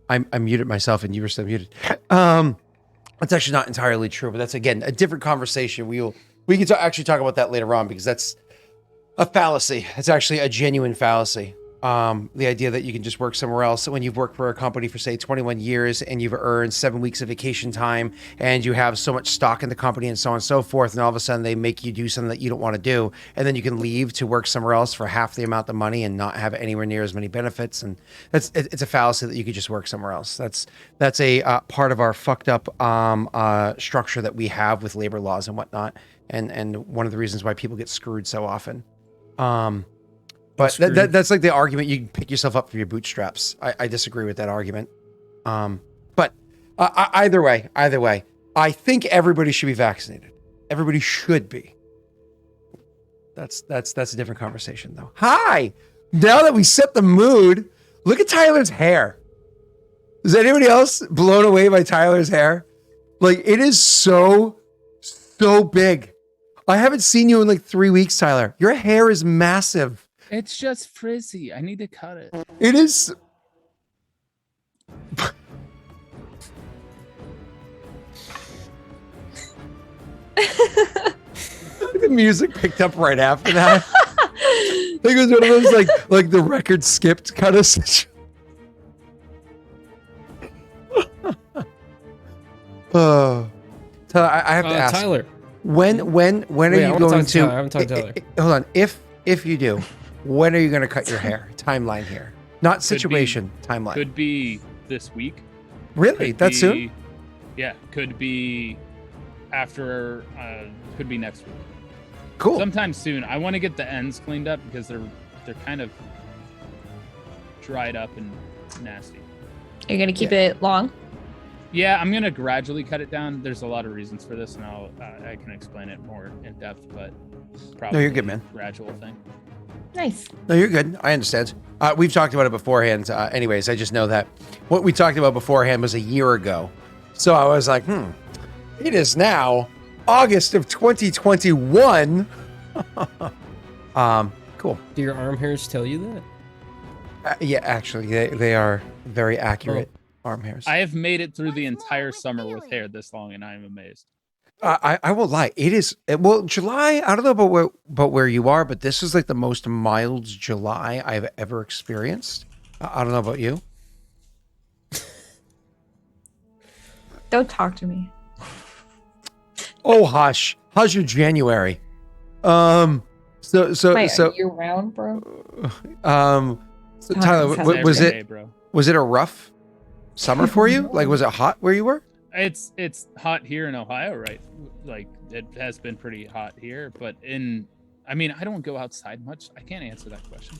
I muted myself and you were still muted. That's actually not entirely true, but that's again a different conversation. We can actually talk about that later on because that's a fallacy. It's actually a genuine fallacy. The idea that you can just work somewhere else when you've worked for a company for say 21 years and you've earned 7 weeks of vacation time and you have so much stock in the company and so on and so forth, and all of a sudden they make you do something that you don't want to do, and then you can leave to work somewhere else for half the amount of money and not have anywhere near as many benefits. And it's a fallacy that you could just work somewhere else. That's a part of our fucked up structure that we have with labor laws and whatnot, and one of the reasons why people get screwed so often. But that's like the argument. You can pick yourself up from your bootstraps. I disagree with that argument. But either way, I think everybody should be vaccinated. Everybody should be. That's a different conversation though. Hi, now that we set the mood, look at Tyler's hair. Is anybody else blown away by Tyler's hair? Like it is so big. I haven't seen you in like 3 weeks, Tyler. Your hair is massive. It's just frizzy. I need to cut it. It is. The music picked up right after that. I think it was one of those like the record skipped kind of situation. Tyler, I have to ask. Tyler. When are you going to? I haven't talked to Tyler. Hold on. If you do, when are you going to cut your hair? Timeline here, not situation. Timeline. Could be this week. Really? That soon? Yeah. Could be after. Could be next week. Cool. Sometime soon. I want to get the ends cleaned up because they're kind of dried up and nasty. Are you gonna keep it long? Yeah, I'm gonna gradually cut it down. There's a lot of reasons for this, and I can explain it more in depth, but probably no, you're good, man. Gradual thing. Nice. No, you're good. I understand. We've talked about it beforehand. Anyways, I just know that what we talked about beforehand was a year ago. So I was like, it is now August of 2021. Cool. Do your arm hairs tell you that? Yeah, actually, they are very accurate arm hairs. I have made it through the entire summer with hair this long, and I am amazed. I will lie. It is July. I don't know about where you are, but this is like the most mild July I've ever experienced. I don't know about you. Don't talk to me. Oh, hush your January. Wait, are you around, bro? So Tyler, was it a rough summer for you? Like, was it hot where you were? It's hot here in Ohio, right? Like it has been pretty hot here, but I don't go outside much. I can't answer that question.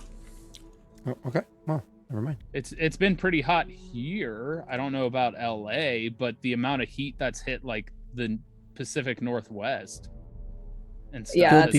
Oh, okay, well, never mind. It's been pretty hot here. I don't know about LA, but the amount of heat that's hit like the Pacific Northwest and stuff, yeah, that's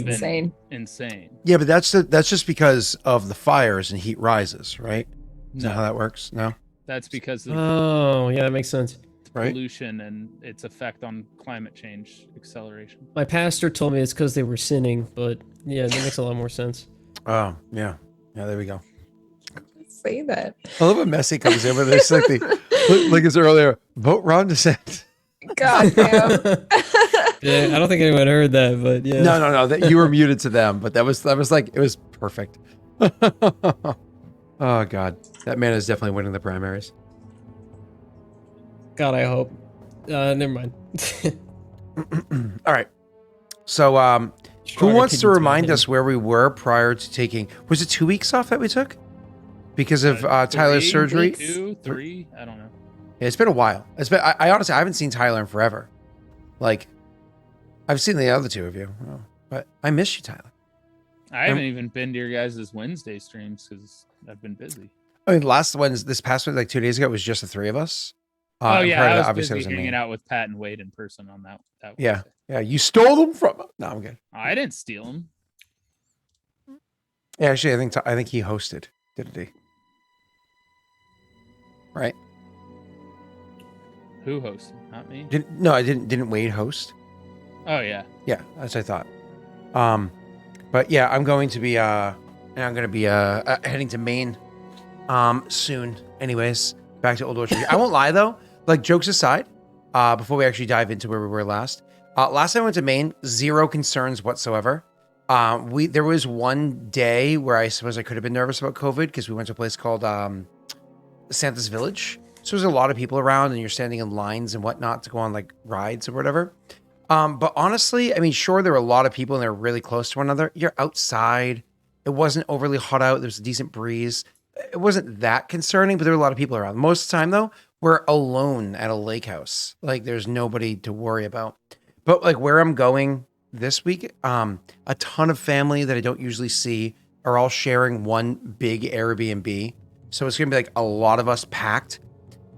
insane. Yeah, but that's just because of the fires and heat rises, right? Is that how that works? No, that's because of yeah, that makes sense. Right? Pollution and its effect on climate change acceleration. My pastor told me it's because they were sinning, but yeah, that makes a lot more sense. Oh, yeah, there we go. Say that. I love when Messi comes in, but it's like like it's earlier. Vote Ron DeSantis. God damn. Yeah, I don't think anyone heard that, but yeah. No. That you were muted to them, but that was like it was perfect. Oh God, that man is definitely winning the primaries. God, I hope. Never mind. All right. So, who wants to remind us where we were prior to taking? Was it 2 weeks off that we took because of Tyler's surgery? 2, 3, I don't know. Yeah, it's been a while. It's been. I honestly, I haven't seen Tyler in forever. Like, I've seen the other two of you, but I miss you, Tyler. I haven't even been to your guys' Wednesday streams because I've been busy. I mean, this past one, like 2 days ago, it was just the three of us. I was busy hanging out with Pat and Wade in person on that yeah, yeah. You stole them from. No, I'm good. I didn't steal them. Yeah, actually, I think he hosted, didn't he? Right. Who hosted? Not me. Didn't Wade host? Oh yeah. Yeah, that's what I thought. But yeah, I'm going to be heading to Maine, soon. Anyways, Back to Old Orchard. I won't lie though. Like jokes aside, before we actually dive into where we were last. Last time I went to Maine, zero concerns whatsoever. There was one day where I suppose I could have been nervous about COVID because we went to a place called Santa's Village. So there's a lot of people around and you're standing in lines and whatnot to go on like rides or whatever. But honestly, I mean, sure, there were a lot of people and they're really close to one another. You're outside. It wasn't overly hot out. There was a decent breeze. It wasn't that concerning, but there were a lot of people around. Most of the time though, we're alone at a lake house. Like there's nobody to worry about. But like where I'm going this week, a ton of family that I don't usually see are all sharing one big Airbnb. So it's going to be like a lot of us packed.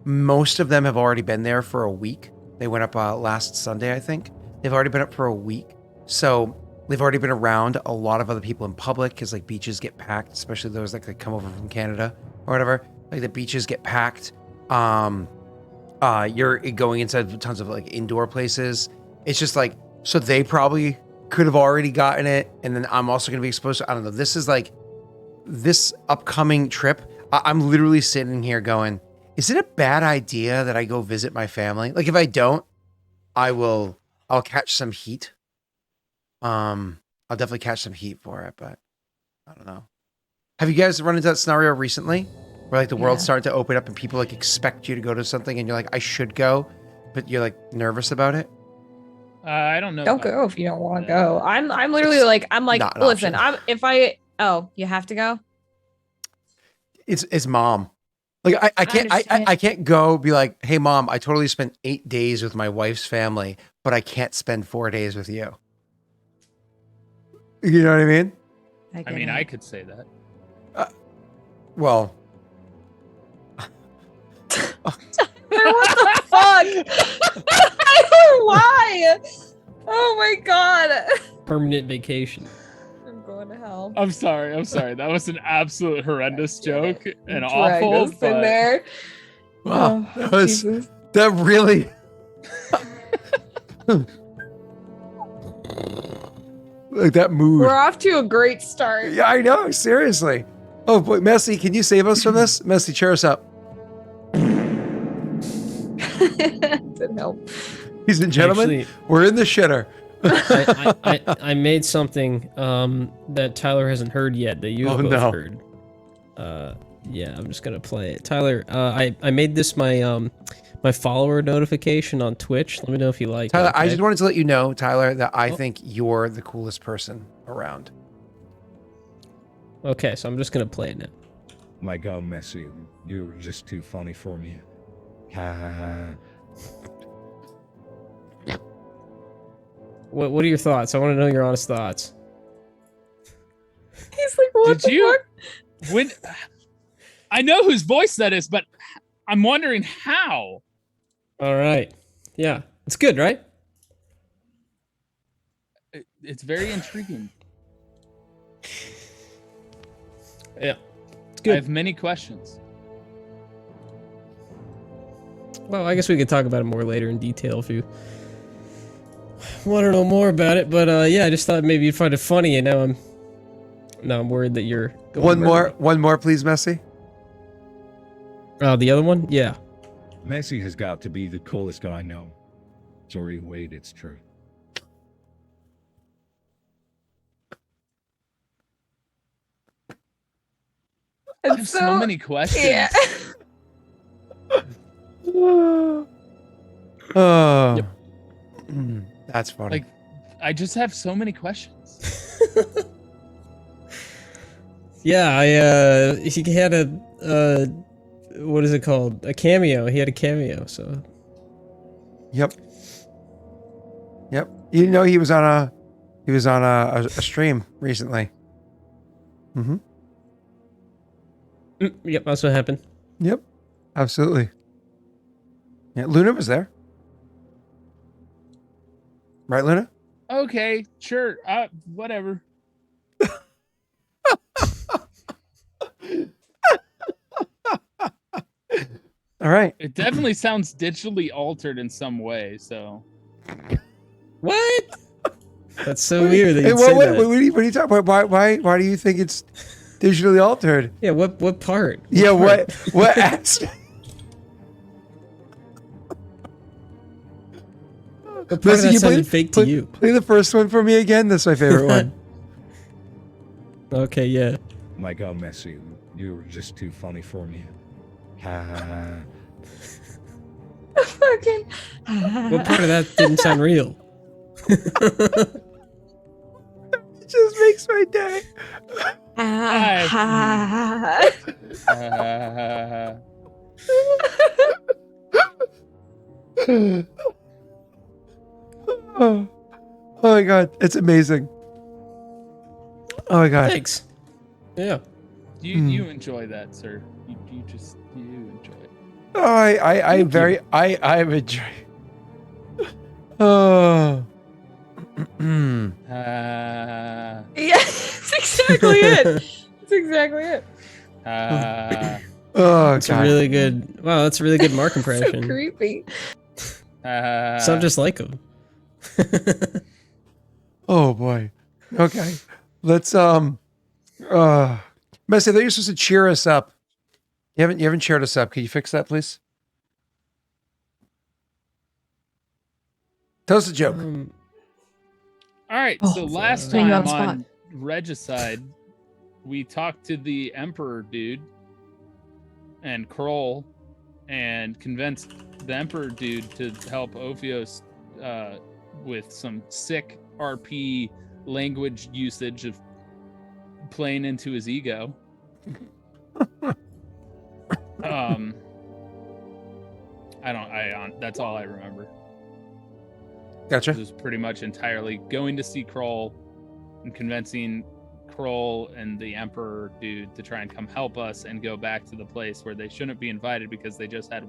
Most of them have already been there for a week. They went up last Sunday, I think. They've already been up for a week. So they've already been around a lot of other people in public because like beaches get packed, especially those that come over from Canada or whatever. Like the beaches get packed. You're going inside tons of like indoor places. It's just like, so they probably could have already gotten it. And then I'm also going to be exposed to, I don't know. This is like this upcoming trip. I'm literally sitting here going, is it a bad idea that I go visit my family? Like if I don't, I'll catch some heat. I'll definitely catch some heat for it, but I don't know. Have you guys run into that scenario recently where like the world's starting to open up and people like expect you to go to something and you're like, I should go, but you're like nervous about it? I don't know. Don't go if you don't want to go. I'm literally like, listen, you have to go. It's mom. Like I can't go be like, hey mom, I totally spent 8 days with my wife's family, but I can't spend 4 days with you. You know what I mean? I could say that. Well. What the fuck? I don't know why. Oh my god. Permanent vacation. I'm going to hell. I'm sorry. That was an absolute horrendous joke and awful. Us in there. Wow, that really. Like that mood. We're off to a great start. Yeah, I know. Seriously. Oh boy, Messi, can you save us from this? Messi, cheer us up. Didn't help. Ladies and gentlemen, we're in the shitter. I made something that Tyler hasn't heard yet that you have both heard. Yeah, I'm just gonna play it. Tyler, I made this my follower notification on Twitch. Let me know if you like Tyler, it. Okay? I just wanted to let you know, Tyler, that I think you're the coolest person around. Okay, so I'm just gonna play it now. My God, Messi, you're just too funny for me. What are your thoughts? I want to know your honest thoughts. He's like, what the fuck? When I know whose voice that is, but I'm wondering how. All right. Yeah. It's good, right? It's very intriguing. Yeah. It's good. I have many questions. Well, I guess we could talk about it more later in detail if you want to know more about it. But yeah, I just thought maybe you'd find it funny, and now I'm worried that you're going One more, please, Messi. The other one? Yeah. Messi has got to be the coolest guy I know. Sorry, wait, it's true. I have so many questions. Yeah. Oh, Yep. That's funny. Like, I just have so many questions. Yeah, he had a what is it called? A cameo. He had a cameo, so. Yep. You know, he was on a stream recently. Mm-hmm. Yep, that's what happened. Yep. Absolutely. Yeah, Luna was there. Right, Luna? Okay, sure. Whatever. All right. It definitely sounds digitally altered in some way, so. What? That's so weird that Hey, you'd say that. what are you talking about? Why do you think it's digitally altered? Yeah, what part? Yeah, what aspect? But part of that sounded fake to you. Play the first one for me again. That's my favorite one. Okay, yeah. My God, Messi, you were just too funny for me. Fucking. What part of that didn't sound real? It just makes my day. Oh my God, it's amazing. Oh my God. Thanks. Yeah. You enjoy that, sir. You enjoy it. Oh, I'm enjoying. Oh. Yeah, that's exactly it. That's exactly it. Oh, It's a really good. Wow, that's a really good Mark So impression. creepy. Sound just like him. Oh boy. Okay. Let's Messi, I thought you were supposed to cheer us up. You haven't cheered us up. Can you fix that, please? Tell us a joke. All right. Oh, So last putting you time on the on Regicide, we talked to the Emperor dude and Kroll and convinced the Emperor dude to help Ophios with some sick RP language usage of playing into his ego. That's all I remember. Gotcha. It was pretty much entirely going to see Kroll and convincing Kroll and the Emperor dude to try and come help us and go back to the place where they shouldn't be invited because they just had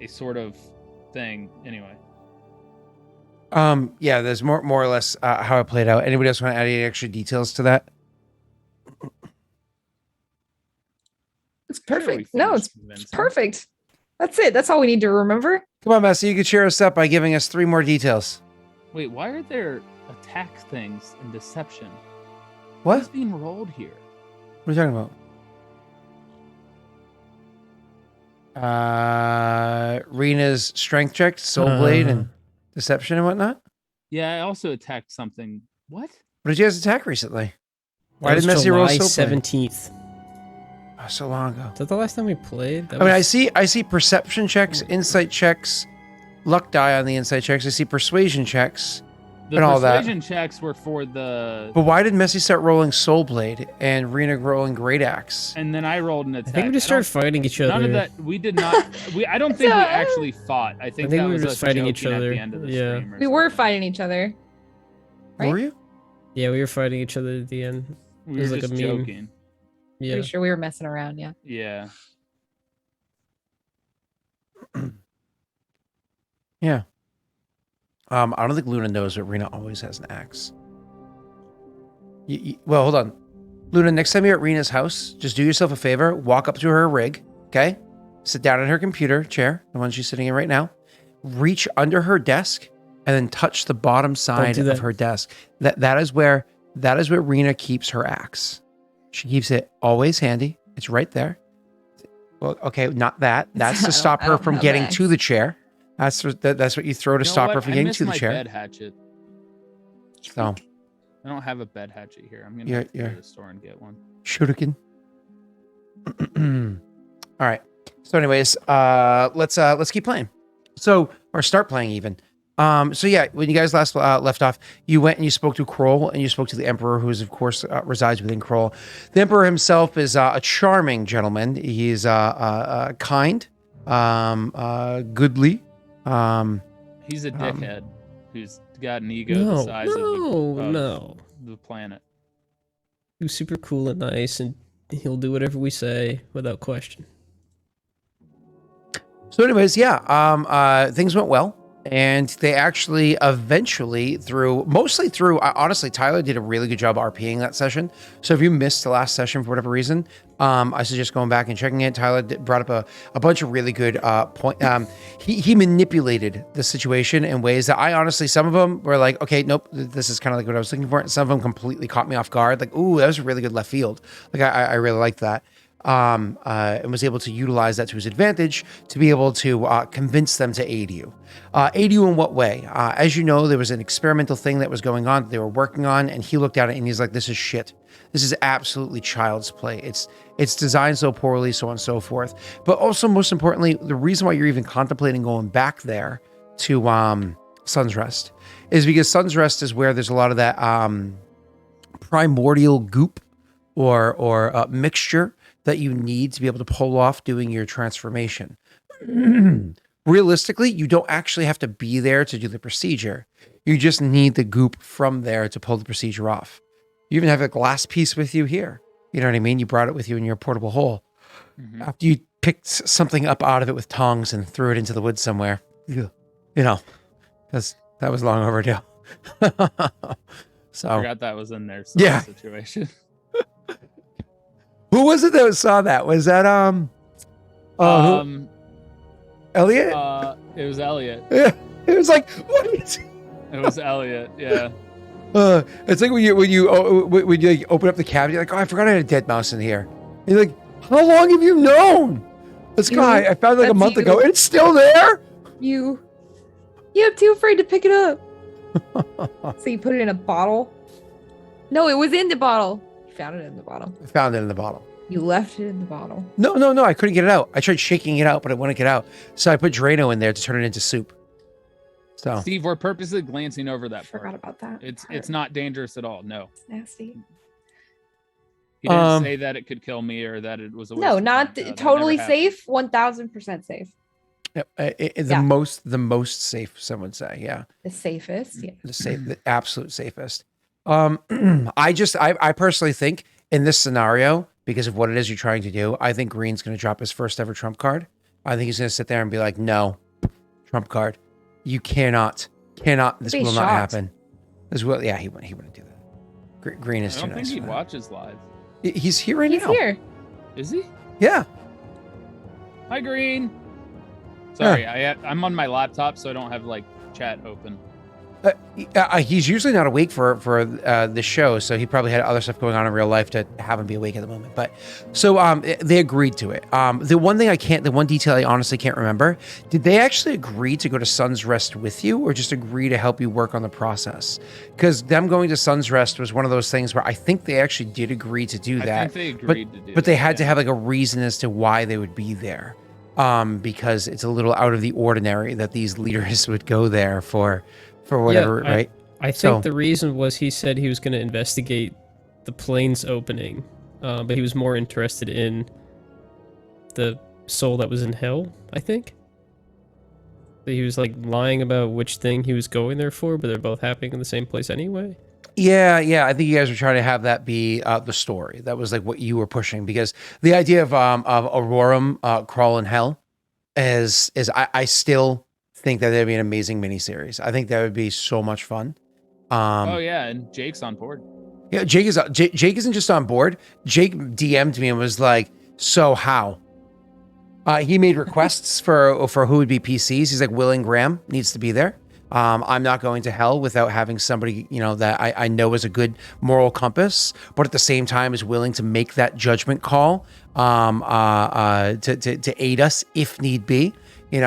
a sort of thing. Anyway. Yeah, there's more or less how it played out. Anybody else want to add any extra details to that? It's perfect. No, it's perfect. That's it. That's all we need to remember. Come on, Messi, you can cheer us up by giving us 3 more details. Wait, why are there attack things in Deception? What? What's being rolled here? What are you talking about? Rena's strength check, soul blade, and deception and whatnot. Yeah, I also attacked something. What? What did you guys attack recently? Why That did was Messi roll July soul blade? 17th. Oh, so long ago. Is that the last time we played? That I mean, was- I see perception checks, insight checks, luck die on the insight checks. I see persuasion checks. The And all that. persuasion checks were for the. But why did Messi start rolling soul blade and Rena rolling great axe? And then I rolled an I attack. think we just started fighting each other. None of that. We did not. I don't think we actually fought. I think we that were was just us fighting each joking at other. the end of the Yeah. stream or We were something. fighting each other. Right? Were you? Yeah, we were fighting each other at the end. We It was were like a just meme. joking. Yeah. Pretty sure we were messing around. Yeah. Yeah. Yeah. I don't think Luna knows that Rena always has an axe. Well, hold on. Luna, next time you're at Rena's house, just do yourself a favor. Walk up to her rig, okay? Sit down at her computer chair, the one she's sitting in right now. Reach under her desk and then touch the bottom side do that. of her desk. That is where Rena keeps her axe. She keeps it always handy. It's right there. Well, okay, not that. That's to stop I her don't from have getting an to the chair. That's what you throw to You know stop what? her from I getting miss to the my chair. bed hatchet. So, I don't have a bed hatchet here. I'm gonna Yeah, have to go yeah. to the store and get one. shuriken. All right. So, anyways, let's keep playing. So, or start playing even. So yeah, when you guys last left off, you went and you spoke to Kroll and you spoke to the Emperor, who is of course resides within Kroll. The Emperor himself is a charming gentleman. He is kind, goodly. He's a dickhead who's got an ego the No, size of no. the planet. He was super cool and nice, and he'll do whatever we say without question. So, anyways, yeah, things went well. And they actually eventually honestly, Tyler did a really good job RPing that session. So if you missed the last session for whatever reason, I suggest going back and checking it. Tyler brought up a bunch of really good points. He manipulated the situation in ways that I honestly, some of them were like, okay, nope, this is kind of like what I was looking for. And some of them completely caught me off guard. Like, ooh, that was a really good left field. Like I really liked that. and was able to utilize that to his advantage to be able to convince them to aid you. Aid you in what way? As you know, there was an experimental thing that was going on that they were working on, and he looked at it and he's like, this is shit. This is absolutely child's play. It's designed so poorly, so on and so forth. But also, most importantly, the reason why you're even contemplating going back there to Sun's Rest is because Sun's Rest is where there's a lot of that primordial goop or mixture that you need to be able to pull off doing your transformation. Realistically, you don't actually have to be there to do the procedure. You just need the goop from there to pull the procedure off. You even have a glass piece with you here. You know what I mean? You brought it with you in your portable hole. Mm-hmm. After you picked something up out of it with tongs and threw it into the woods somewhere. You know, because that was long overdue. So I forgot that was in there. Yeah. Situation. Who was it that saw that? Was that Elliot? It was Elliot. Yeah. It was like, what is it? It was Elliot, yeah. It's like when you like, open up the cabinet, you're like, oh, I forgot I had a dead mouse in here. And you're like, how long have you known? This guy, I found it like a month ago, and it's still there? I'm too afraid to pick it up. So you put it in a bottle? No, it was in the bottle. You found it in the bottle. I found it in the bottle. You left it in the bottle. No, I couldn't get it out. I tried shaking it out, but it wouldn't get out. So I put Drano in there to turn it into soup. So Steve, we're purposely glancing over that part. Forgot about that. It's not dangerous at all. No. It's nasty. He didn't say that it could kill me or that it was a waste No, of not time. totally safe. 1000% safe. the most safe, some would say. Yeah. The safest. Yeah. The absolute safest. I personally think in this scenario, because of what it is you're trying to do, I think Green's going to drop his first ever trump card. I think he's going to sit there and be like, no, trump card. You cannot, this will not happen. He wouldn't do that. Green is too nice. I don't think he watches live. He's here right now. He's here. Is he? Yeah. Hi, Green. Sorry, I'm on my laptop, so I don't have like chat open. He's usually not awake for the show, so he probably had other stuff going on in real life to have him be awake at the moment. But so they agreed to it. The one detail I honestly can't remember, did they actually agree to go to Sun's Rest with you, or just agree to help you work on the process? Because them going to Sun's Rest was one of those things where I think they actually did agree to do that. I think they agreed to do but they had to have like a reason as to why they would be there. Because it's a little out of the ordinary that these leaders would go there for whatever, right? I think the reason was he said he was going to investigate the plains opening, but he was more interested in the soul that was in hell, I think. But he was like lying about which thing he was going there for, but they're both happening in the same place anyway. Yeah. I think you guys were trying to have that be the story. That was like what you were pushing, because the idea of Aurorum crawl in hell is I still think that that'd be an amazing miniseries. I think that would be so much fun. And Jake's on board. Yeah, Jake isn't just on board. Jake DM'd me and was like, "So how?" He made requests for who would be PCs. He's like, Will and Graham needs to be there. I'm not going to hell without having somebody, that I know is a good moral compass, but at the same time is willing to make that judgment call to aid us if need be. He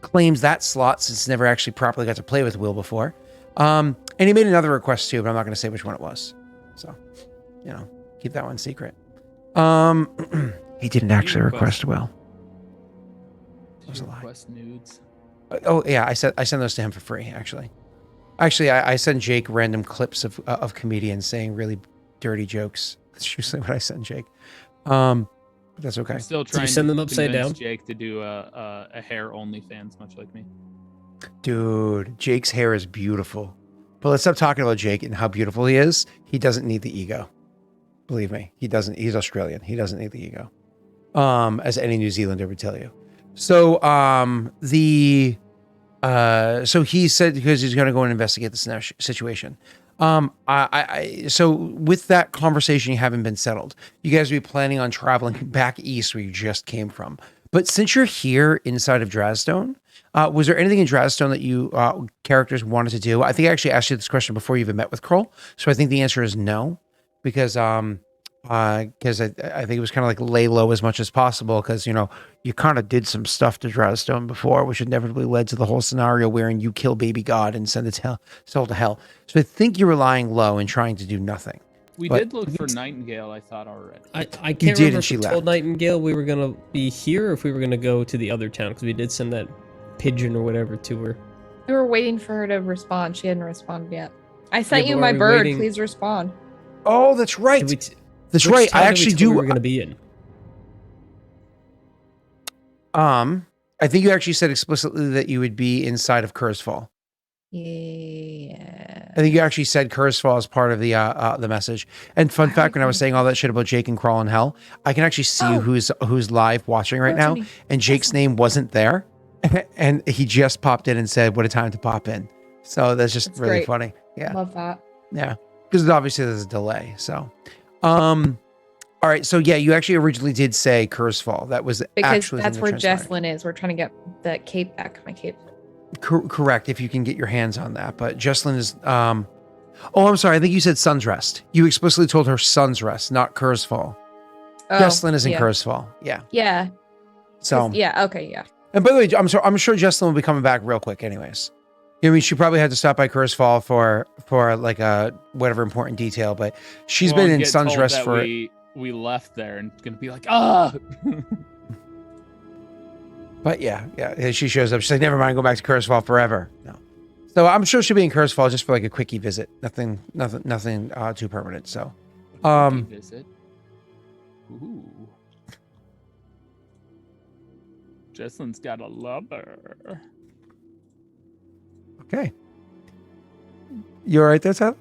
claims that slot since never actually properly got to play with Will before. And he made another request too, but I'm not going to say which one it was. So, keep that one secret. He didn't actually request Will. That was a lie. Request nudes. Oh yeah, I sent those to him for free. Actually, I send Jake random clips of comedians saying really dirty jokes. That's usually what I send Jake. That's okay. I'm still trying send to them upside convince down? Jake to do a hair OnlyFans, much like me. Dude, Jake's hair is beautiful. But let's stop talking about Jake and how beautiful he is. He doesn't need the ego. Believe me, he doesn't. He's Australian. He doesn't need the ego. As any New Zealander would tell you. So so he said because he's going to go and investigate the situation. So with that conversation, you haven't been settled. You guys will be planning on traveling back east where you just came from. But since you're here inside of Drazstone, was there anything in Drazstone that you characters wanted to do? I think I actually asked you this question before you even met with Kroll. So I think the answer is no, because because I think it was kind of like lay low as much as possible because, you know, you kind of did some stuff to Drazstone before, which inevitably led to the whole scenario wherein you kill baby God and send its soul to hell. So I think you were lying low and trying to do nothing. We But- did look for Nightingale, I thought already. I can't did, remember and if she we told left. Nightingale we were gonna be here or if we were gonna go to the other town because we did send that pigeon or whatever to her. We were waiting for her to respond. She hadn't responded yet. I sent but you are my we bird. waiting- Please respond. Oh, that's right. Did we That's which right. town I did we actually tell her do. we were gonna be in. I think you actually said explicitly that you would be inside of Kurzfall. Yeah. I think you actually said Kurzfall as part of the message. And fun Why fact, would when I was you- saying all that shit about Jake and Crawl in Hell, I can actually see Oh. who's live watching right now. Virginie. And Jake's name wasn't there. And he just popped in and said, what a time to pop in. So that's just That's really great. funny. Yeah. Love that. Yeah. Because obviously there's a delay. So, all right. So yeah, you actually originally did say Kurzfall. That was Because actually that's in the where transpired. Jesslyn is. We're trying to get the cape back. My cape. Correct, if you can get your hands on that. But Jesslyn is oh, I'm sorry. I think you said Sun's Rest. You explicitly told her Sun's Rest, not Kurzfall. Oh, Jesslyn is in yeah. Kurzfall. Yeah. Yeah. So Yeah. Okay. Yeah. and by the way, I'm sure Jesslyn will be coming back real quick anyways. I mean, she probably had to stop by Kurzfall for like a whatever important detail, but she's We been won't in get Sun's told Rest that for we left there and gonna be like, ah. But yeah, she shows up. She's like, never mind, go back to Kurzfall forever. No. So I'm sure she'll be in Kurzfall just for like a quickie visit. Nothing too permanent. So Visit. Ooh. Jesslyn's got a lover. okay. You all right there, Tyler?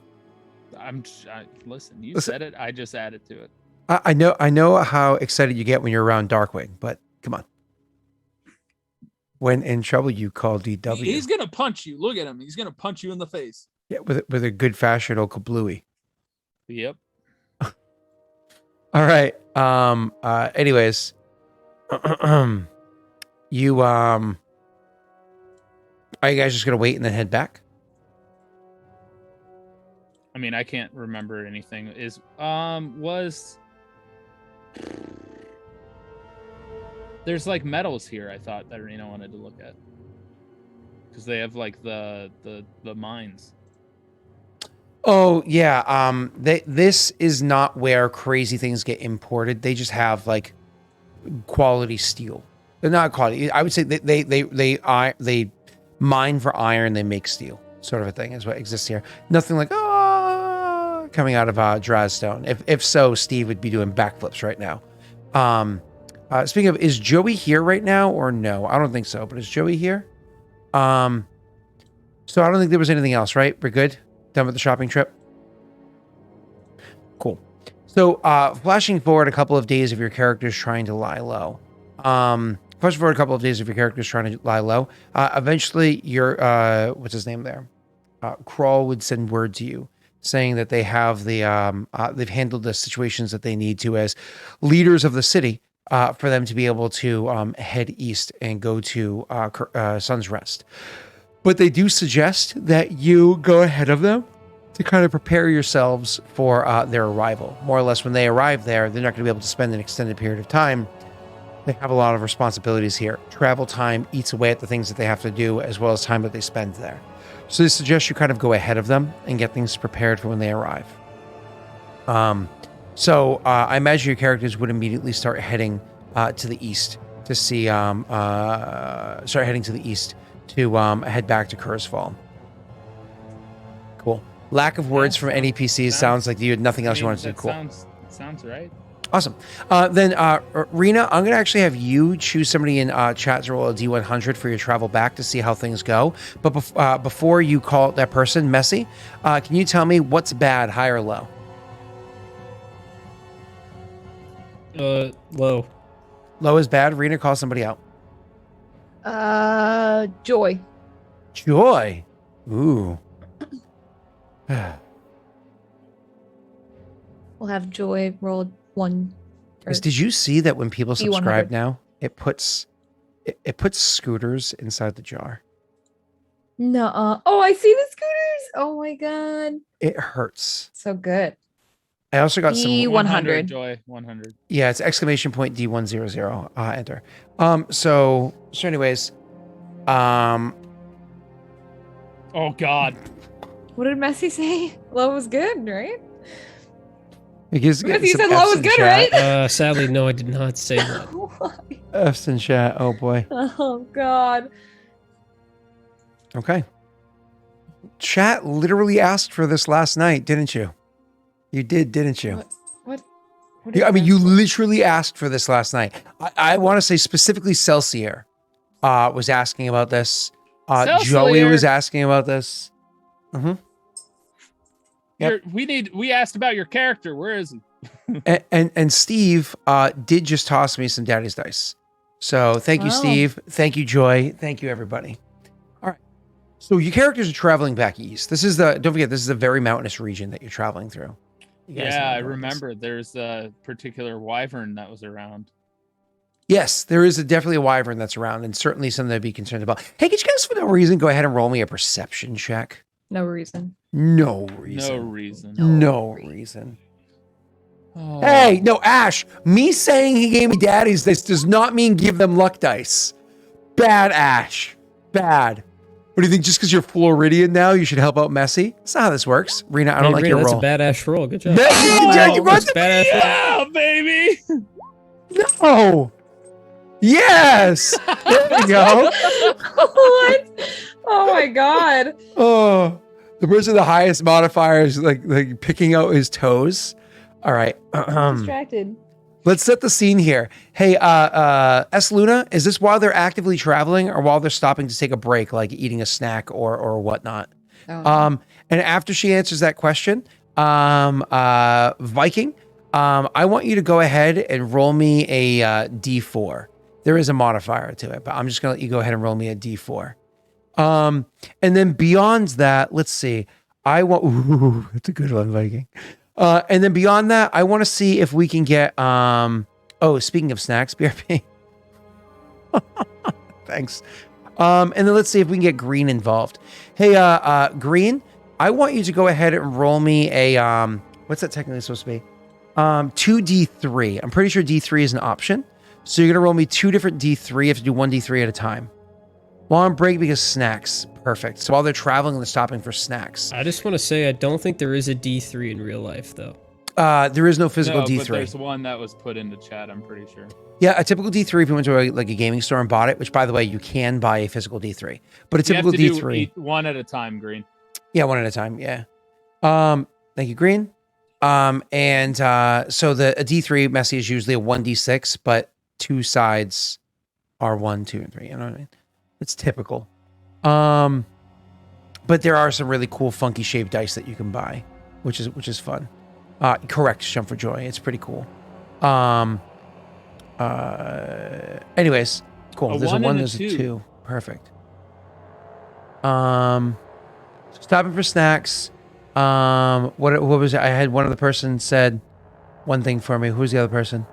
Listen, you Listen. said it. I just added to it. I know how excited you get when you're around Darkwing, but come on. When in trouble, you call DW. He's gonna punch you. Look at him. He's gonna punch you in the face. Yeah, with a good fashioned old kablooey. Yep. All right. Anyways, you are you guys just gonna wait and then head back? I mean, I can't remember anything. There's like medals here. I thought that Rena wanted to look at because they have like the mines. Oh yeah. This is not where crazy things get imported. They just have like quality steel. They're not quality. I would say they mine for iron. They make steel, sort of a thing is what exists here. Nothing like coming out of Drazstone. If so, Steve would be doing backflips right now. Speaking of, is Joey here right now or no? I don't think so. But is Joey here? So I don't think there was anything else, right? We're good. Done with the shopping trip. Cool. So flashing forward a couple of days of your characters trying to lie low. Flashing forward a couple of days of your characters trying to lie low. Eventually, your what's his name there? Crawl would send word to you saying that they have they've handled the situations that they need to as leaders of the city for them to be able to head east and go to Sun's Rest. But they do suggest that you go ahead of them to kind of prepare yourselves for their arrival. More or less, when they arrive there, they're not going to be able to spend an extended period of time. They have a lot of responsibilities here. Travel time eats away at the things that they have to do, as well as time that they spend there. So they suggest you kind of go ahead of them and get things prepared for when they arrive. So I imagine your characters would immediately start heading to the east to see, start heading to the east to head back to Kurzfall. Cool. Lack of words from any PCs sounds like you had nothing else you wanted to do. Cool. Sounds right. Awesome. Then, Rena, I'm going to actually have you choose somebody in chat to roll a D100 for your travel back to see how things go. But before you call that person, Messy, can you tell me what's bad, high or low? Low. Low is bad. Rena, call somebody out. Joy. Joy. Ooh. We'll have Joy roll one. Did you see that when people D100. subscribe now, it puts scooters inside the jar? Nuh-uh. Oh, I see the scooters. Oh my god. It hurts. So good. I also got some. D100. Joy 100. Yeah, it's exclamation point D100. Enter. So anyways, Oh God. What did Messi say? Love was good, right? because Messi said love was good, right? Sadly, no, I did not say that. F's in chat. Oh boy. Oh God. Okay. Chat literally asked for this last night, didn't you? You did, didn't you? What Yeah, I mean, did you ask for? literally asked for this last night. I want to say specifically Celsier was asking about this. Joey Celsier. was asking about this. Mm-hmm. Yep. We asked about your character. Where is he? And Steve did just toss me some Daddy's Dice. So thank you, Wow. Steve. Thank you, Joy. Thank you, everybody. All right. So your characters are traveling back east. Don't forget, this is a very mountainous region that you're traveling through. You guys know Yeah, I about this. remember. There's a particular wyvern that was around. Yes, there is definitely a wyvern that's around, and certainly something to be concerned about. Hey, could you guys, for no reason, go ahead and roll me a perception check? No reason. No reason. No reason. No reason. Oh. Hey, no, Ash. Me saying he gave me Daddy's Dice does not mean give them luck dice. Bad, Ash. Bad. What do you think? Just because you're Floridian now, you should help out Messi? That's not how this works. Rena, I don't like Rena, your that's roll. a badass roll. Good job. That's That's badass roll. Yeah, baby. No. Yes. There we go. What? Oh my God. Oh, the person with the highest modifier is like picking out his toes. All right. Distracted. Let's set the scene here. Hey, S Luna, is this while they're actively traveling or while they're stopping to take a break, like eating a snack or whatnot? Oh. And after she answers that question, Viking, I want you to go ahead and roll me a D4. There is a modifier to it, but I'm just gonna let you go ahead and roll me a D4. And then beyond that, let's see. Ooh, that's a good one, Viking. And then beyond that, I want to see if we can get speaking of snacks, BRP. Thanks. And then let's see if we can get Green involved. Hey, Green, I want you to go ahead and roll me a what's that technically supposed to be? 2D3. I'm pretty sure D3 is an option. So you're gonna roll me 2 different D3. You have to do 1 D3 at a time. While on break because snacks. Perfect. So while they're traveling, they're stopping for snacks. I just want to say I don't think there is a D3 in real life, though. There is no physical No, D3. but there's one that was put into chat, I'm pretty sure. Yeah, a typical D3 if you went to a gaming store and bought it, which by the way, you can buy a physical D3. But a You have typical to D3. do one at a time, Green. Yeah, one at a time. Yeah. Thank you, Green. So a D3 Messi is usually a 1D6, but 2 sides are 1, 2, and 3. You know what I mean? It's typical. But there are some really cool funky shaped dice that you can buy, which is fun. Correct, Jump for Joy. It's pretty cool. Anyways, cool. There's a 1, there's a 2. Perfect. Stopping for snacks. What was it? I had one other person said one thing for me. Who's the other person?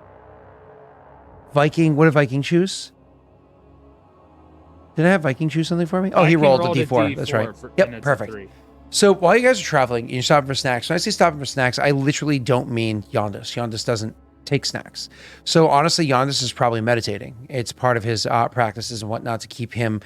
Viking. What did Viking choose? Did I have Viking choose something for me? Oh, he rolled a D4. That's right. Yep, perfect. So while you guys are traveling, you're stopping for snacks. When I say stopping for snacks, I literally don't mean Yondis. Yondis doesn't take snacks. So honestly, Yondis is probably meditating. It's part of his practices and whatnot to keep him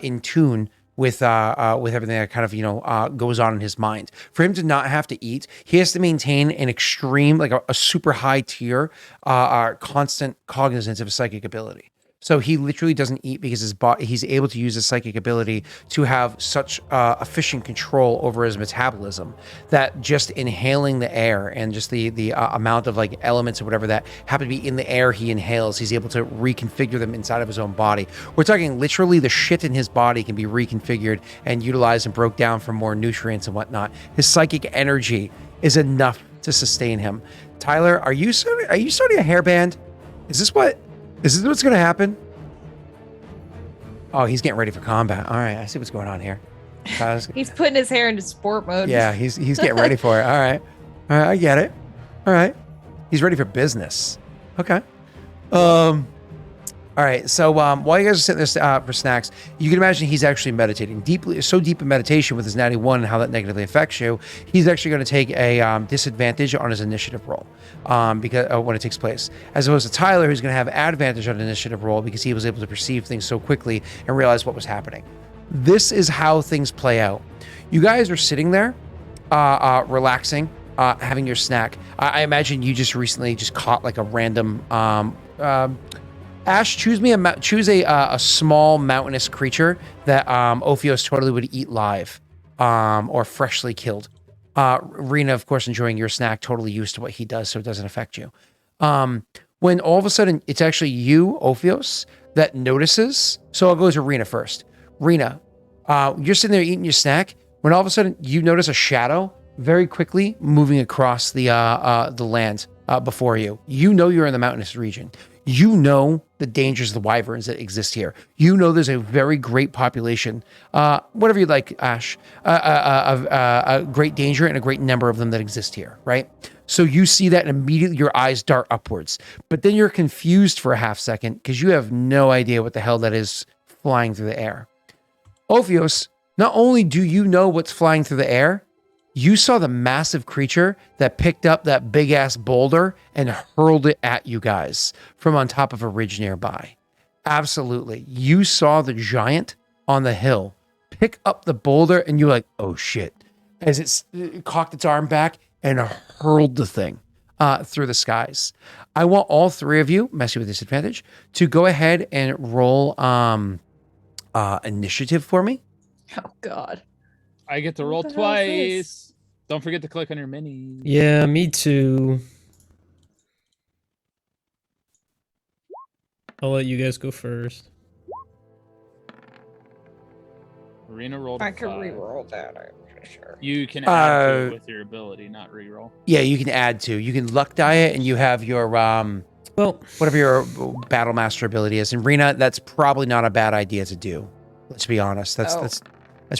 in tune with everything that kind of goes on in his mind. For him to not have to eat, he has to maintain an extreme, like a super high tier, constant cognizance of his psychic ability. So he literally doesn't eat because he's able to use his psychic ability to have such efficient control over his metabolism that just inhaling the air and just the amount of like elements or whatever that happen to be in the air he inhales, he's able to reconfigure them inside of his own body. We're talking literally the shit in his body can be reconfigured and utilized and broke down for more nutrients and whatnot. His psychic energy is enough to sustain him. Tyler, are you starting a hairband? Is this what's going to happen? Oh, he's getting ready for combat. All right, I see what's going on here. He's putting his hair into sport mode. Yeah, he's getting ready for it. All right, I get it. All right, he's ready for business. Okay. All right, so while you guys are sitting there for snacks, you can imagine he's actually meditating deeply, so deep in meditation with his natty 1 and how that negatively affects you. He's actually going to take a disadvantage on his initiative roll because when it takes place, as opposed to Tyler, who's going to have advantage on initiative roll because he was able to perceive things so quickly and realize what was happening. This is how things play out. You guys are sitting there, relaxing, having your snack. I imagine you just recently just caught like a random. Ash, choose a small mountainous creature that Ophios totally would eat live, or freshly killed. Rena, of course, enjoying your snack, totally used to what he does, so it doesn't affect you. When all of a sudden it's actually you, Ophios, that notices. So I'll go to Rena first. Rena, you're sitting there eating your snack when all of a sudden you notice a shadow very quickly moving across the land before you. You know you're in the mountainous region. You know the dangers of the wyverns that exist here. You know there's a very great population, whatever you like, Ash, a great danger and a great number of them that exist here, right? So you see that and immediately your eyes dart upwards. But then you're confused for a half second because you have no idea what the hell that is flying through the air. Ophios, not only do you know what's flying through the air, you saw the massive creature that picked up that big ass boulder and hurled it at you guys from on top of a ridge nearby. Absolutely. You saw the giant on the hill pick up the boulder and you're like, oh shit, as it cocked its arm back and hurled the thing through the skies. I want all three of you, messy with disadvantage, to go ahead and roll initiative for me. Oh God. I get to roll What the hell is this? twice. Don't forget to click on your mini. Yeah, me too. I'll let you guys go first. Arena rolled. I could 5. re-roll that, I'm pretty sure. You can add to it with your ability, not re-roll. Yeah, you can add to. You can luck die it, and you have your Well, whatever your battle master ability is. And Rena, that's probably not a bad idea to do. Let's be honest. That's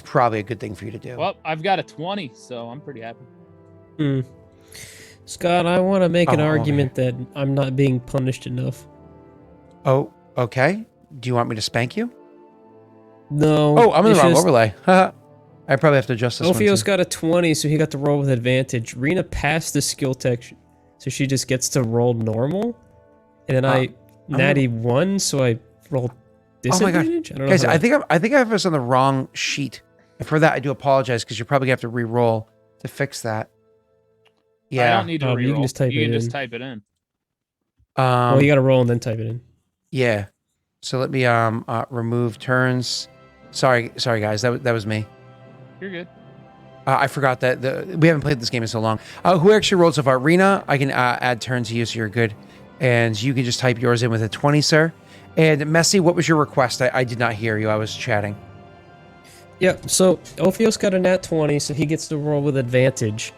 probably a good thing for you to do. Well, I've got a 20, so I'm pretty happy. Scott, I want to make an argument that I'm not being punished enough. Oh, okay. Do you want me to spank you? No. Oh, I'm in the it's wrong just- overlay. I probably have to adjust this one. Ophios too. got a 20, so he got to roll with advantage. Rena passed the skill tech, so she just gets to roll normal. And then natty 1, so I roll disadvantage? I don't know. Guys, I think I have this on the wrong sheet. And for that, I do apologize because you're probably gonna have to re-roll to fix that. I Yeah. don't need to You re-roll. can just type You it can just in. type it in. Well, you got to roll and then type it in. Yeah. So let me remove turns. Sorry guys. That was me. You're good. I forgot that we haven't played this game in so long. Who actually rolled so far? Rena, I can add turn to you, so you're good. And you can just type yours in with a 20, sir. And Messy, what was your request? I did not hear you. I was chatting. Yep, so Ophios got a nat 20, so he gets to roll with advantage.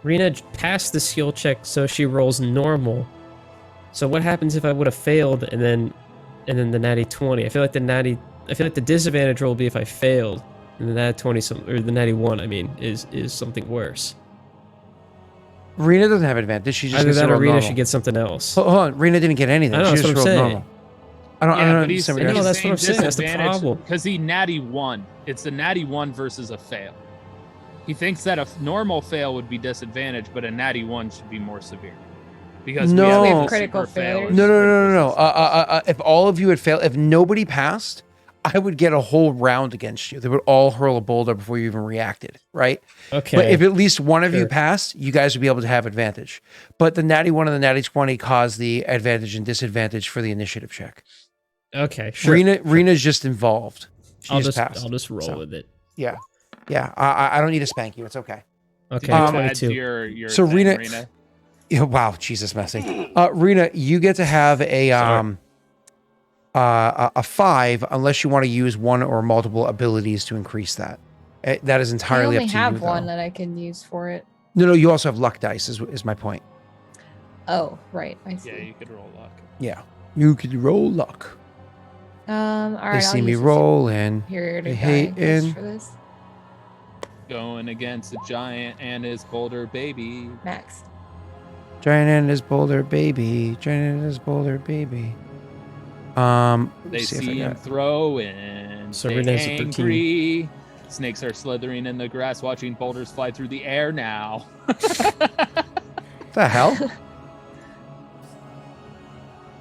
Rena passed the skill check, so she rolls normal. So what happens if I would have failed and then the natty 20? I feel like the disadvantage roll would be if I failed. And the natty 20 or the natty 1, I mean, is something worse. Rena doesn't have advantage. She just Either gets to that or roll Rena normal. should get something else. Hold on. Rena didn't get anything. I know, She that's just what I'm rolled saying. normal. I don't But understand what you're No, asking. that's what I'm saying. That's the problem. Because he natty 1. It's a natty 1 versus a fail. He thinks that a normal fail would be disadvantage, but a natty 1 should be more severe. Because No. we We have have critical super fail failures. or No. critical success. If all of you had failed, if nobody passed, I would get a whole round against you. They would all hurl a boulder before you even reacted, right? Okay. But if at least one of you Sure. passed, you guys would be able to have advantage. But the natty 1 and the natty 20 cause the advantage and disadvantage for the initiative check. Okay, sure. Rena's just involved. She I'll just just passed. I'll just roll So, with it. Yeah. I don't need to spank you. It's okay. Okay, Did you add 22. to your So thing, Rena- Yeah, wow, Jesus, Messy. Rena, you get to have a 5 unless you want to use one or multiple abilities to increase that. That is I entirely only up to have you. one though. that I can use for it. No, you also have luck dice. Is my point. Oh, right. I see. Yeah, you could roll luck. Yeah, you could roll luck. All right. They I'll see me use roll and Superior they to hate guidance in. for this. Going against a giant and his boulder baby. Max. giant and his boulder baby, giant and his boulder baby. They see if I see him got- throw and So they Rena's a 13. angry. Snakes are slithering in the grass, watching boulders fly through the air now. The hell?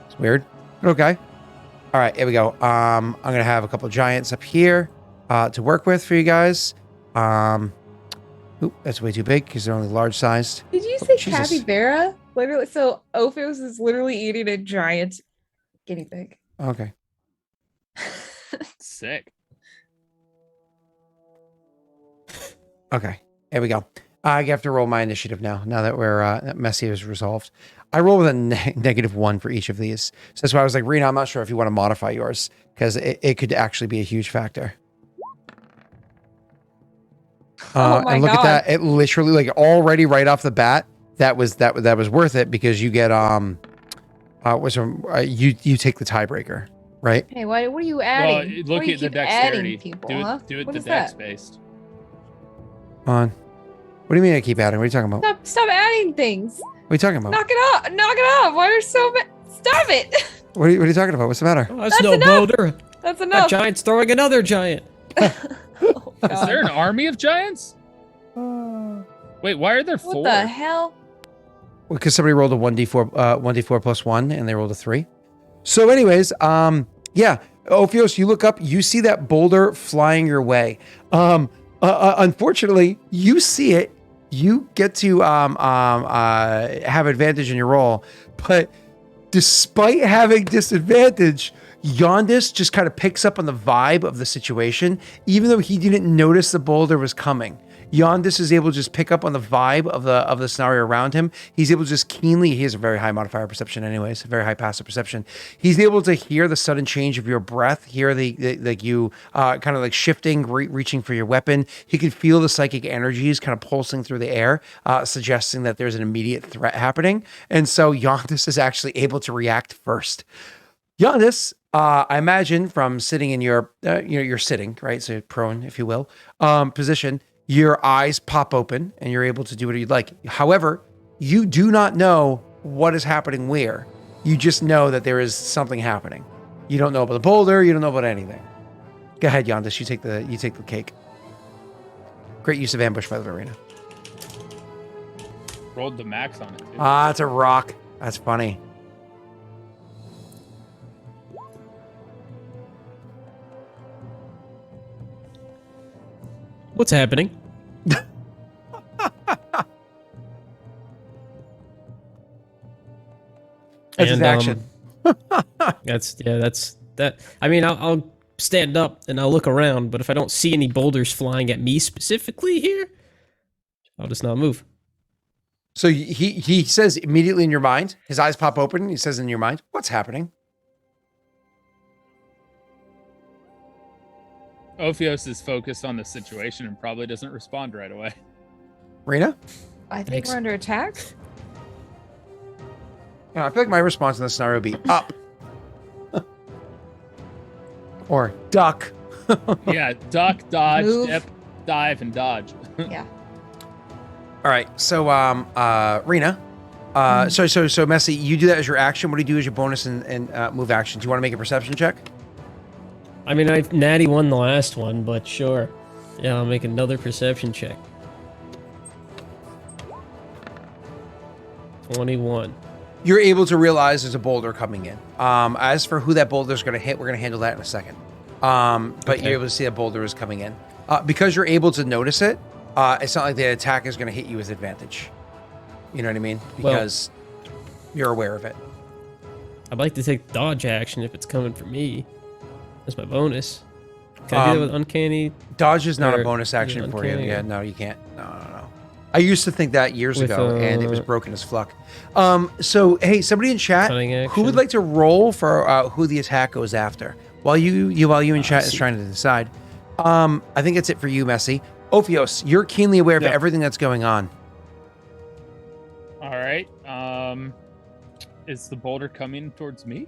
It's weird. Okay. All right, here we go. I'm gonna have a couple giants up here to work with for you guys. Oop, that's way too big because they're only large sized. Did you say Jesus. capybara? Literally, so Ophios is literally eating a giant guinea pig. Okay. Sick. Okay. Here we go. I have to roll my initiative now. Now that we're that Messi is resolved, I roll with a -1 for each of these. So that's why I was like, Rena, I'm not sure if you want to modify yours because it could actually be a huge factor. Oh my and look God. at that! It literally, like, already right off the bat, that was worth it because you get you take the tiebreaker, right? Hey, what are you Well, adding? look Why do you at the keep adding dexterity. people, do it, huh? do it What the is dex that? based. On. What do you mean I keep adding? What are you talking about? Stop adding things. What are you talking about? Knock it off. Knock it off. Why are so many? Stop it. What are you talking about? What's the matter? Oh, that's, That's no enough. boulder. That's That enough. giant's throwing another giant. Oh, Is God. there an army of giants? Wait, why are there What 4? the hell? Because somebody rolled a 1d4 plus 1 and they rolled a 3. So anyways, yeah, Ophios, you look up, you see that boulder flying your way. Unfortunately, you see it, you get to have advantage in your roll, but despite having disadvantage, Yondis just kind of picks up on the vibe of the situation, even though he didn't notice the boulder was coming. Yondis is able to just pick up on the vibe of the scenario around him. He's able to just keenly, he has a very high modifier perception anyways, a very high passive perception. He's able to hear the sudden change of your breath, hear the like you kind of like shifting, reaching for your weapon. He can feel the psychic energies kind of pulsing through the air, suggesting that there's an immediate threat happening. And so Yondis is actually able to react first. Yondis, I imagine from sitting in your, you're sitting, right? So prone, if you will, position, your eyes pop open and you're able to do what you'd like. However, you do not know what is happening where. You just know that there is something happening. You don't know about the boulder. You don't know about anything. Go ahead, Yondis. You take the cake. Great use of ambush by the arena. Rolled the max on it, too. Ah, it's a rock. That's funny. What's happening? That's his And, action. That's that. I mean, I'll stand up and I'll look around, but if I don't see any boulders flying at me specifically here, I'll just not move. So he says immediately in your mind, his eyes pop open. He says in your mind, what's happening? Ophios is focused on the situation and probably doesn't respond right away. Rena? I think Thanks. we're under attack. I feel like my response in this scenario would be up. Or duck. Yeah, duck, dodge, Move. dip, dive, and dodge. Yeah. All right. So, Rena. So Messi, you do that as your action. What do you do as your bonus and move action? Do you want to make a perception check? I mean, I've natty won the last one, but sure. Yeah, I'll make another perception check. 21. You're able to realize there's a boulder coming in. As for who that boulder is going to hit, we're going to handle that in a second. But Okay. you're able to see a boulder is coming in. Because you're able to notice it, it's not like the attack is going to hit you with advantage. You know what I mean? Well- Because you're aware of it. I'd like to take dodge action if it's coming for me. That's my bonus. Can I do that with uncanny? Dodge is not a Or, bonus action for you. uncanny. Yeah, no, you can't. No. I used to think that years With, ago, and it was uh, broken as fuck. So, hey, somebody in chat, Cunning who would action. like to roll for who the attack goes after? While you in chat is see. trying to decide. I think it's it for you, Messi. Ophios, you're keenly aware of Yeah. everything that's going on. All right. Is the boulder coming towards me?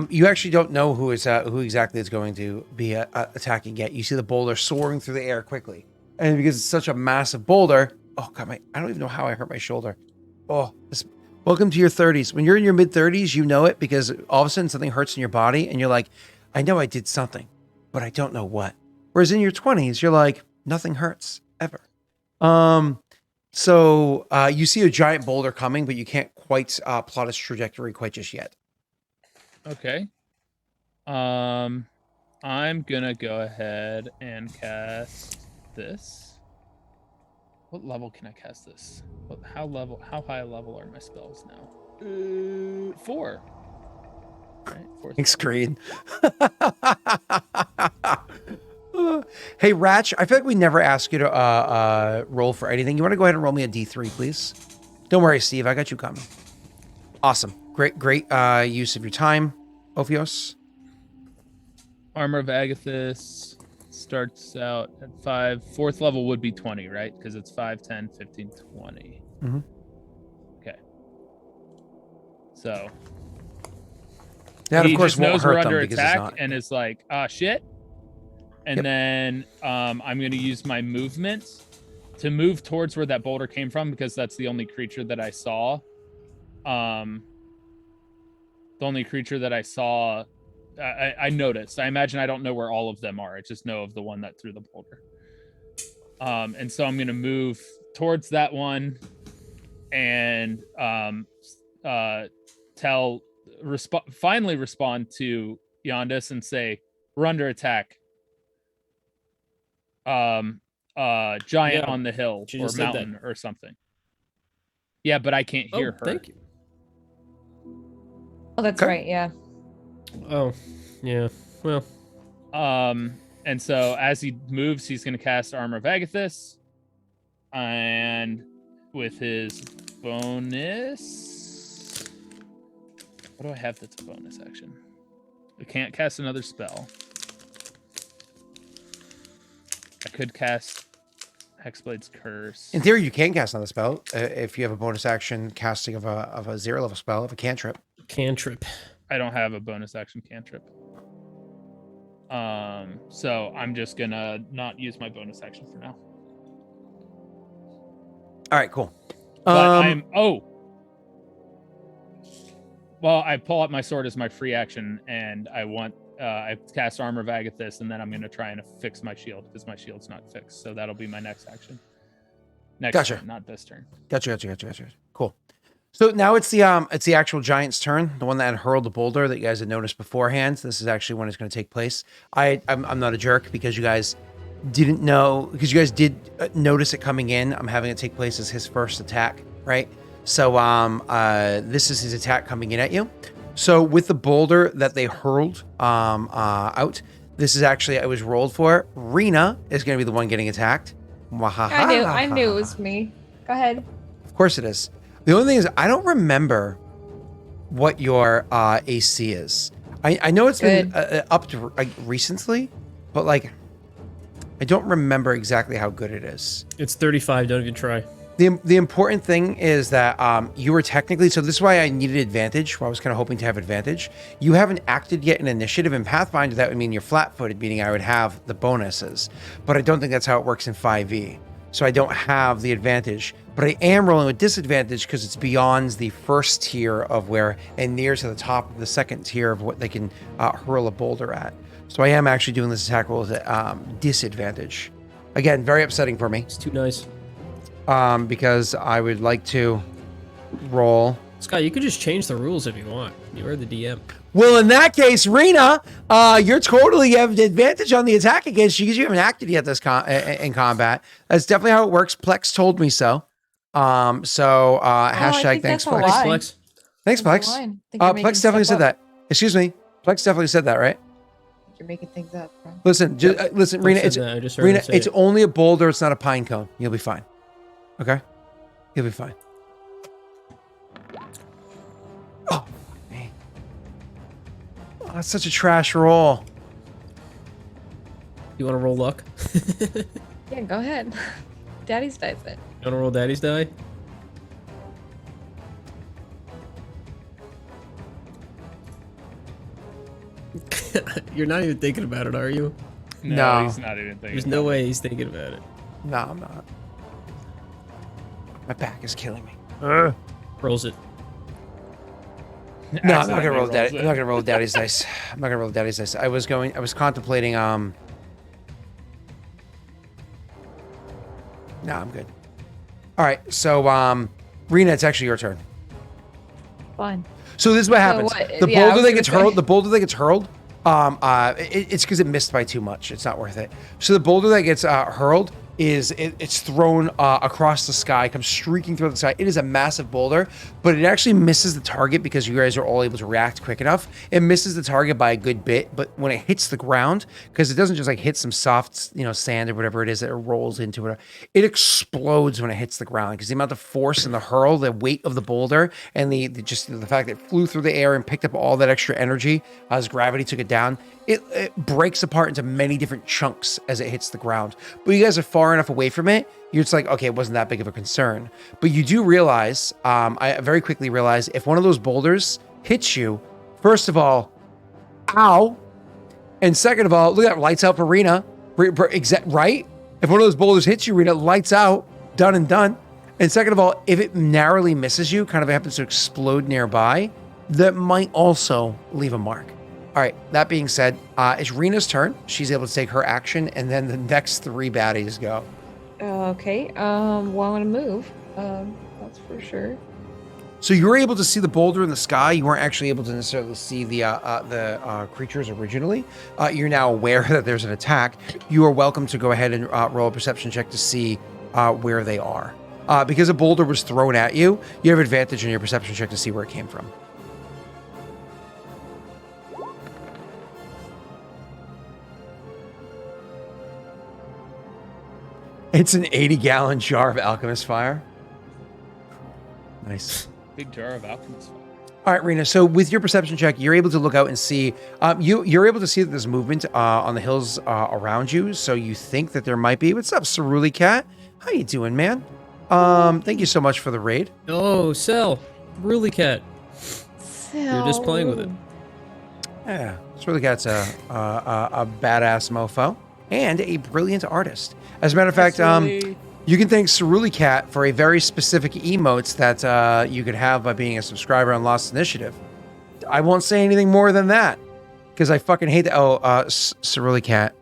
You actually don't know who exactly is going to be attacking yet. You see the boulder soaring through the air quickly, and because it's such a massive boulder, oh god, I don't even know how I hurt my shoulder. Oh, Welcome to your 30s. When you're in your mid 30s, you know it because all of a sudden something hurts in your body and you're like, I know I did something, but I don't know what. Whereas in your 20s, you're like, nothing hurts ever. So you see a giant boulder coming, but you can't quite plot its trajectory quite just yet. Okay. I'm gonna go ahead and cast this. What level can I cast this? How high level are my spells now? 4. Right, 4. Big screen. Hey, Ratch, I feel like we never ask you to roll for anything. You want to go ahead and roll me a D3, please? Don't worry, Steve. I got you coming. Awesome. Great use of your time, Ophios. Armor of Agathis starts out at 5. 4th level would be 20, right? Because it's 5, 10, 15, 20. Mm-hmm. Okay. So that, of he course, just won't knows hurt we're them under because attack it's not. and is like, shit. And then I'm going to use my movement to move towards where that boulder came from because that's the only creature that I saw. The only creature that I saw, I noticed. I imagine I don't know where all of them are. I just know of the one that threw the boulder. And so I'm going to move towards that one and finally respond to Yondis and say, we're under attack. Giant on the hill or mountain or something. Yeah, but I can't hear her. Thank you. Oh, that's right. Yeah. Oh, yeah. Well. And so as he moves, he's going to cast Armor of Agathis, and with his bonus, what do I have that's a bonus action? I can't cast another spell. I could cast Hexblade's Curse. In theory, you can cast another spell if you have a bonus action casting of a 0 level spell, of a cantrip. Cantrip. I don't have a bonus action cantrip. So I'm just gonna not use my bonus action for now. All right, cool. But well, I pull out my sword as my free action, and I cast Armor of Agathis, and then I'm gonna try and fix my shield because my shield's not fixed. So that'll be my next action. Gotcha. Turn, not this turn. Gotcha. Cool. So now it's the actual giant's turn, the one that had hurled the boulder that you guys had noticed beforehand. This is actually when it's going to take place. I'm not a jerk because you guys didn't know, because you guys did notice it coming in. I'm having it take place as his first attack, right? So this is his attack coming in at you. So with the boulder that they hurled out, this is actually, it was rolled for. Rena is going to be the one getting attacked. I knew it was me. Go ahead. Of course it is. The only thing is, I don't remember what your AC is. I know it's been upped recently, but like, I don't remember exactly how good it is. It's 35. Don't even try. The important thing is that you were technically, so this is why I needed advantage. Why I was kind of hoping to have advantage. You haven't acted yet in initiative. In Pathfinder, that would mean you're flat-footed, meaning I would have the bonuses. But I don't think that's how it works in 5e. So I don't have the advantage. But I am rolling with disadvantage because it's beyond the first tier of where, and near to the top of the second tier of what they can hurl a boulder at. So I am actually doing this attack roll at disadvantage. Again, very upsetting for me. It's too nice. Because I would like to roll. Scott, you could just change the rules if you want. You are the DM. Well, in that case, Rena, you're totally have the advantage on the attack against you because you haven't acted yet this in combat. That's definitely how it works. Plex told me so. Hashtag thanks, Plex. Thanks, Plex. Plex definitely said that. Excuse me. Plex definitely said that, right? You're making things up, bro. Listen, listen, Rena. It's only a boulder. It's not a pine cone. You'll be fine. Okay, you'll be fine. Oh, man. Oh, that's such a trash roll. You want to roll luck? Yeah, go ahead. Daddy's dice it. You want to roll Daddy's die? You're not even thinking about it, are you? No. He's not even thinking. There's no way he's thinking about it. No, I'm not. My back is killing me. Rolls it. No, I'm not gonna accidentally roll rolls I'm not gonna roll daddy's dice. I'm not gonna roll daddy's dice. I was contemplating. No, I'm good. All right, so Rena, it's actually your turn. Fine. So this is what happens. what- The yeah, I boulder was that gonna gets say. hurled, it's because it missed by too much. It's not worth it. So the boulder that gets hurled it's thrown across the sky, comes streaking through the sky. It is a massive boulder, but it actually misses the target because you guys are all able to react quick enough. It misses the target by a good bit, but when it hits the ground, because it doesn't just like hit some soft, sand or whatever it is that it rolls into it, it explodes when it hits the ground because the amount of force and the hurl, the weight of the boulder, and the fact that it flew through the air and picked up all that extra energy as gravity took it down, it breaks apart into many different chunks as it hits the ground. But you guys are far enough away from it, you're just like, okay, it wasn't that big of a concern. But you do realize, I very quickly realized, if one of those boulders hits you, first of all, ow, and second of all, look at that, lights out for Rena, right? If one of those boulders hits you, Rena, lights out, done and done. And second of all, if it narrowly misses you, kind of happens to explode nearby, that might also leave a mark. All right, that being said, it's Rena's turn. She's able to take her action, and then the next three baddies go. Okay. Well, I'm gonna move. That's for sure. So you were able to see the boulder in the sky. You weren't actually able to necessarily see the creatures originally. You're now aware that there's an attack. You are welcome to go ahead and roll a perception check to see where they are. Because a boulder was thrown at you, you have advantage on your perception check to see where it came from. It's an 80-gallon jar of alchemist fire. Nice. Big jar of alchemist fire. All right, Rena. So with your perception check, you're able to look out and see. You're able to see that there's movement on the hills around you. So you think that there might be. What's up, Ceruli Cat? How you doing, man? Thank you so much for the raid. Oh, Cell, Ruly Cat. You're just playing with it. Yeah, Ceruli Cat's a badass mofo and a brilliant artist. As a matter of fact, you can thank Ceruli Cat for a very specific emotes that you could have by being a subscriber on Lost Initiative. I won't say anything more than that because I fucking hate that. Oh, Ceruli Cat,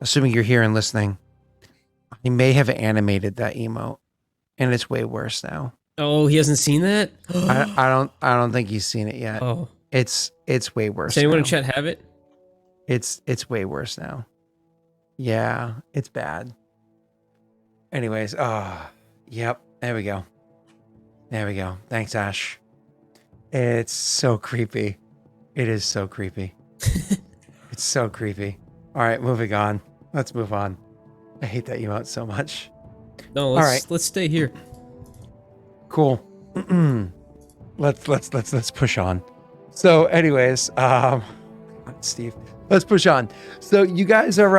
assuming you're here and listening, I may have animated that emote, and it's way worse now. Oh, he hasn't seen that? I don't think he's seen it yet. Oh, It's way worse. does anyone now. in chat have it? It's way worse now. Yeah, it's bad. Anyways, yep, there we go. There we go. Thanks, Ash. It's so creepy. It is so creepy. It's so creepy. All right, moving on. Let's move on. I hate that emote so much. No, let's stay here. Cool. Let's push on. So, anyways, Steve, let's push on. So you guys are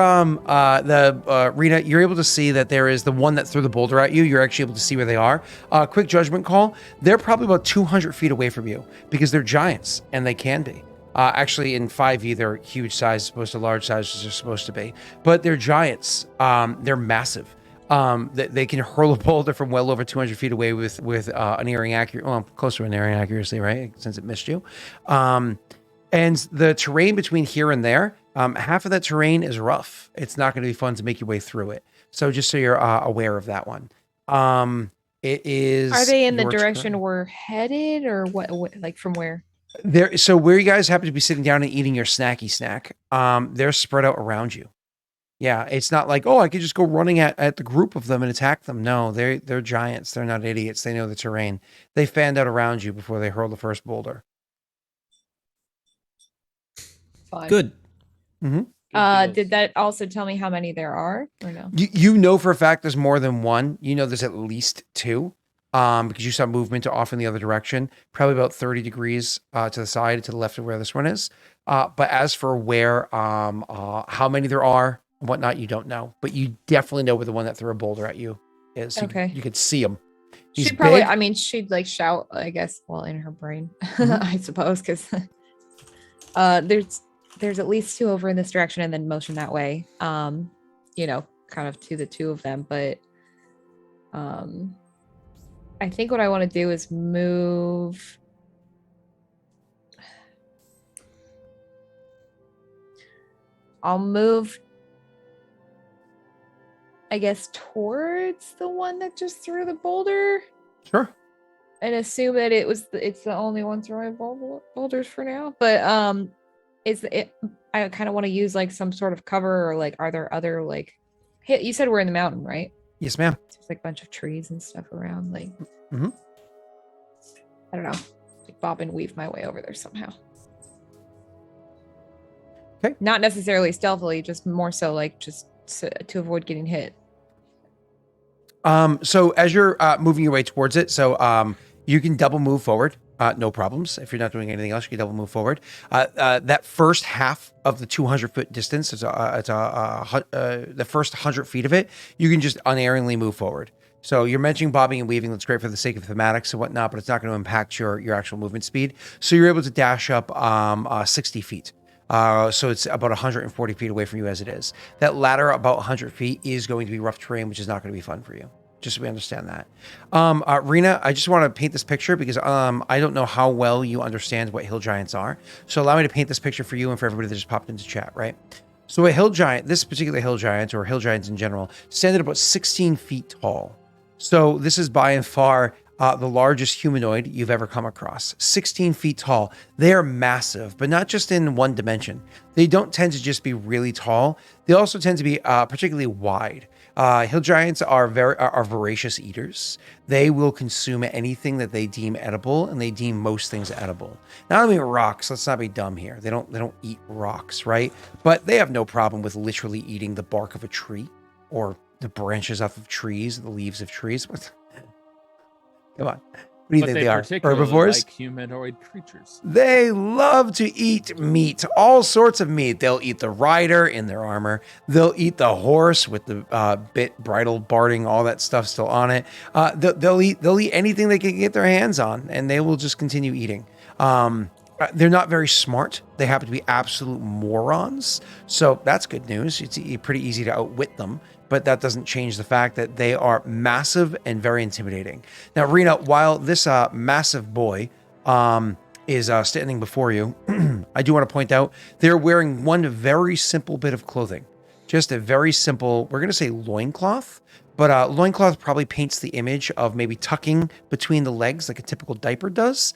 Rena, you're able to see that there is the one that threw the boulder at you. You're actually able to see where they are. Quick judgment call. They're probably about 200 feet away from you because they're giants, and they can be. Actually, in 5e, they're huge size, as opposed to large sizes are supposed to be. But they're giants. They're massive. They can hurl a boulder from well over 200 feet away with an unerring accuracy, well, close to an unerring accuracy, right? Since it missed you. And the terrain between here and there, half of that terrain is rough. It's not going to be fun to make your way through it. So just so you're aware of that one. It is. Are they in the direction we're headed, or what? Like from where? There. So where you guys happen to be sitting down and eating your snacky snack, they're spread out around you. Yeah, it's not like, oh, I could just go running at the group of them and attack them. No, they're giants. They're not idiots. They know the terrain. They fanned out around you before they hurled the first boulder. Fine. Good. Mm-hmm. Did that also tell me how many there are, or no? You know for a fact there's more than one. You know there's at least two, because you saw movement off in the other direction, probably about 30 degrees to the side, to the left of where this one is. But as for where, how many there are, and whatnot, you don't know. But you definitely know where the one that threw a boulder at you is. Okay. You could see him. She'd probably, I mean, she'd like shout, I guess, well, in her brain, I suppose, because there's at least two over in this direction and then motion that way. You know, kind of to the two of them. But I think what I want to do is move I'll move, I guess, towards the one that just threw the boulder Sure. and assume that it's the only one throwing boulders for now. But I kind of want to use like some sort of cover, or like, are there other like, hey, you said we're in the mountain, right? Yes, ma'am. There's like a bunch of trees and stuff around. Like, Mhm. I don't know, like bob and weave my way over there somehow. Okay. Not necessarily stealthily, just more so like just to avoid getting hit. So as you're moving your way towards it, so you can double move forward. No problems. If you're not doing anything else, you can double move forward. That first half of the 200-foot distance, the first 100 feet of it, you can just unerringly move forward. So you're mentioning bobbing and weaving. That's great for the sake of thematics and whatnot, but it's not going to impact your actual movement speed. So you're able to dash up 60 feet. So it's about 140 feet away from you as it is. That latter, about 100 feet, is going to be rough terrain, which is not going to be fun for you. Just so we understand that. Rena, I just want to paint this picture because I don't know how well you understand what hill giants are. So allow me to paint this picture for you and for everybody that just popped into chat, right? So a hill giant, this particular hill giant, or hill giants in general, stand at about 16 feet tall. So this is by and far the largest humanoid you've ever come across. 16 feet tall. They are massive, but not just in one dimension. They don't tend to just be really tall. They also tend to be particularly wide. Hill giants are voracious eaters. They will consume anything that they deem edible, and they deem most things edible. Not only rocks. Let's not be dumb here. They don't eat rocks, right? But they have no problem with literally eating the bark of a tree, or the branches off of trees, the leaves of trees. Come on. What do you think they are? Herbivores? Like humanoid creatures. They love to eat meat, all sorts of meat. They'll eat the rider in their armor. They'll eat the horse with the bit, bridle, barding, all that stuff still on it. They'll eat anything they can get their hands on, and they will just continue eating. They're not very smart. They happen to be absolute morons. So that's good news. It's pretty easy to outwit them. But that doesn't change the fact that they are massive and very intimidating. Now, Rena, while this massive boy is standing before you, I do want to point out they're wearing one very simple bit of clothing. Just a very simple, we're going to say loincloth, but loincloth probably paints the image of maybe tucking between the legs like a typical diaper does.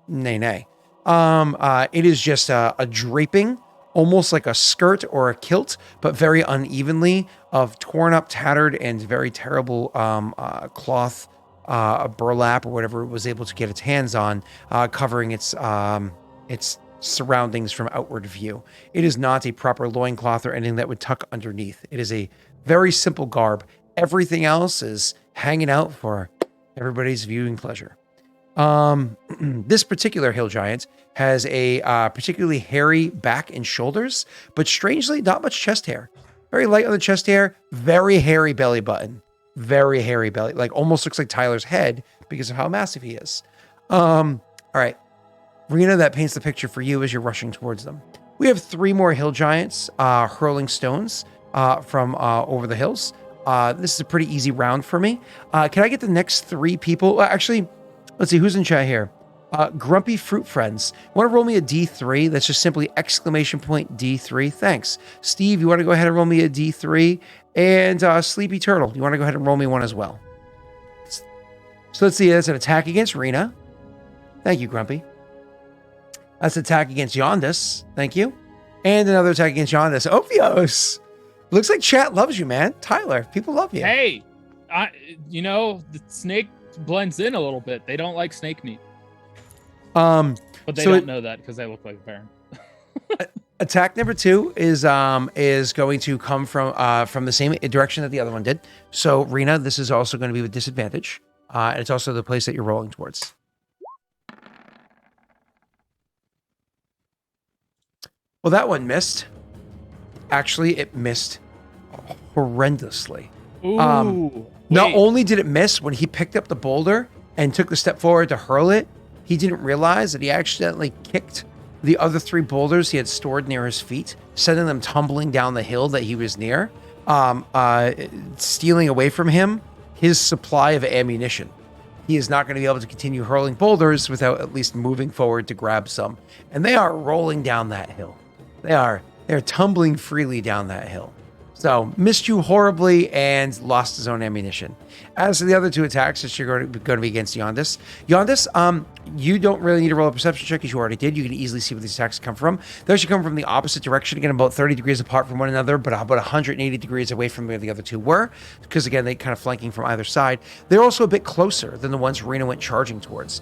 Nay. It is just a draping, almost like a skirt or a kilt, but very unevenly, of torn up, tattered, and very terrible cloth, burlap, or whatever it was able to get its hands on, covering its surroundings from outward view. It is not a proper loincloth or anything that would tuck underneath. It is a very simple garb. Everything else is hanging out for everybody's viewing pleasure. This particular hill giant has a particularly hairy back and shoulders, but strangely not much chest hair. Very light on the chest hair, very hairy belly button, very hairy belly, like almost looks like Tyler's head because of how massive he is. All right, Rena, that paints the picture for you as you're rushing towards them. We have 3 more hill giants hurling stones from over the hills. This is a pretty easy round for me. Can I get the next 3 people? Actually, let's see, who's in chat here? Grumpy Fruit Friends. Want to roll me a D3? That's just simply exclamation point D3. Thanks. Steve, you want to go ahead and roll me a D3? And Sleepy Turtle, you want to go ahead and roll me one as well? So let's see, that's an attack against Rena. Thank you, Grumpy. That's an attack against Yondus. Thank you. And another attack against Yondus. Ophios! Looks like chat loves you, man. Tyler, people love you. Hey, the snake blends in a little bit. They don't like snake meat. But they don't know that because they look like a baron. Attack number 2 is going to come from the same direction that the other one did. So Rena, this is also going to be with disadvantage. And it's also the place that you're rolling towards. Well, that one missed. Actually, it missed horrendously. Ooh. Not only did it miss, when he picked up the boulder and took the step forward to hurl it, he didn't realize that he accidentally kicked the other 3 boulders he had stored near his feet, sending them tumbling down the hill that he was near, stealing away from him his supply of ammunition. He is not going to be able to continue hurling boulders without at least moving forward to grab some. And they are rolling down that hill. They are They're tumbling freely down that hill. So missed you horribly and lost his own ammunition. As for the other two attacks, that you're going to be against Yondis. Yondis, you don't really need to roll a perception check because you already did. You can easily see where these attacks come from. They actually come from the opposite direction, again, about 30 degrees apart from one another, but about 180 degrees away from where the other two were, because again, they kind of flanking from either side. They're also a bit closer than the ones Rena went charging towards.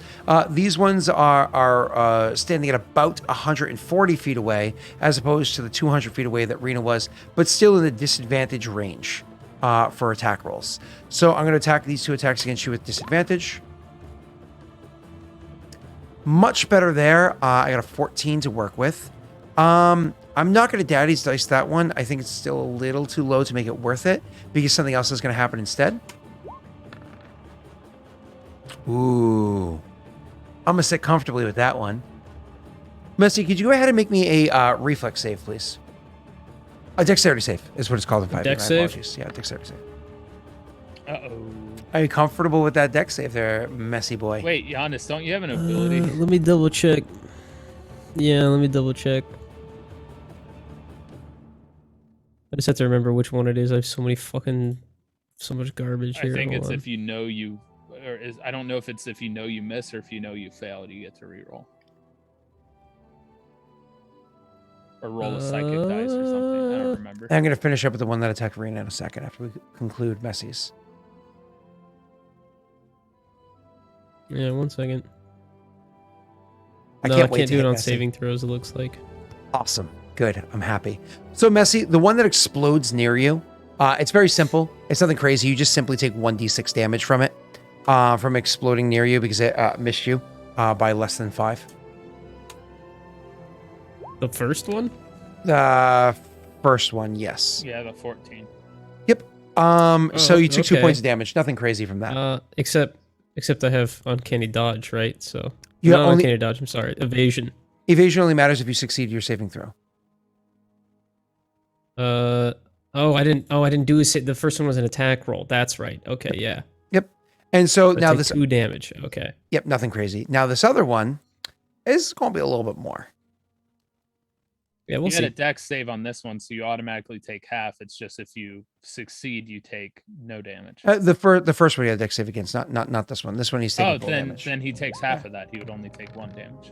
These ones are standing at about 140 feet away, as opposed to the 200 feet away that Rena was, but still in the disadvantage range for attack rolls. So I'm going to attack these two attacks against you with disadvantage. Much better there. I got a 14 to work with. I'm not going to daddy's dice that one. I think it's still a little too low to make it worth it because something else is going to happen instead. Ooh. I'm going to sit comfortably with that one. Messy, could you go ahead and make me a reflex save, please? A dexterity save is what it's called in 5e. Dex save? Yeah, dexterity save. Uh-oh. Are you comfortable with that dex save there, messy boy? Wait, Giannis, don't you have an ability? Let me double check. Yeah, let me double check. I just have to remember which one it is. I have so much garbage here. I think Hold it's on. if you know you, I don't know if it's if you know you miss or if you know you fail, you get to reroll. Or roll a psychic dice or something. I don't remember. I'm going to finish up with the one that attacked Rena in a second after we conclude Messy's. Yeah, 1 second. I No, can't I wait can't to do hit it on Messy. saving throws, it looks like. Awesome. Good. I'm happy. So, Messy, the one that explodes near you, it's very simple. It's nothing crazy. You just simply take 1d6 damage from it, from exploding near you because it missed you by less than 5. The first one? The first one, yes. Yeah, the 14. Yep. So you took 2 okay. points of damage. Nothing crazy from that. Except I have uncanny dodge, right? So You not only- uncanny dodge. I'm sorry, evasion. Evasion only matters if you succeed your saving throw. I didn't do the first one was an attack roll. That's right. Okay, yeah. Yep. And so But now take this. 2 damage. Okay. Yep. Nothing crazy. Now this other one is going to be a little bit more. Yeah, we'll You see. get a dex save on this one, so you automatically take half. It's just if you succeed, you take no damage. The first one he had dex save against, not this one. This one he's taking Oh, full damage. then he takes half of that. He would only take 1 damage.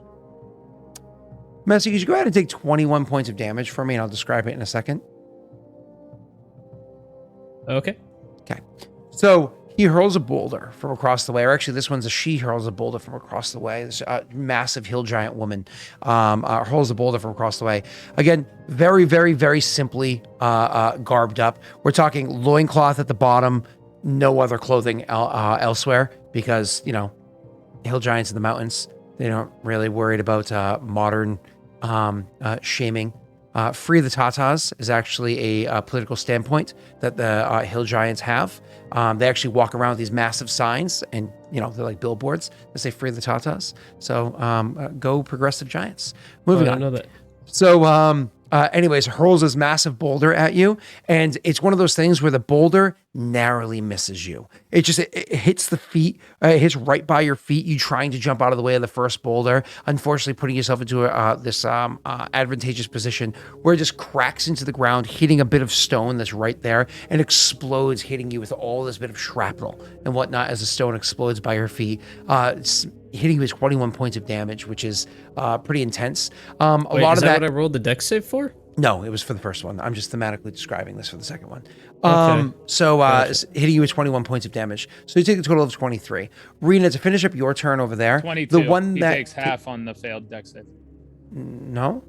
Messy, could you go ahead and take 21 points of damage for me, and I'll describe it in a second. Okay. So he hurls a boulder from across the way, or actually this one's a she hurls a boulder from across the way. This massive hill giant woman hurls a boulder from across the way. Again, very, very, very simply garbed up. We're talking loincloth at the bottom, no other clothing elsewhere because, hill giants in the mountains, they don't really worried about modern shaming. Free the Tatas is actually a political standpoint that the hill giants have. They actually walk around with these massive signs, and they're like billboards that say "Free the Tatas." So go progressive giants. Moving I on. know that. So, anyways, hurls this massive boulder at you, and it's one of those things where the boulder narrowly misses you. It just it hits the feet, it hits right by your feet. You trying to jump out of the way of the first boulder, unfortunately putting yourself into this advantageous position where it just cracks into the ground, hitting a bit of stone that's right there, and explodes, hitting you with all this bit of shrapnel and whatnot as the stone explodes by your feet. Hitting you with 21 points of damage, which is pretty intense. Wait, A lot is of that that. what I rolled the dex save for? No, it was for the first one. I'm just thematically describing this for the second one. Okay. So Gotcha. hitting you with 21 points of damage. So you take a total of 23. Rena, to finish up your turn over there. 22. The one he that takes half on the failed dex save. No.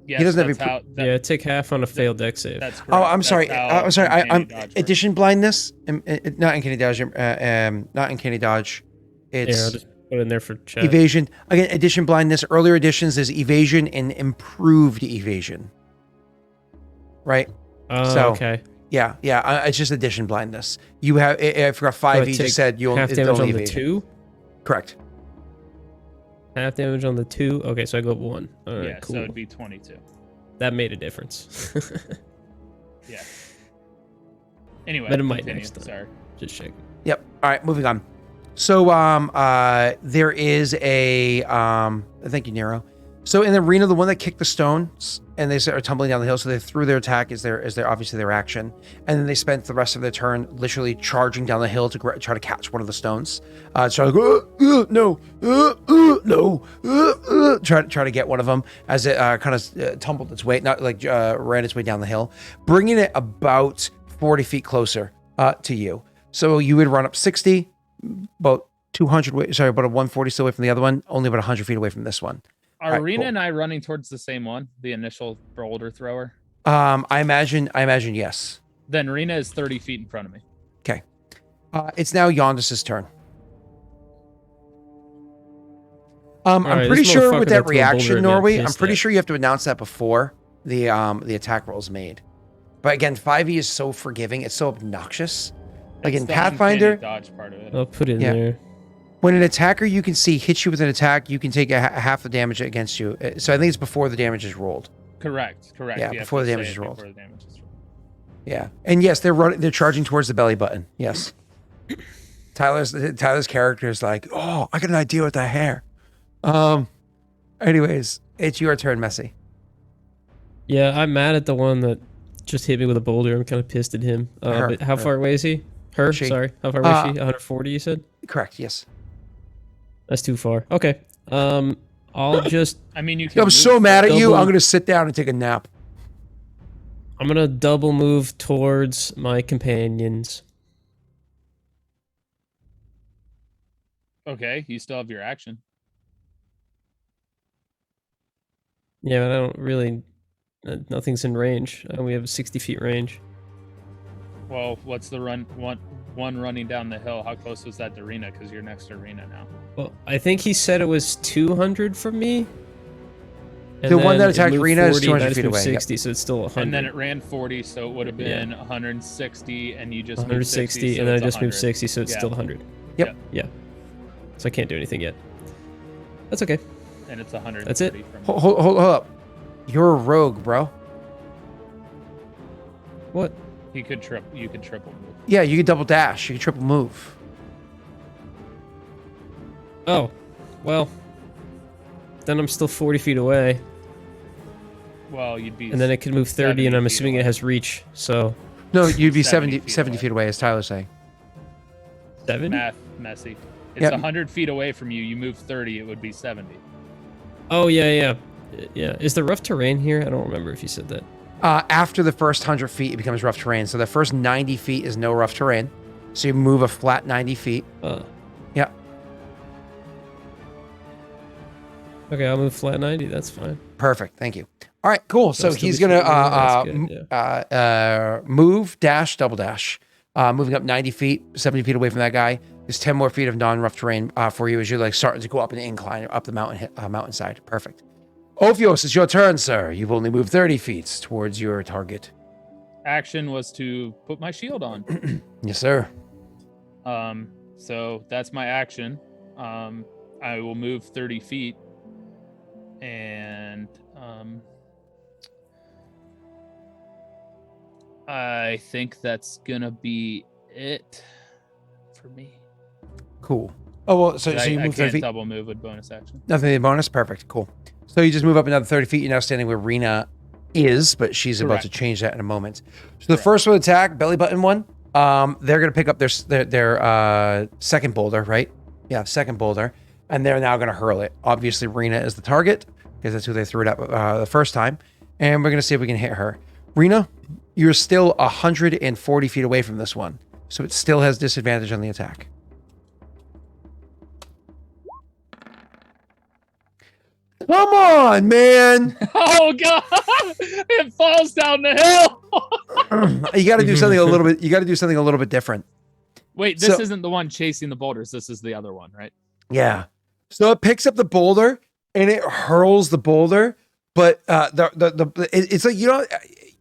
Yes, doesn't have that's a how, that, Yeah, take half on a failed dex save. That's correct. Oh, I'm That's sorry. how I'm sorry. uncanny I'm dodge works. addition blindness. Not uncanny dodge. Not uncanny dodge. Yeah, It's I'll just put it in there for chat. evasion. Again, addition blindness. Earlier editions is evasion and improved evasion. Right. Oh, so- okay. Yeah. It's just addition blindness. You have. If you got 5, you take just said you half it's damage only on the evasion. 2. Correct. Half damage on the 2. Okay, so I go up 1. All right, Yeah, cool. so it'd be 22. That made a difference. Yeah. Anyway, But it might continue. next time. Sorry. Just checking. Yep. All right, moving on. So there is a thank you, Nero. So in the arena, the one that kicked the stones and they are tumbling down the hill, so they threw their attack as their obviously their action, and then they spent the rest of their turn literally charging down the hill to try to catch one of the stones. Try to go no, try to get one of them as it kind of tumbled its way, not like ran its way down the hill, bringing it about 40 feet closer to you. So you would run up 60, about 200, about a 140 still away from the other one, only about 100 feet away from this one. Are Right, Rena cool. and I running towards the same one, the initial boulder thrower? I imagine yes. Then Rena is 30 feet in front of me. Okay. It's now Yonder's turn. I'm Alright, pretty this sure with motherfucker that that threw a boulder reaction, at me, I'm Norway, I'm pissed pretty at. sure you have to announce that before the attack roll is made. But again, 5e is so forgiving, it's so obnoxious. Like It's in the Pathfinder, uncanny dodge part of it. I'll put it in Yeah. there. when an attacker you can see hits you with an attack, you can take half the damage against you. So I think it's before the damage is rolled. Correct. Yeah, You have before to the damage say is it rolled. before the damage is rolled. Yeah, and yes, they're charging towards the belly button. Yes. Tyler's character is like, oh, I got an idea with that hair. Anyways, it's your turn, Messy. Yeah, I'm mad at the one that just hit me with a boulder. I'm kind of pissed at him. Her, But how her. far away is he? Her? She. Sorry. How far away is she? 140, you said? Correct. Yes. That's too far. Okay. I'll just... I mean, you can. I'm move so mad at you. double- I'm gonna sit down and take a nap. I'm gonna double move towards my companions. Okay, you still have your action. Yeah, but I don't really... nothing's in range. I only have 60 feet range. Well, what's the one running down the hill? How close was that to Rena? Because you're next to Rena now. Well, I think he said it was 200 from me. The one that then it attacked moved Rena is 40, 200 I just feet moved away, yep. 60, so it's still 100. And then it ran 40, so it would have Yeah. been 160, and you just moved 160, 60, so and then I it's just moved 100. 60, so it's Yeah. still 100. Yep. Yeah. So I can't do anything yet. That's okay. And it's 130 That's it. from Hold up. You're a rogue, bro. What? You could triple move. Yeah, you can double dash. You can triple move. Oh, well. Then I'm still 40 feet away, Well, you'd be. and then it can move 30, 70 and I'm feet assuming away. it has reach. So No, you'd be 70 70 feet 70 away. feet away, as Tyler's saying. 70. Math messy. It's Yep. 100 feet away from you. You move 30, it would be 70. Oh yeah. Is there rough terrain here? I don't remember if you said that. After the first 100 feet, it becomes rough terrain. So the first 90 feet is no rough terrain. So you move a flat 90 feet. Yeah. Okay, I'll move flat 90. That's fine. Perfect. Thank you. All right, cool. So That'll still he's be going fine. That's good, move, dash, double dash. Moving up 90 feet, 70 feet away from that guy. There's 10 more feet of non-rough terrain for you as you're like starting to go up an incline up the mountainside. Perfect. Ophios, it's your turn, sir. You've only moved 30 feet towards your target. Action was to put my shield on. Yes, sir. So that's my action. I will move 30 feet, and I think that's gonna be it for me. Cool. Oh, well, so I you move 30 can't feet? double move with bonus action. Nothing in bonus? Perfect. Cool. So you just move up another 30 feet. You're now standing where Rena is, but she's about to Correct. change that in a moment. So the first one attack, belly button one, they're going to pick up their second boulder, right? Yeah, second boulder. And they're now going to hurl it. Obviously, Rena is the target because that's who they threw it at the first time. And we're going to see if we can hit her. Rena, you're still 140 feet away from this one. So it still has disadvantage on the attack. Come on, man. Oh god! It falls down the hill. You got to do something a little bit. You got to do something a little bit different. Wait, this So- isn't the one chasing the boulders. This is the other one, right? Yeah. So it picks up the boulder and it hurls the boulder, but it's like, you know,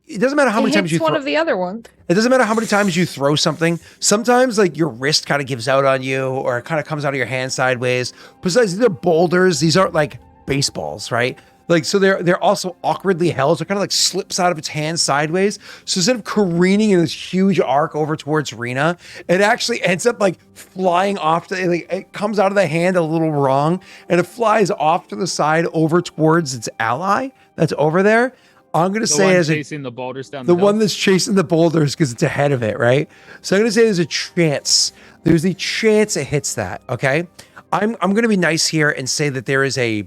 it doesn't matter how many times you one throw. of the other ones. It doesn't matter how many times you throw something. Sometimes like your wrist kind of gives out on you, or it kind of comes out of your hand sideways. Besides, these are boulders. These aren't like baseballs, right? Like, so they're also awkwardly held. So it kind of like slips out of its hand sideways. So instead of careening in this huge arc over towards Rena, it actually ends up like flying off to, like, it comes out of the hand a little wrong and it flies off to the side over towards its ally that's over there. I'm going to say as chasing the boulders down the hill? one that's chasing the boulders because it's ahead of it, right? So I'm going to say there's a chance. There's a chance it hits that, okay? I'm going to be nice here and say that there is a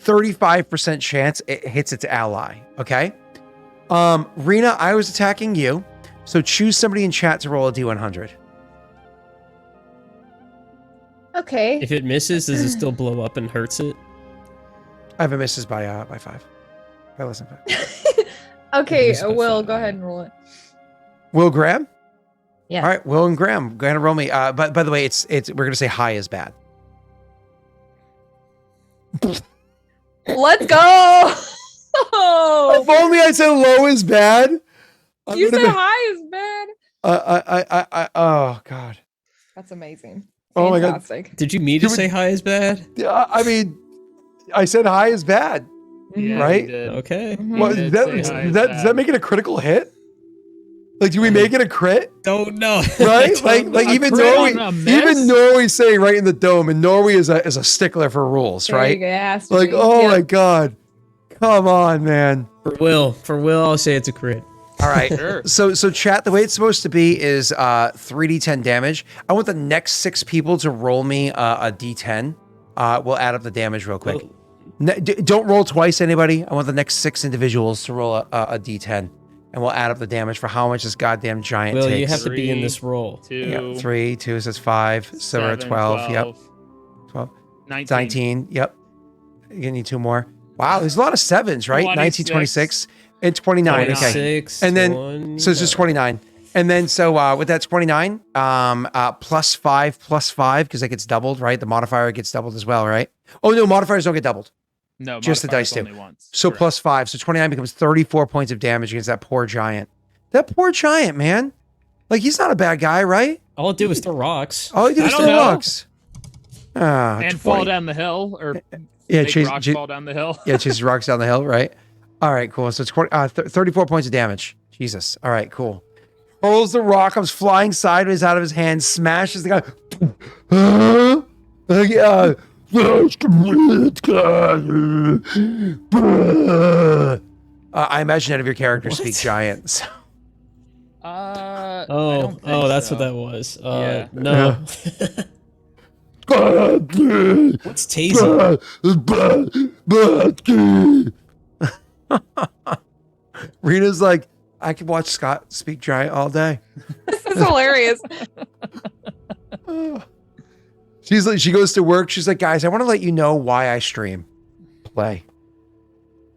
35% chance it hits its ally, okay? Rena, I was attacking you, so choose somebody in chat to roll a D100. Okay. If it misses, does it still blow up and hurts it? I have a misses by 5. By less than 5. Okay, Misses by Will, 5. go ahead and roll it. Will Graham? Yeah. All right, Will and Graham, go ahead and roll me. But by the way, it's we're going to say high is bad. Let's go. If only I said low is bad. I You would've said been- high is bad. oh God. That's amazing. Oh my God. Fantastic. Did you mean to say high is bad? Yeah, I mean, I said high is bad. Yeah, Right? he did. Okay. Mhm. What, did that, say does high is that, does that bad. make it a critical hit? Like, do we make it a crit? Don't know. Right? Like A even crit Norway, on a miss? even Norway's saying right in the dome, and Norway is a stickler for rules, There you right? go, it has to Like, be. oh Yep. my God, come on, man. For Will, I'll say it's a crit. All right. Sure. So chat, the way it's supposed to be is 3d10 damage. I want the next 6 people to roll me a d10. We'll add up the damage real quick. Don't roll twice, anybody. I want the next 6 individuals to roll a d10, and we'll add up the damage for how much this goddamn giant Will, takes. you have to be in 3, this roll. 2, Yeah, 3, 2 says 5, so we're at 7, 12. Yep, 12, 19. 19. Yep, you need 2 more. Wow, there's a lot of 7s, right? 19, 26, and 29. Okay, 26, and then 29. so it's just 29. And then so with that 29, plus 5 because that gets doubled, right? The modifier gets doubled as well, right? Oh no, modifiers don't get doubled. No, Just the modifiers dice do. only once. So Correct. plus 5, so 29 becomes 34 points of damage against that poor giant. That poor giant, man. Like, he's not a bad guy, right? All it did was throw rocks. All he did I was don't throw know. rocks. and 20. fall down the hill, or Yeah, make chase, rocks fall down the hill. yeah, chases rocks down the hill, right? All right, cool. So it's 34 points of damage. Jesus. All right, cool. Hurls the rock, comes flying sideways out of his hand, smashes the guy. I imagine none of your characters speak giant. So. I don't think that's so. what that was. Yeah. No. What's tasing? Rena's like, I could watch Scott speak giant all day. This is hilarious. She's like, she goes to work. She's like, guys, I want to let you know why I stream. Play.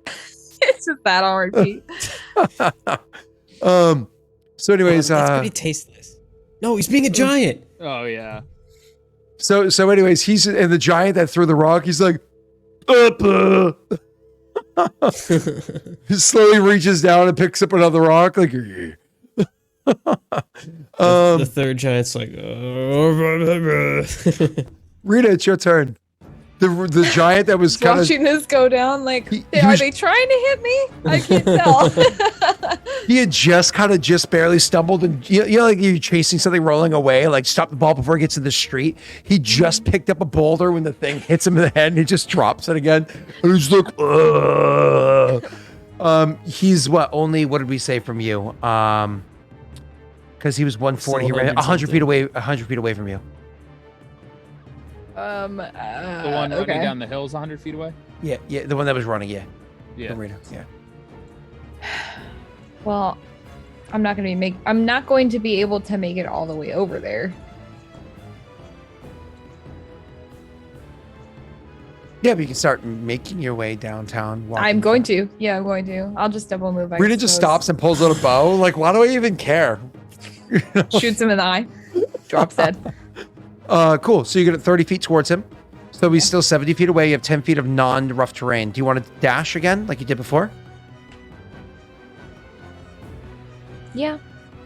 It's just that on repeat. So anyways, That's pretty tasteless. No, he's being a giant. Oh yeah. so anyways, he's and the giant that threw the rock. He's like, he slowly reaches down and picks up another rock. Like, The third giant's like, Rita, it's your turn. The giant that was kind of Watching this go down, like, He are was- they trying to hit me? I can't tell. he had just barely stumbled, and you know, like you're chasing something rolling away, like stop the ball before it gets to the street. He just picked up a boulder when the thing hits him in the head, and he just drops it again. And he's like, ugh. He's what did we say from you? Because he was 140, he ran 100 feet away, 100 feet away from you. The one running okay. down the hill's 100 feet away. Yeah, the one that was running, yeah. Yeah. Rita, yeah. Well, I'm not going to be able to make it all the way over there. Yeah, but you can start making your way downtown. I'm going to. Yeah, I'm going to. I'll just double move. I Rita just suppose. stops and pulls out a bow. Like, why do I even care? Shoots him in the eye. Drops dead. Cool. So you get 30 feet towards him. So he's still 70 feet away. You have 10 feet of non-rough terrain. Do you want to dash again, like you did before? Yeah.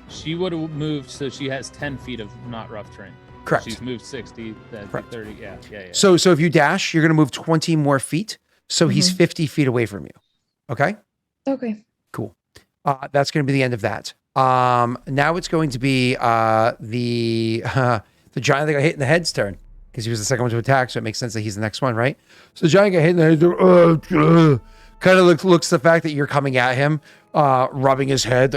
She would have moved, so she has 10 feet of not rough terrain. Correct. She's moved 60, that'd be Correct. 30. Yeah. So if you dash, you're going to move 20 more feet. So he's 50 feet away from you. Okay. Okay. Cool. That's going to be the end of that. Now it's going to be the giant that got hit in the head's turn because he was the second one to attack, so it makes sense that he's the next one, right? So the giant got hit in the head, kind of looks the fact that you're coming at him, rubbing his head.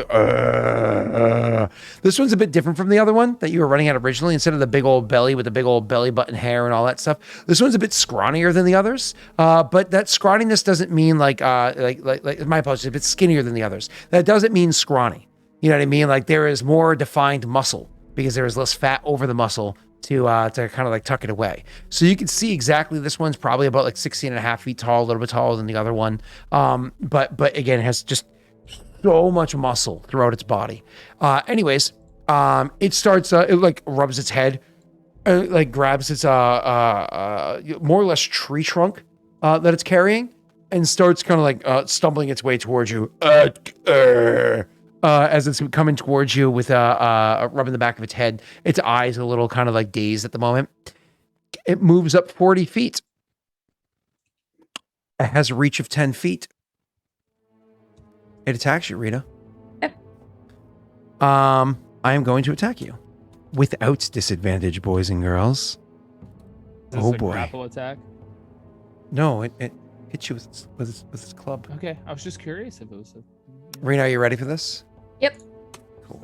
This one's a bit different from the other one that you were running at originally. Instead of the big old belly with the big old belly button hair and all that stuff, this one's a bit scrawnier than the others. But that scrawniness doesn't mean like my apologies, a bit skinnier than the others. That doesn't mean scrawny. You know what I mean? Like there is more defined muscle because there is less fat over the muscle to kind of like tuck it away. So you can see exactly this one's probably about like 16 and a half feet tall, a little bit taller than the other one. But again, it has just so much muscle throughout its body. Anyways, it starts, it like rubs its head, like grabs its more or less tree trunk that it's carrying and starts kind of like stumbling its way towards you. As it's coming towards you with rubbing the back of its head. Its eyes a little kind of like dazed at the moment. It moves up 40 feet. It has a reach of 10 feet. It attacks you, Rita. Yep. I am going to attack you. Without disadvantage, boys and girls. Is this Oh a boy. grapple attack? No, it hits you with its club. Okay, I was just curious if it was a... Rita, are you ready for this? Yep. Cool.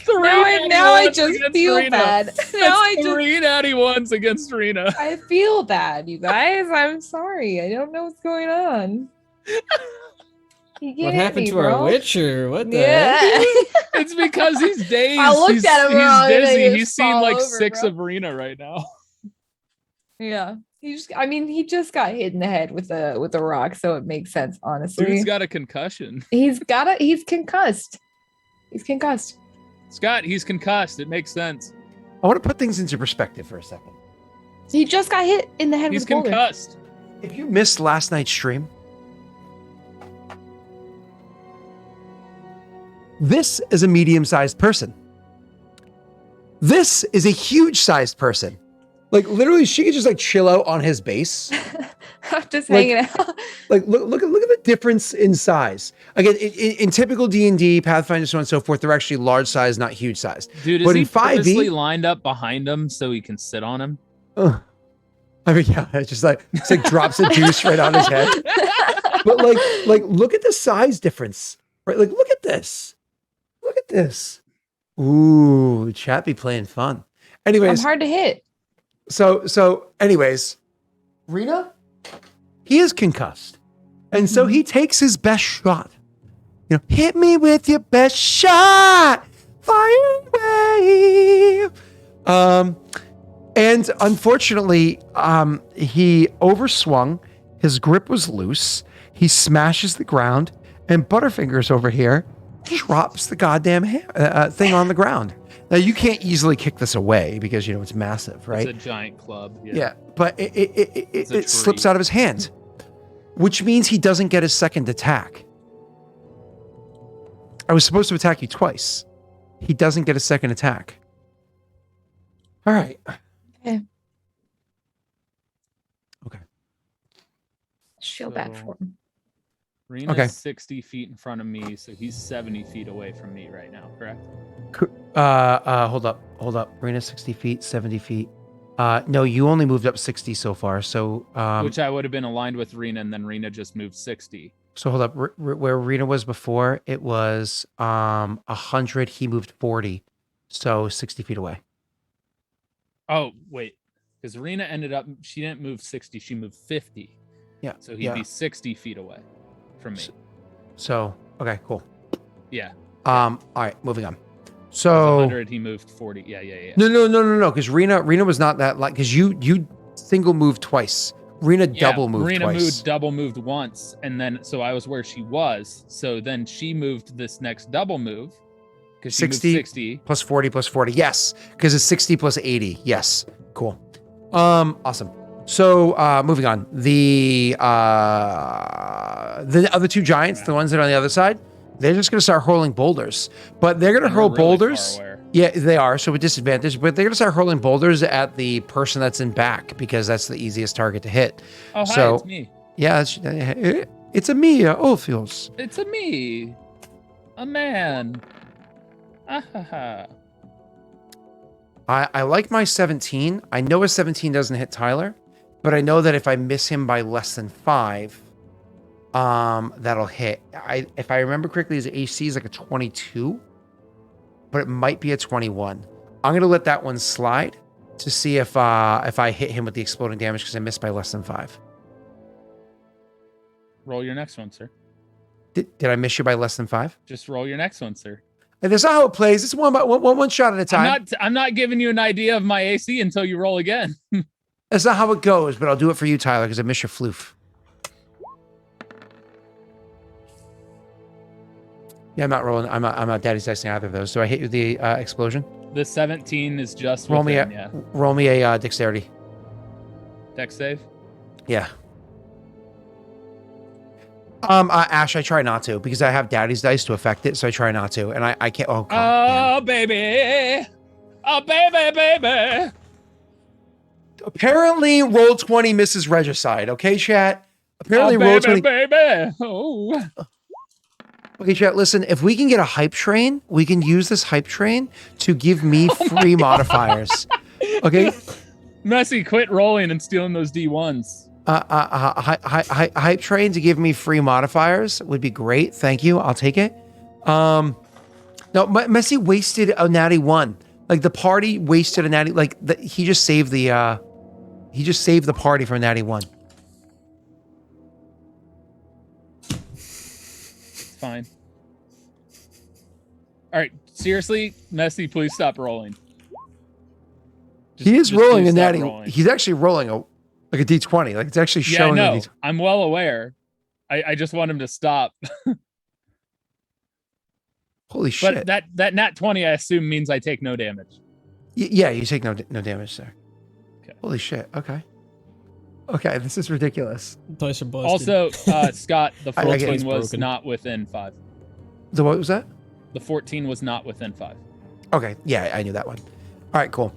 Now I just feel bad. Now I just 3 natty ones against Rena. I feel bad, you guys. I'm sorry. I don't know what's going on. What happened to our Witcher? What the Yeah. heck? It's because he's dazed. I looked at him wrong and He's I dizzy. just He's seen fall like over, 6 bro. of Rena right now. Yeah. He just got hit in the head with a rock, so it makes sense, honestly. Dude's got a concussion. He's concussed. He's concussed. Scott, he's concussed. It makes sense. I want to put things into perspective for a second. He just got hit in the head He's with a boulder. concussed. If you missed last night's stream, this is a medium-sized person. This is a huge-sized person. Like literally, she could just like chill out on his base. I'm just Like- hanging out. Like look at the difference in size. Again, in typical D&D, Pathfinder, so on and so forth, they're actually large size, not huge size. Dude, is But he in 5e purposely lined up behind him so he can sit on him? I mean, yeah, it's like drops a deuce right on his head. But like look at the size difference, right? Like look at this. Look at this. Ooh, chat be playing fun. I'm Anyways, hard to hit. so anyways, Rena, he is concussed. And so he takes his best shot. You know, hit me with your best shot. Fire away. And unfortunately, he overswung. His grip was loose. He smashes the ground, and Butterfingers over here drops the goddamn thing on the ground. Now you can't easily kick this away because you know it's massive, right? It's a giant club. Yeah, but it slips tree. out of his hand, which means he doesn't get his second attack. I was supposed to attack you twice. He doesn't get a second attack. All right. Okay. Okay. Feel bad So- for him. Rena's Okay. 60 feet in front of me, so he's 70 feet away from me right now, correct? Hold up. Rena 60 feet, 70 feet. No, you only moved up 60 so far. So, Which I would have been aligned with Rena, and then Rena just moved 60. so hold up. Where Rena was before, it was 100. He moved 40, so 60 feet away. Oh, wait. Because Rena ended up, she didn't move 60, she moved 50. Yeah. So he'd yeah. be 60 feet away from me. So okay, cool. Yeah. All right, moving on. 'Cause So 100, he moved 40. Yeah. no, because Rena was not that like because you single moved twice. Rena Yeah, double moved Rena twice. double moved once, and then so I was where she was. So then she moved this next double move because she 60. moved 60. Plus 40 plus 40. Yes, because it's 60 plus 80. Yes, cool. Awesome. So moving on. The other two giants, the ones that are on the other side, they're just gonna start hurling boulders, but they're gonna And hurl we're really far boulders. away. Yeah, they are. So with disadvantage, but they're going to start hurling boulders at the person that's in back because that's the easiest target to hit. Oh, hi, So- it's me. Yeah, it's a me, Orpheus. It's a me. A man. Ah, ha, ha. I like my 17. I know a 17 doesn't hit Tyler, but I know that if I miss him by less than 5, that'll hit. If I remember correctly, his AC is like a 22, but it might be a 21. I'm gonna let that one slide to see if I hit him with the exploding damage because I missed by less than 5. Roll your next one, sir. Did I miss you by less than 5? Just roll your next one, sir. And that's not how it plays. It's one shot at a time. I'm not giving you an idea of my AC until you roll again. That's not how it goes, but I'll do it for you, Tyler, because I miss your floof. Yeah, I'm not rolling. I'm not daddy's dicing either of those. Do I hit you with the explosion? The 17 is just Roll within, me yeah. Roll me a dexterity. Dex save. Yeah. Ash, I try not to because I have daddy's dice to affect it, so I try not to, and I can't. Oh, God, Baby, oh baby, baby. apparently, roll 20 misses regicide. Okay, chat. Apparently, oh, roll baby, 20. baby. Oh. Okay, chat. Listen, if we can get a hype train, we can use this hype train to give me free modifiers. Okay. Messy, quit rolling and stealing those D1s. Hype train to give me free modifiers would be great. Thank you. I'll take it. No, Messi wasted a natty 1. Like the party wasted a natty. Like he just saved the party from a natty 1. It's fine. All right, seriously, Messy, please stop rolling. He is rolling please a stop natty. rolling. He's actually rolling a D20. Like it's actually Yeah, showing. no, I'm well aware. I just want him to stop. Holy shit! But that nat 20, I assume, means I take no damage. Yeah, you take no damage there. Okay. Holy shit. Okay, this is ridiculous. Dice are busted. Also, Scott, the I get 14 he's was broken. not within 5. The what was that? The 14 was not within 5. Okay, yeah, I knew that one. All right, cool.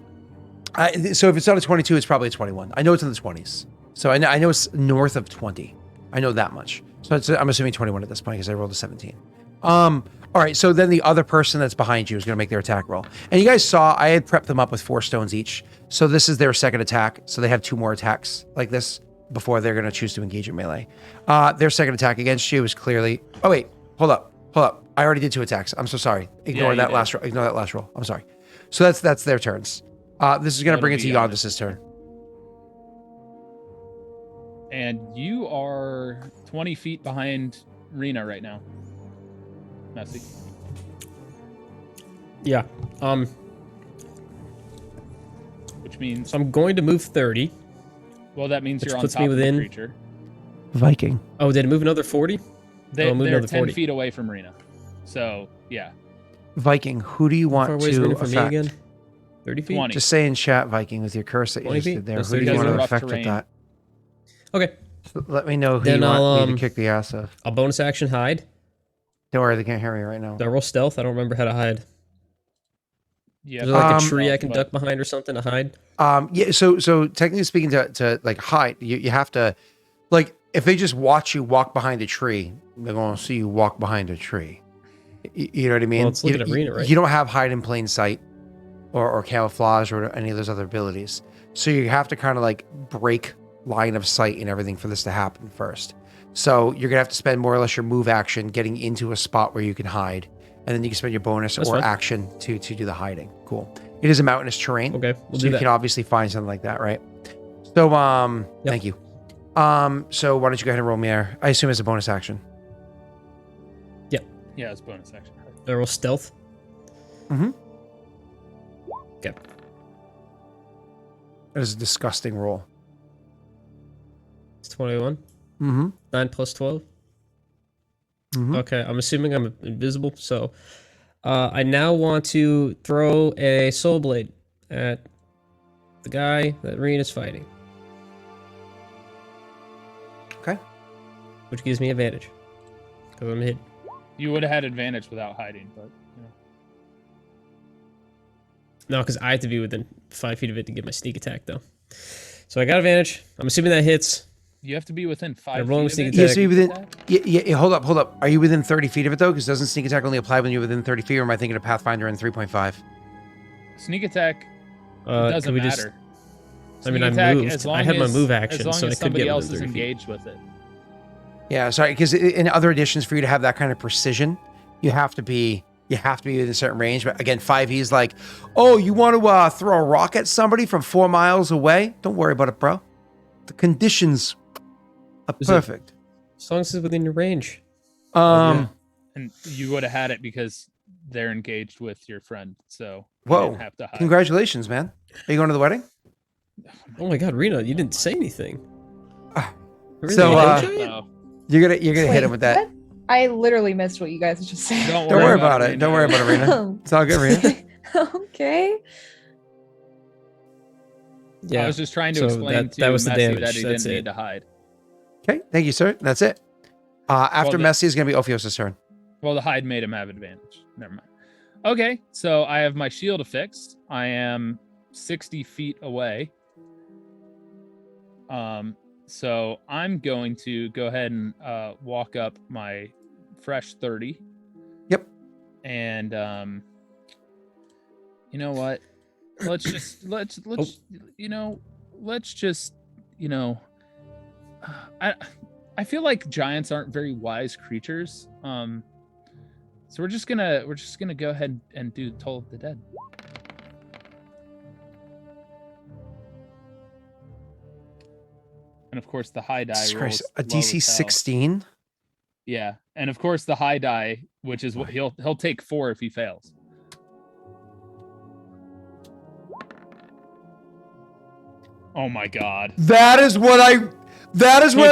So if it's not a 22, it's probably a 21. I know it's in the 20s. So I know it's north of 20. I know that much. So I'm assuming 21 at this point because I rolled a 17. All right, so then the other person that's behind you is going to make their attack roll. And you guys saw I had prepped them up with 4 stones each. So this is their second attack. So they have 2 more attacks like this before they're going to choose to engage in melee. Their second attack against you is clearly... Oh, wait. Hold up. I already did 2 attacks. I'm so sorry. Ignore that last roll. I'm sorry. So that's their turns. This is going to bring it to Yonder's turn. And you are 20 feet behind Rena right now. Messy. Yeah. Which means, So I'm going to move 30. well, that means which you're on puts top me of the within- creature. Viking. Oh, did it move another 40? They're move another 10 40. feet away from Rena. So, yeah. Viking, who do you How want far away is to Rena from me affect? again? 30 feet? 20. Just say in chat, Viking, with your curse that you 20 just feet? did there. That's Who do you because want of to rough affect with terrain. that? Okay. Let me know who Then you want I'll, me to kick the ass of. I'll bonus action hide. Don't worry, they can't hear me right now. Do I roll stealth? I don't remember how to hide. Yeah. Is there like a Um, tree I can but- duck behind or something to hide? Yeah, so technically speaking, to like hide, you have to, like, if they just watch you walk behind a tree, they're going to see you walk behind a tree. You know what I mean? Well, it's looking at Rena, right? You don't have hide in plain sight or camouflage or any of those other abilities. So you have to kind of like break line of sight and everything for this to happen first. So you're going to have to spend more or less your move action getting into a spot where you can hide. And then you can spend your bonus That's or fine. action to do the hiding. Cool. It is a mountainous terrain. Okay, we'll So do you that. can obviously find something like that, right? So, thank you. So why don't you go ahead and roll me there? I assume it's a bonus action. Yeah, it's bonus action. Do I roll stealth? Mm-hmm. Okay. That is a disgusting roll. It's 21. Mm-hmm. 9 plus 12. Mm-hmm. Okay, I'm assuming I'm invisible, so I now want to throw a soul blade at the guy that Rena's fighting. Okay. Which gives me advantage. Because I'm hidden. You would have had advantage without hiding, but No, because I have to be within 5 feet of it to get my sneak attack, though. So I got advantage. I'm assuming that hits. You have to be within 5 I'm feet rolling of sneak it. attack. Yes, you within. Attack? Yeah, hold up. Are you within 30 feet of it though? Because doesn't sneak attack only apply when you're within 30 feet, or am I thinking of Pathfinder in 3.5? Sneak attack Could doesn't we matter. I mean, Sneak I attack, moved. as long I had my as- move as action, long so as I could somebody get else within is 30 feet. engaged with it. Yeah, sorry, because in other editions, for you to have that kind of precision, you have to be within a certain range. But again, 5e is like, oh, you want to throw a rock at somebody from 4 miles away? Don't worry about it, bro. The conditions are Is it- perfect. As long as it's within your range. Um, And you would have had it because they're engaged with your friend. So you whoa! didn't have to hide. Congratulations, man. Are you going to the wedding? Oh my god, Rena, you didn't say anything. Ah, Really? so, You uh, did, Giant? Oh, You're gonna hit Wait, him with that. what? I literally missed what you guys just said. Don't Don't worry about it. Rena. Don't worry about it, Rena. It's all good, Rena. Okay. Yeah. I was just trying to so explain to that was the Messi damage. that he That's didn't it. need to hide. Okay, thank you, sir. That's it. After the- Messi is gonna be Ophios' turn. Well, the hide made him have advantage. Never mind. Okay, so I have my shield affixed. I am 60 feet away. So I'm going to go ahead and walk up my fresh 30. Yep. And you know what? Let's just I feel like giants aren't very wise creatures. So we're just gonna go ahead and do Toll of the Dead. And of course the high die Jesus rolls Christ, a low DC as hell. 16. Yeah, and of course the high die, which is what he'll take 4 if he fails. Oh my god. That is where I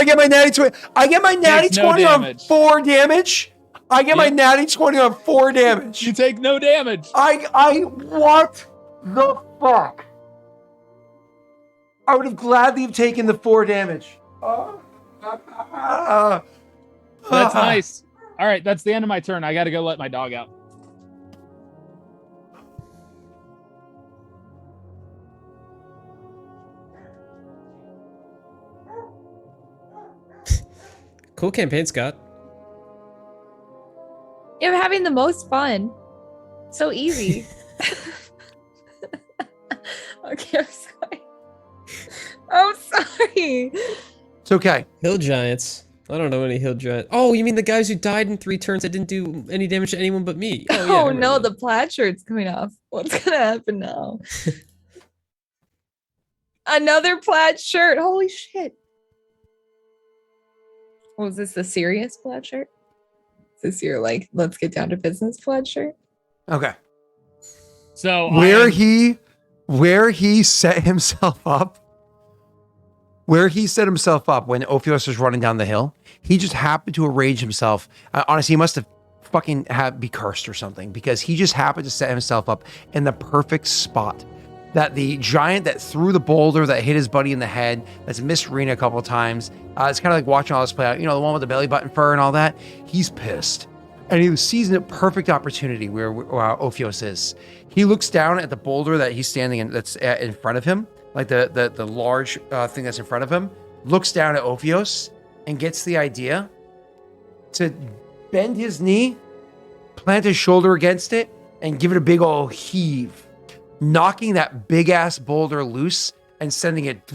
get my natty 20. I get my natty Takes no 20 on damage. 4 damage. I get my Yep. natty 20 on 4 You damage. take no damage. What the fuck? I would have gladly have taken the 4 damage. That's nice. All right, that's the end of my turn. I got to go let my dog out. Cool campaign, Scott. You're having the most fun. So easy. Okay, I'm sorry. I'm sorry. It's okay. Hill giants. I don't know any hill giants. Oh, you mean the guys who died in 3 turns that didn't do any damage to anyone but me? Oh, yeah, I Oh remember no, that. the plaid shirt's coming off. What's gonna happen now? Another plaid shirt. Holy shit. Was this the serious plaid shirt? Is this your like, let's get down to business plaid shirt? Okay. So Where he set himself up. Where he set himself up when Ophios was running down the hill, he just happened to arrange himself. Honestly, he must have fucking be cursed or something, because he just happened to set himself up in the perfect spot. That the giant that threw the boulder that hit his buddy in the head, that's missed Rena a couple of times. It's kind of like watching all this play out. You know, the one with the belly button fur and all that. He's pissed. And he sees a perfect opportunity where Ophios is. He looks down at the boulder that he's standing in, that's in front of him, like the large thing that's in front of him, looks down at Ophios and gets the idea to bend his knee, plant his shoulder against it, and give it a big old heave, knocking that big ass boulder loose and sending it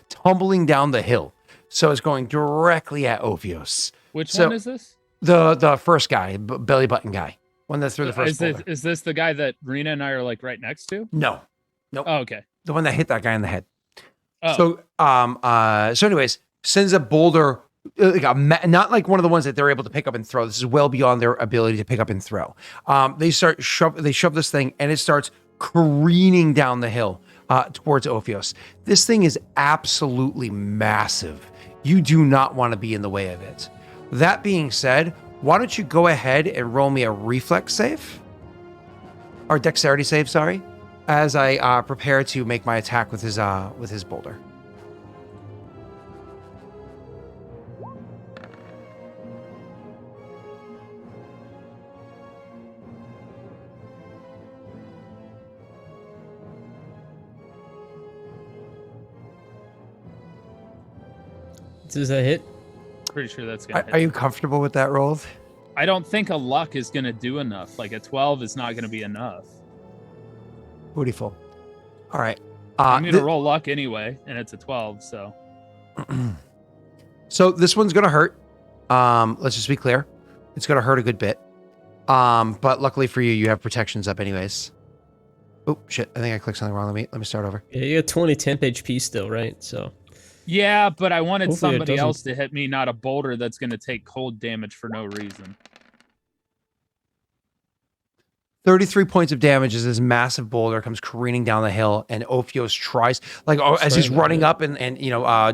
tumbling down the hill. So it's going directly at Ophios. Which So- one is this? The first guy, belly button guy, one that threw the first boulder. Is this the guy that Rena and I are like right next to? No, Oh, okay. the one that hit that guy in the head. Oh. So anyways, sends a boulder, not like one of the ones that they're able to pick up and throw. This is well beyond their ability to pick up and throw. They shove this thing, and it starts careening down the hill towards Ophios. This thing is absolutely massive. You do not want to be in the way of it. That being said, why don't you go ahead and roll me a reflex save? Or dexterity save, sorry, as I prepare to make my attack with his boulder. Does that hit? Pretty sure that's gonna hit. Are you comfortable with that roll? I don't think a luck is gonna do enough. Like a 12 is not gonna be enough. Beautiful. All right. I'm gonna roll luck anyway, and it's a 12, so. So this one's gonna hurt. Let's just be clear. It's gonna hurt a good bit. But luckily for you, you have protections up anyways. Oh shit! I think I clicked something wrong. Let me start over. Yeah, you got 20 temp HP still, right? So. Yeah, but I wanted Hopefully it somebody doesn't- else to hit me, not a boulder that's gonna take cold damage for no reason. 33 points of damage as this massive boulder comes careening down the hill, and Ophios tries, like, as he's running up and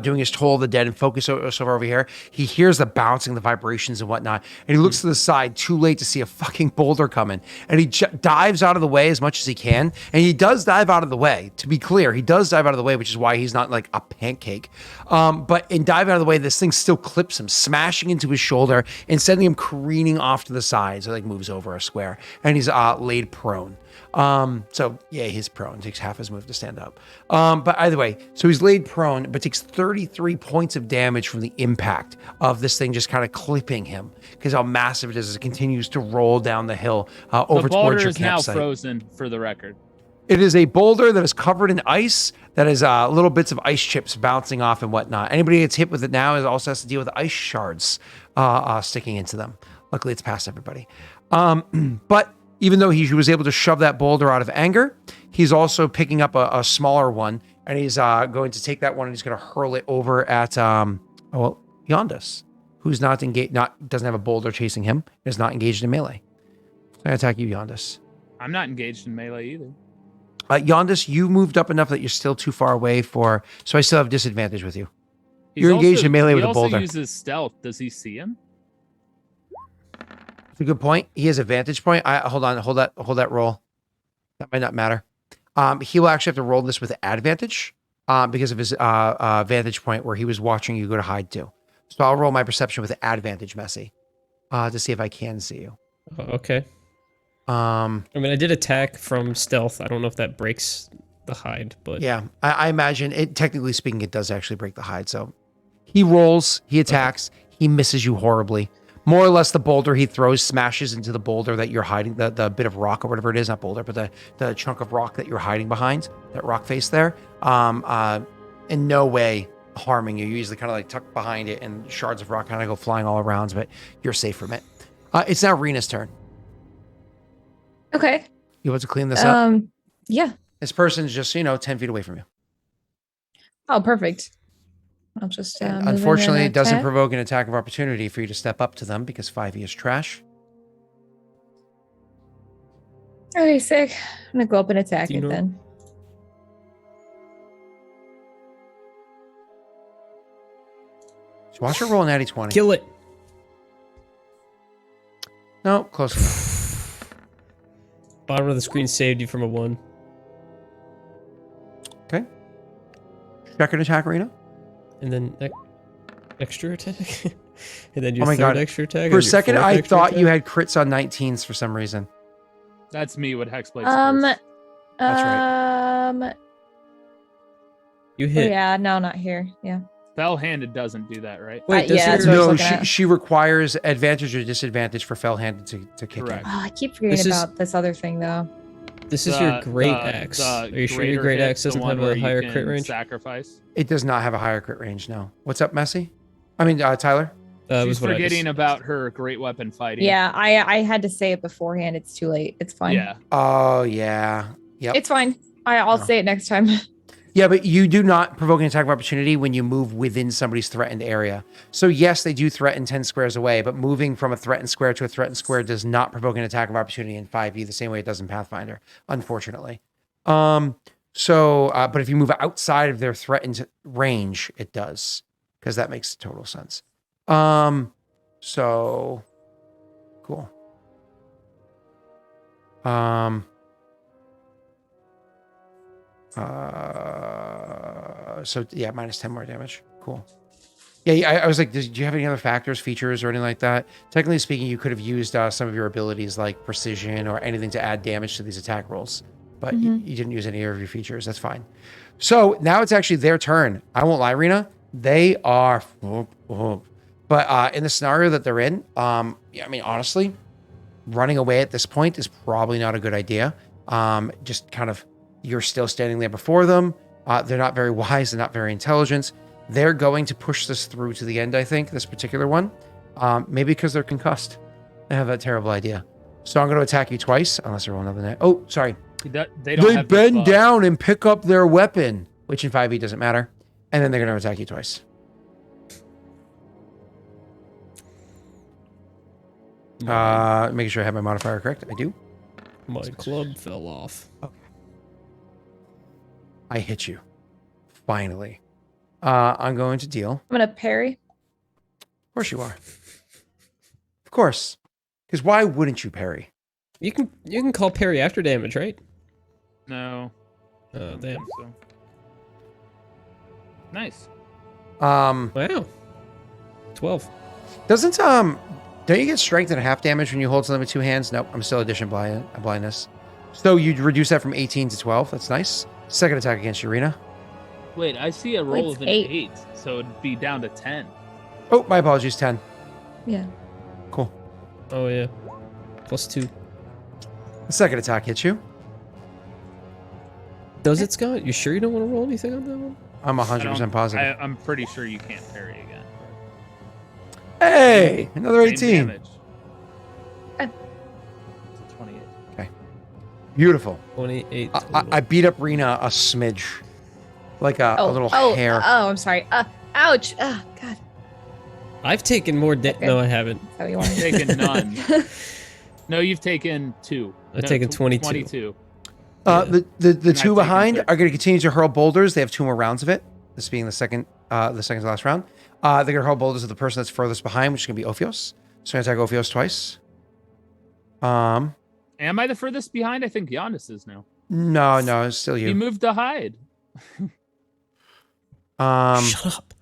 doing his Toll of the Dead and focus over here, he hears the bouncing, the vibrations and whatnot, and he looks to the side, too late to see a fucking boulder coming, and he dives out of the way as much as he can, and he does dive out of the way, to be clear, he does dive out of the way, which is why he's not like a pancake, but in diving out of the way, this thing still clips him, smashing into his shoulder and sending him careening off to the side, so like moves over a square, and he's laid prone. So yeah, he's prone. Takes half his move to stand up. But either way, so he's laid prone, but takes 33 points of damage from the impact of this thing just kind of clipping him because how massive it is as it continues to roll down the hill over The boulder towards your is now campsite. frozen, for the record. It is a boulder that is covered in ice that is little bits of ice chips bouncing off and whatnot. Anybody that gets hit with it now also has to deal with ice shards sticking into them. Luckily, it's past everybody. But even though he was able to shove that boulder out of anger, he's also picking up a smaller one, and he's going to take that one and he's going to hurl it over at Yondus, who's not engaged, doesn't have a boulder chasing him, is not engaged in melee. So I attack you, Yondus. I'm not engaged in melee either. Yondus, you moved up enough that you're still too far away so I still have disadvantage with you. He's You're engaged also- in melee with he a boulder. also uses stealth. Does he see him? That's a good point. He has a vantage point. Hold that roll. That might not matter. He will actually have to roll this with advantage because of his vantage point where he was watching you go to hide too. So I'll roll my perception with advantage, Messy, to see if I can see you. Okay. I mean, I did attack from stealth. I don't know if that breaks the hide, but yeah, I imagine it. Technically speaking, it does actually break the hide. So he rolls, he attacks, he misses you horribly. More or less, the boulder he throws smashes into the boulder that you're hiding, the bit of rock or whatever it is, not boulder, but the chunk of rock that you're hiding behind, that rock face there. In no way harming you. You usually kind of like tuck behind it, and shards of rock kind of go flying all around, but you're safe from it. It's now Rena's turn. Okay. You want to clean this up? Yeah. This person's just 10 feet away from you. Oh, perfect. I'll just. And move in unfortunately, and it doesn't attack. provoke an attack of opportunity for you to step up to them because 5e is trash. Okay, sick. I'm gonna go up and attack Do you it know- then. So watch her roll an natty 20. kill it. No, close enough. Bottom of the screen saved you from a 1. Okay. Second attack, Rena. And then extra attack. And then your Oh my third God. extra attack. For or a your second, fourth I extra thought you attack? had crits on 19s for some reason. That's me with Hexblade. That's You hit. Yeah, no, not here. Yeah. Fell-handed doesn't do that, right? Wait, does yeah, your- that's what I was No, looking at. she requires advantage or disadvantage for fell-handed to kick Correct. in. Oh, I keep forgetting This is- about this other thing though. This is your great axe. Are you sure your greater great hit, axe the doesn't one have where a you higher can crit range? Sacrifice. It does not have a higher crit range, no. What's up, Messy? Tyler? Was She's what I forgetting just- about her great weapon fighting. Yeah, I had to say it beforehand. It's too late. It's fine. Yeah. Oh, yeah. Yep. It's fine. I'll No. say it next time. Yeah, but you do not provoke an attack of opportunity when you move within somebody's threatened area. So yes, they do threaten 10 squares away, but moving from a threatened square to a threatened square does not provoke an attack of opportunity in 5e the same way it does in Pathfinder, unfortunately. But if you move outside of their threatened range, it does, because that makes total sense. So cool. So yeah, minus 10 more damage. Cool. Yeah, I was like, do you have any other factors, features, or anything like that? Technically speaking, you could have used some of your abilities like precision or anything to add damage to these attack rolls, but you didn't use any of your features. That's fine. So now it's actually their turn. I won't lie, Rena. They are, but in the scenario that they're in, yeah, I mean, honestly, running away at this point is probably not a good idea. Just kind of, you're still standing there before them. They're not very wise. They're not very intelligent. They're going to push this through to the end, I think, this particular one. Maybe because they're concussed. I have that terrible idea. So I'm going to attack you twice, unless they roll another net. Oh, sorry. They don't have this bend buff. down and pick up their weapon, which in 5e doesn't matter. And then they're going to attack you twice. Making sure I have my modifier correct. I do. My club fell off. I hit you. Finally. I'm going to deal. I'm gonna parry. Of course you are. Of course. Because why wouldn't you parry? You can call parry after damage, right? No. Oh, I don't damn. think so. Nice. Wow. 12. Don't you get strength and half damage when you hold something with two hands? Nope, I'm still addition blindness. So you reduce that from 18 to 12. That's nice. Second attack against you, Rena. Wait, I see a roll It's of an 8. 8, so it'd be down to 10. Oh, my apologies, 10. Yeah. Cool. Oh yeah. +2. The second attack hits you. Does it, Scott? You sure you don't want to roll anything on that one? I'm 100% positive. I'm pretty sure you can't parry again. Hey, another Same 18. damage. Eh. It's a 28. Beautiful. 28. I beat up Rena a smidge. Like a little hair. Oh, I'm sorry. Ouch. Oh, God. I've taken more Okay. No, I haven't. Is that what you want? Taken none. No, you've taken 2. I've taken 22. 22. The I've two taken behind 13. are going to continue to hurl boulders. They have 2 more rounds of it. This being the second to last round. They're going to hurl boulders at the person that's furthest behind, which is going to be Ophios. So I'm going to attack Ophios twice. Am I the furthest behind? I think Giannis is now. No, it's still He you. moved to hide. Shut up.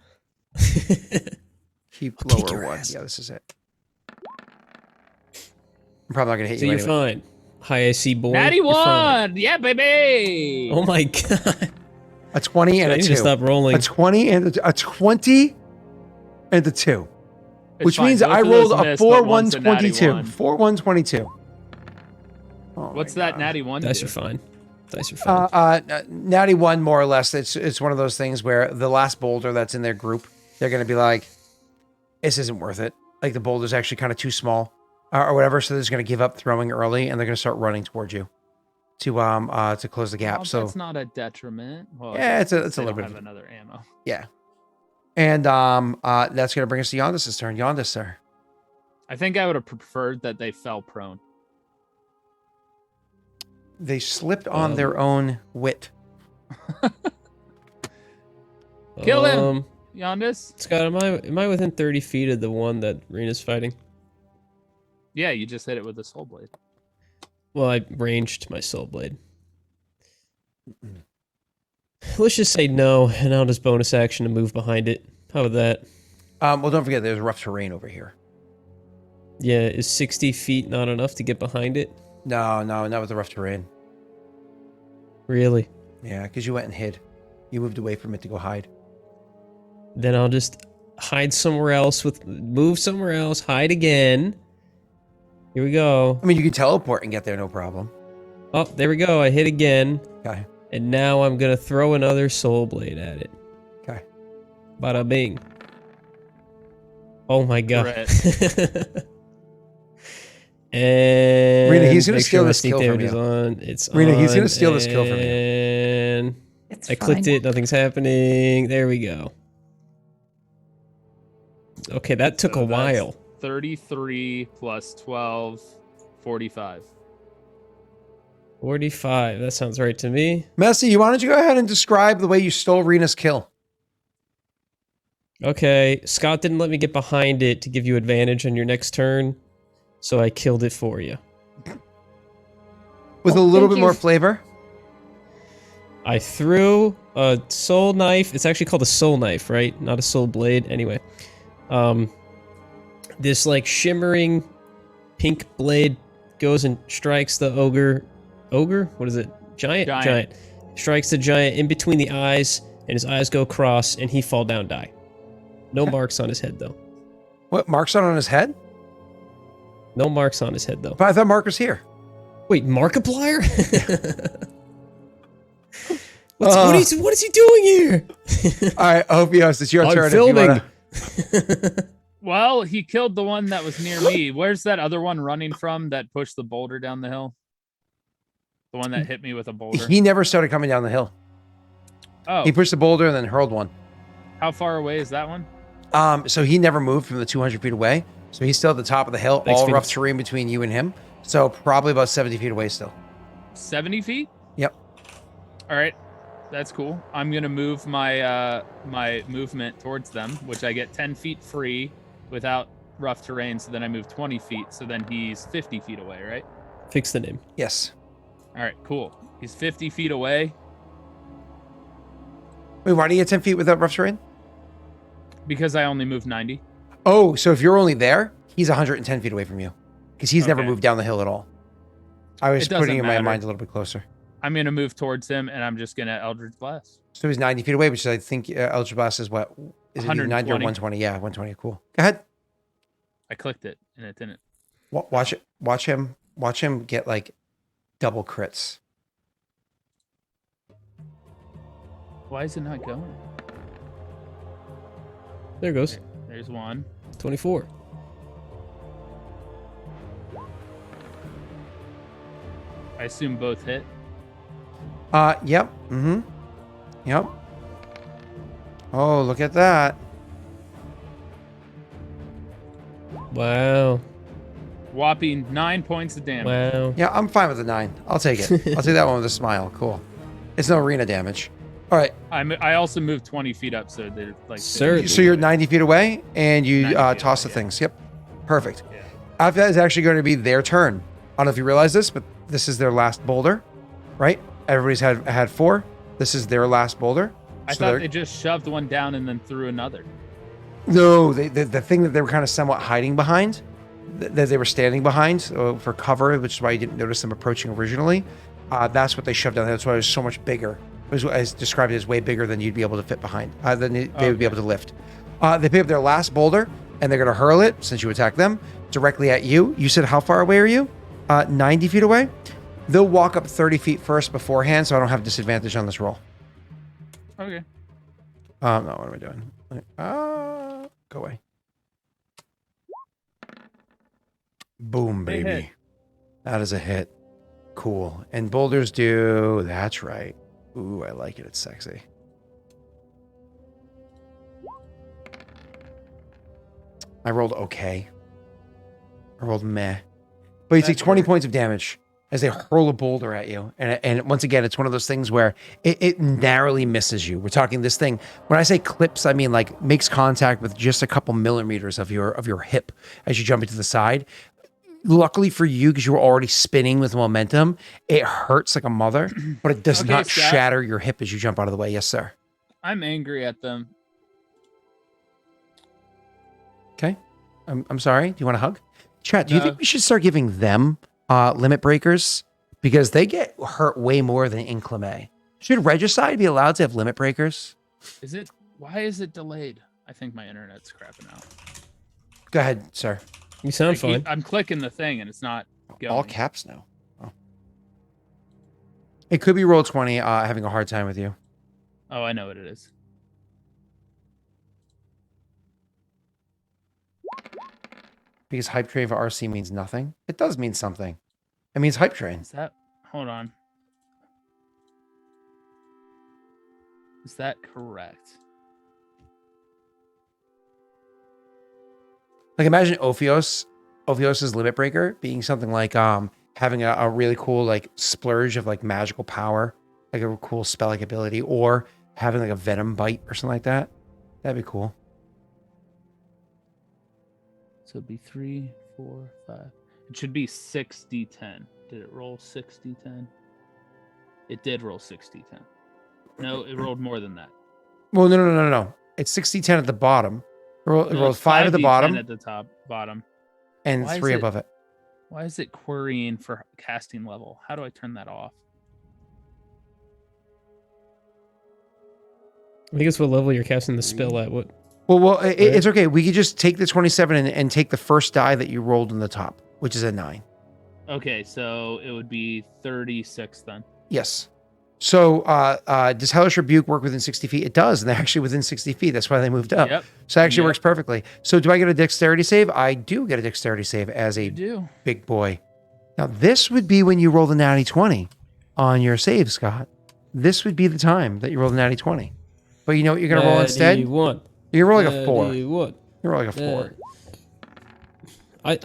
Keep I'll kick lower your one. ass. Yeah, this is it. I'm probably not going to hit So you you're anyway. fine. High AC boy. Natty you're fine. 1! Yeah, baby! Oh my god. A 20 and I a need 2. to stop rolling. A 20 and a 20 and a 2. It's Which fine. means Both I of rolled those a missed, 4 but 1 one's a natty 22. one. 4 1 22. Oh What's my that God. natty 1 Dice do? are fine. Dice are fine. Natty 1, more or less. It's one of those things where the last boulder that's in their group, they're going to be like, this isn't worth it. Like the boulder's actually kind of too small or whatever. So they're just going to give up throwing early and they're going to start running towards you to close the gap. Oh, So that's not a detriment. Well, yeah, it's a they little don't bit. have another ammo. Yeah. And that's going to bring us to Yondis' turn. Yondis, sir. I think I would have preferred that they fell prone. They slipped on their own wit. Kill him! Giannis? Scott, am I within 30 feet of the one that Rena's fighting? Yeah, you just hit it with a soul blade. Well, I ranged my soul blade. Let's just say no, and I'll just bonus action to move behind it. How about that? Well, don't forget, there's rough terrain over here. Yeah, is 60 feet not enough to get behind it? No, not with the rough terrain. Really? Yeah, because you went and hid. You moved away from it to go hide. Then I'll just hide somewhere else move somewhere else, hide again. Here we go. I mean, you can teleport and get there, no problem. Oh, there we go. I hit again. Okay. And now I'm going to throw another soul blade at it. Okay. Bada bing. Oh my god. And Rena, he's gonna make steal sure my this sneak kill from damage is you. on. It's Rena, he's on, gonna steal this kill from you. And It's I clicked fine. it. Nothing's happening. There we go. Okay, that took So a while. 33 plus 12, 45. 45. That sounds right to me. Messi, why don't you go ahead and describe the way you stole Rena's kill? Okay, Scott didn't let me get behind it to give you advantage on your next turn, so I killed it for you. With a Oh, little thank bit you. more flavor? I threw a soul knife. It's actually called a soul knife, right? Not a soul blade. Anyway, this like shimmering pink blade goes and strikes the ogre. Ogre? What is it? Giant. Giant. Strikes the giant in between the eyes, and his eyes go across, and he fall down, die. No marks on his head though. What, Mark's not on his head? No marks on his head though. But I thought Mark was here. Wait, Markiplier? What is he doing here? All right, Ophios, it's your I'm turn. filming. Well, he killed the one that was near me. Where's that other one running from that pushed the boulder down the hill? The one that hit me with a boulder. He never started coming down the hill. Oh, He pushed the boulder and then hurled one. how far away is that one? So he never moved from the 200 feet away. So he's still at the top of the hill, Thanks, all rough Phoenix. terrain between you and him. So probably about 70 feet away still. 70 feet? Yep. All right. That's cool. I'm going to move my my movement towards them, which I get 10 feet free without rough terrain. So then I move 20 feet. So then he's 50 feet away, right? Fix the name. Yes. All right, cool. He's 50 feet away Wait, why do you get 10 feet without rough terrain? because I only moved 90. Oh, so if you're only there, he's 110 feet away from you because he's never Okay. moved down the hill at all. I was It doesn't putting in my matter. mind a little bit closer. I'm going to move towards him and I'm just going to Eldritch Blast. So he's 90 feet away, which I think Eldritch Blast is what? Is it either 90 or 120? Yeah, 120. Cool. Go ahead. I clicked it and it didn't. Watch it. Watch him get like double crits. Why is it not going? There it goes. There's one. 24. I assume both hit. Yep. Mm-hmm. Yep. Oh, look at that. Wow. Whopping 9 points of damage. Wow. Yeah, I'm fine with the 9. I'll take it. I'll take that one with a smile. Cool. It's no arena damage. All right. I also moved 20 feet up, so they're like. Sir. So you're 90 feet away, and you 90 feet toss away, the yeah. things. Yep. Perfect. Yeah. After that is actually going to be their turn. I don't know if you realize this, but this is their last boulder, right? Everybody's had 4. This is their last boulder. I So thought they're- they just shoved one down and then threw another. No, the thing that they were kind of somewhat hiding behind, that they were standing behind for cover, which is why you didn't notice them approaching originally. That's what they shoved down. That's why it was so much bigger. It was as described as way bigger than you'd be able to fit behind. Than they would be able to lift. They pick up their last boulder and they're going to hurl it since you attacked them directly at you. You said how far away are you? 90 feet away. They'll walk up 30 feet first beforehand, so I don't have disadvantage on this roll. Okay. No, what am I doing? Go away. Boom, They baby. hit. That is a hit. Cool. And boulders do. That's right. Ooh, I like it. It's sexy. I rolled okay. I rolled meh. But you take That's 20 fair. points of damage as they hurl a boulder at you. And once again, it's one of those things where it narrowly misses you. We're talking this thing. When I say clips, I mean like makes contact with just a couple millimeters of your hip as you jump into the side. Luckily for you, because you were already spinning with momentum, it hurts like a mother, but it does Okay, not Scott. shatter your hip as you jump out of the way. Yes, sir. I'm angry at them. Okay. I'm sorry. Do you want a hug? Chat, do you No. think we should start giving them limit breakers? Because they get hurt way more than Inclame. Should Regicide be allowed to have limit breakers? Is it? Why is it delayed? I think my internet's crapping out. Go ahead, sir. You sound fine. I'm clicking the thing and it's not going. All caps now. Oh. It could be roll 20 having a hard time with you. Oh, I know what it is. Because hype train for RC means nothing. It does mean something. It means hype train. Is that? Hold on. Is that correct? Like imagine Ophios's limit breaker being something like having a really cool like splurge of like magical power, like a cool spell like ability, or having like a venom bite or something like that. That'd be cool. So it'd be 3, 4, 5. It should be 6d10. Did it roll 6d10? It did roll 6d10. No, it rolled more than that. Well, no. It's 60-10 at the bottom. It No, rolls it's 5 at the 5d10 bottom At the bottom. and Why is 3 it- above it. Why is it querying for casting level? How do I turn that off? I think it's what level you're casting the spell at. What? Well, it's okay. We could just take the 27 and take the first die that you rolled in the top, which is a 9. Okay, so it would be 36 then. Yes. So does Hellish Rebuke work within 60 feet? It does, and they're actually within 60 feet. That's why they moved up. Yep. So it actually Yep. works perfectly. So do I get a dexterity save? I do get a dexterity save as a You do. big boy. Now, this would be when you roll the natty 20 on your save, Scott. This would be the time that you roll the natty 20. But you know what you're going to roll instead? You're going to roll like a 4. You're roll like a 4.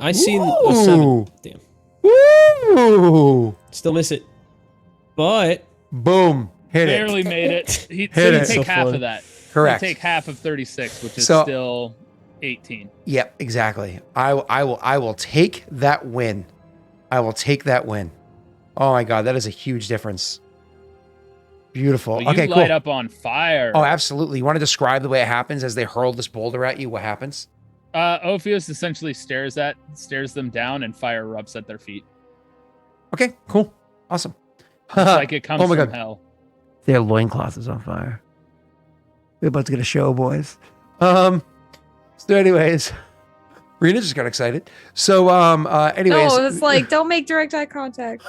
I seen a 7. Damn. Woo! Still miss it. But Boom. Hit it. Barely made it. So you it. take So half fun. of that. Correct. You take half of 36, which is So- still 18. Yep, exactly. I will take that win. I will take that win. Oh my God, that is a huge difference. Beautiful. Well, Okay, you cool. light up on fire. Oh, absolutely. You want to describe the way it happens as they hurl this boulder at you? What happens? Ophios essentially stares them down, and fire erupts at their feet. Okay, cool. Awesome. It's like it comes Oh my from God. hell. Their loincloth is on fire. We're about to get a show, boys. So anyways, Rena just got excited. So anyways. No, it's like don't make direct eye contact.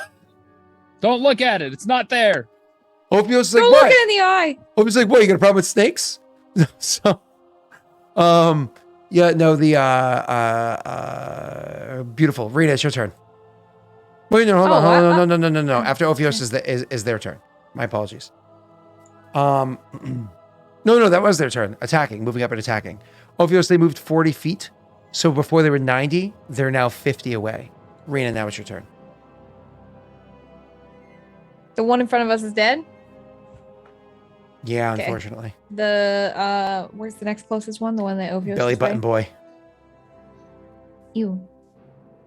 Don't look at it. It's not there. Ophios is like, Don't what? look it in the eye. Ophios is like, what? You got a problem with snakes? So, yeah, no, the beautiful. Rena, it's your turn. Wait, no, hold Oh, on. No. After Ophios is their turn. My apologies. No, that was their turn. Attacking, moving up and attacking. Ophios, they moved 40 feet. So before they were 90, they're now 50 away. Rena, now it's your turn. The one in front of us is dead. Yeah, Okay. unfortunately. The where's the next closest one? The one that Ophios Belly is button away? boy. Ew.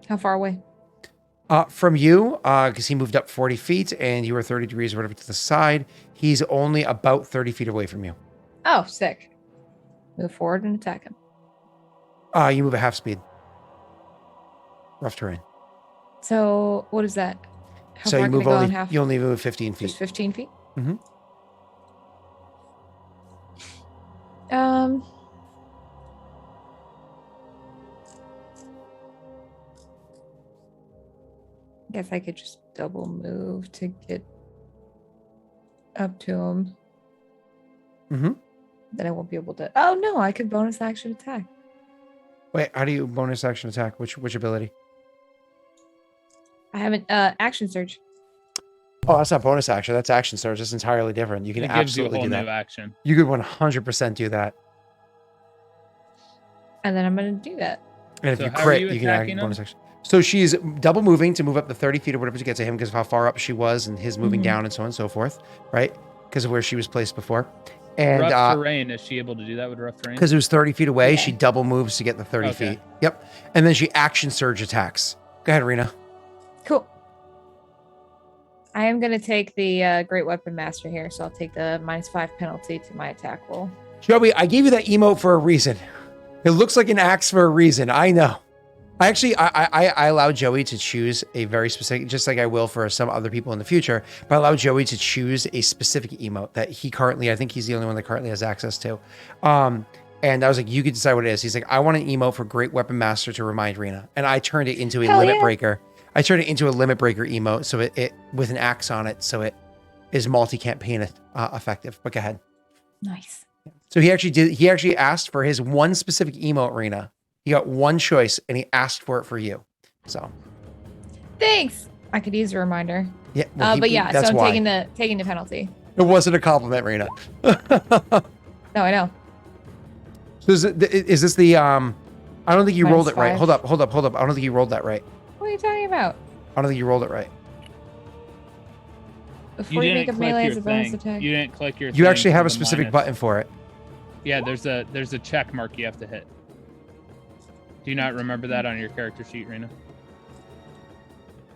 How far away? From you, because he moved up 40 feet and you were 30 degrees or whatever to the side, he's only about 30 feet away from you. Oh, sick. Move forward and attack him. You move at half speed. Rough terrain. So what is that? How So far you can I move go in only half? you only move 15 Just feet. 15 feet? Mhm. Guess I could just double move to get up to him. Mhm. Then I won't be able to. Oh no, I could bonus action attack. Wait, how do you bonus action attack? Which ability? I haven't action surge. Oh, that's not bonus action. That's action surge. That's entirely different. You can It gives you a absolutely whole do new that. action. You could 100% do that. And then I'm gonna do that. And if So you how are crit, you you can add attacking him? bonus action. So she's double moving to move up the 30 feet or whatever to get to him because of how far up she was and his moving Mhm. down and so on and so forth, right? Because of where she was placed before. And Rough terrain. Is she able to do that with rough terrain? because it was 30 feet away, Yeah. she double moves to get the 30 Okay. feet. Yep. And then she action surge attacks. Go ahead, Rena. Cool. I am gonna take the Great Weapon Master here, so I'll take the -5 penalty to my attack roll. Joey, I gave you that emote for a reason. It looks like an axe for a reason. I know. I actually, I allow Joey to choose a very specific, just like I will for some other people in the future, but I allow Joey to choose a specific emote that he currently, I think he's the only one that currently has access to. And I was like, you could decide what it is. He's like, I want an emote for Great Weapon Master to remind Rena. And I turned it into a Hell limit yeah. breaker. I turned it into a limit breaker emote. So it with an axe on it. So it is multi-campaign effective. But go ahead. Nice. So he actually asked for his one specific emote, Rena. He got one choice and he asked for it for you. So Thanks. I could use a reminder. yeah. well, But yeah, so that's I'm why. taking the penalty. It wasn't a compliment, Rena. No, I know. So is this the I don't think you rolled it right. -5. Hold up. I don't think you rolled that right. What are you talking about? I don't think you rolled it right. Before you, make a click melee your as a bonus thing. attack. You didn't click your. You thing actually have for a the specific minus. button for it. Yeah, there's a check mark you have to hit. Do you not remember that on your character sheet, Rena?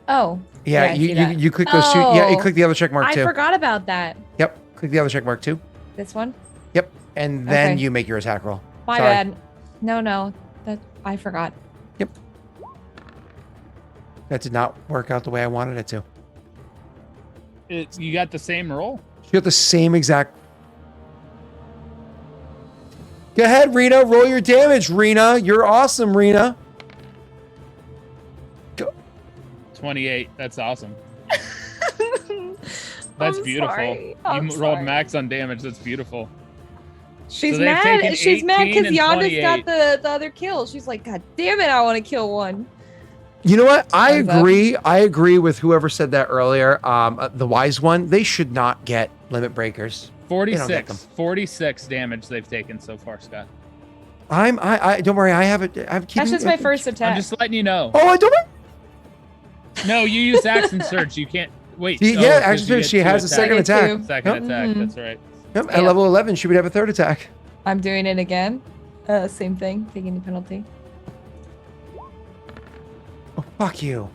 Oh. Yeah, I see that. you click those two. Yeah, you Oh, click the other check mark I too. forgot about that. Yep, click the other check mark too. This one? Yep, and then Okay. you make your attack roll. My Sorry. bad. No, that I forgot. That did not work out the way I wanted it to. You got the same roll. You got the same exact. Go ahead, Rena. Roll your damage, Rena. You're awesome, Rena. 28. That's awesome. That's I'm beautiful. sorry. You I'm rolled sorry. max on damage. That's beautiful. She's So they've mad. taken She's mad 18 because and Yonder's got 28. the other kill. She's like, God damn it, I want to kill one. You know what? I Thumbs up. agree. I agree with whoever said that earlier. The wise one. They should not get limit breakers. They don't get them. 46 damage they've taken so far, Scott. I don't worry. I have it. That's just my first attack. I'm just letting you know. Oh, I don't worry. No, you use action surge. You can't wait. Yeah, 'cause action you surge. get She two has a attacks. second I get attack. two. Second Yep. attack. Mhm. That's right. Yep. At Yeah. level 11, she would have a third attack. I'm doing it again. Same thing, taking the penalty. Oh, fuck you.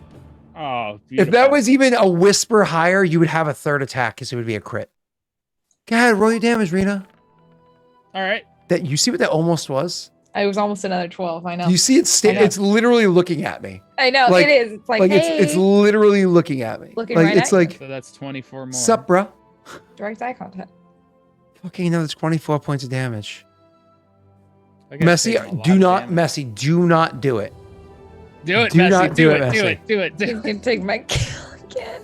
Oh, If that beautiful. was even a whisper higher, you would have a third attack because it would be a crit. Go ahead, roll your damage, Rena. All right. That you see what that almost was? I was almost another 12. I know. You see it? I know. It's literally looking at me. I know like- it is. It's like, hey, it's literally looking at me. Looking like right it's at you. like, So that's 24 more. sup, bruh? direct eye contact. Fucking another 24 points of damage. I guess Messy, taking a lot do of not, damage. Messy, do not do it. Do it, do Messy. not Do do it. it, Do Messy. it. Do it. Do He's it. gonna take my kill again.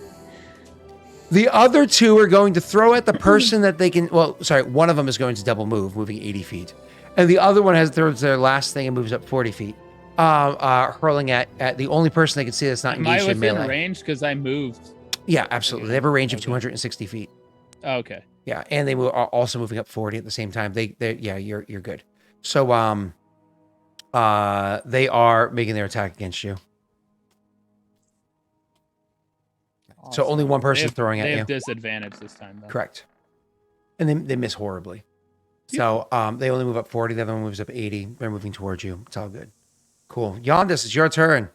The other two are going to throw at the person that they can. Well, sorry, one of them is going to double move, moving 80 feet, and the other one has throws their last thing and moves up 40 feet, hurling at the only person they can see that's not Am I engaged in within melee. range? Because I moved. Yeah, absolutely. They have a range of Okay. 260 feet. Oh, okay. Yeah, and they are also moving up 40 at the same time. Yeah, you're good. So they are making their attack against you. So only one They person have- throwing They at you. have disadvantage this time. Though. Correct. And they miss horribly. So they only move up 40. The other one moves up 80. They're moving towards you. It's all good. Cool. Yondis, it's your turn.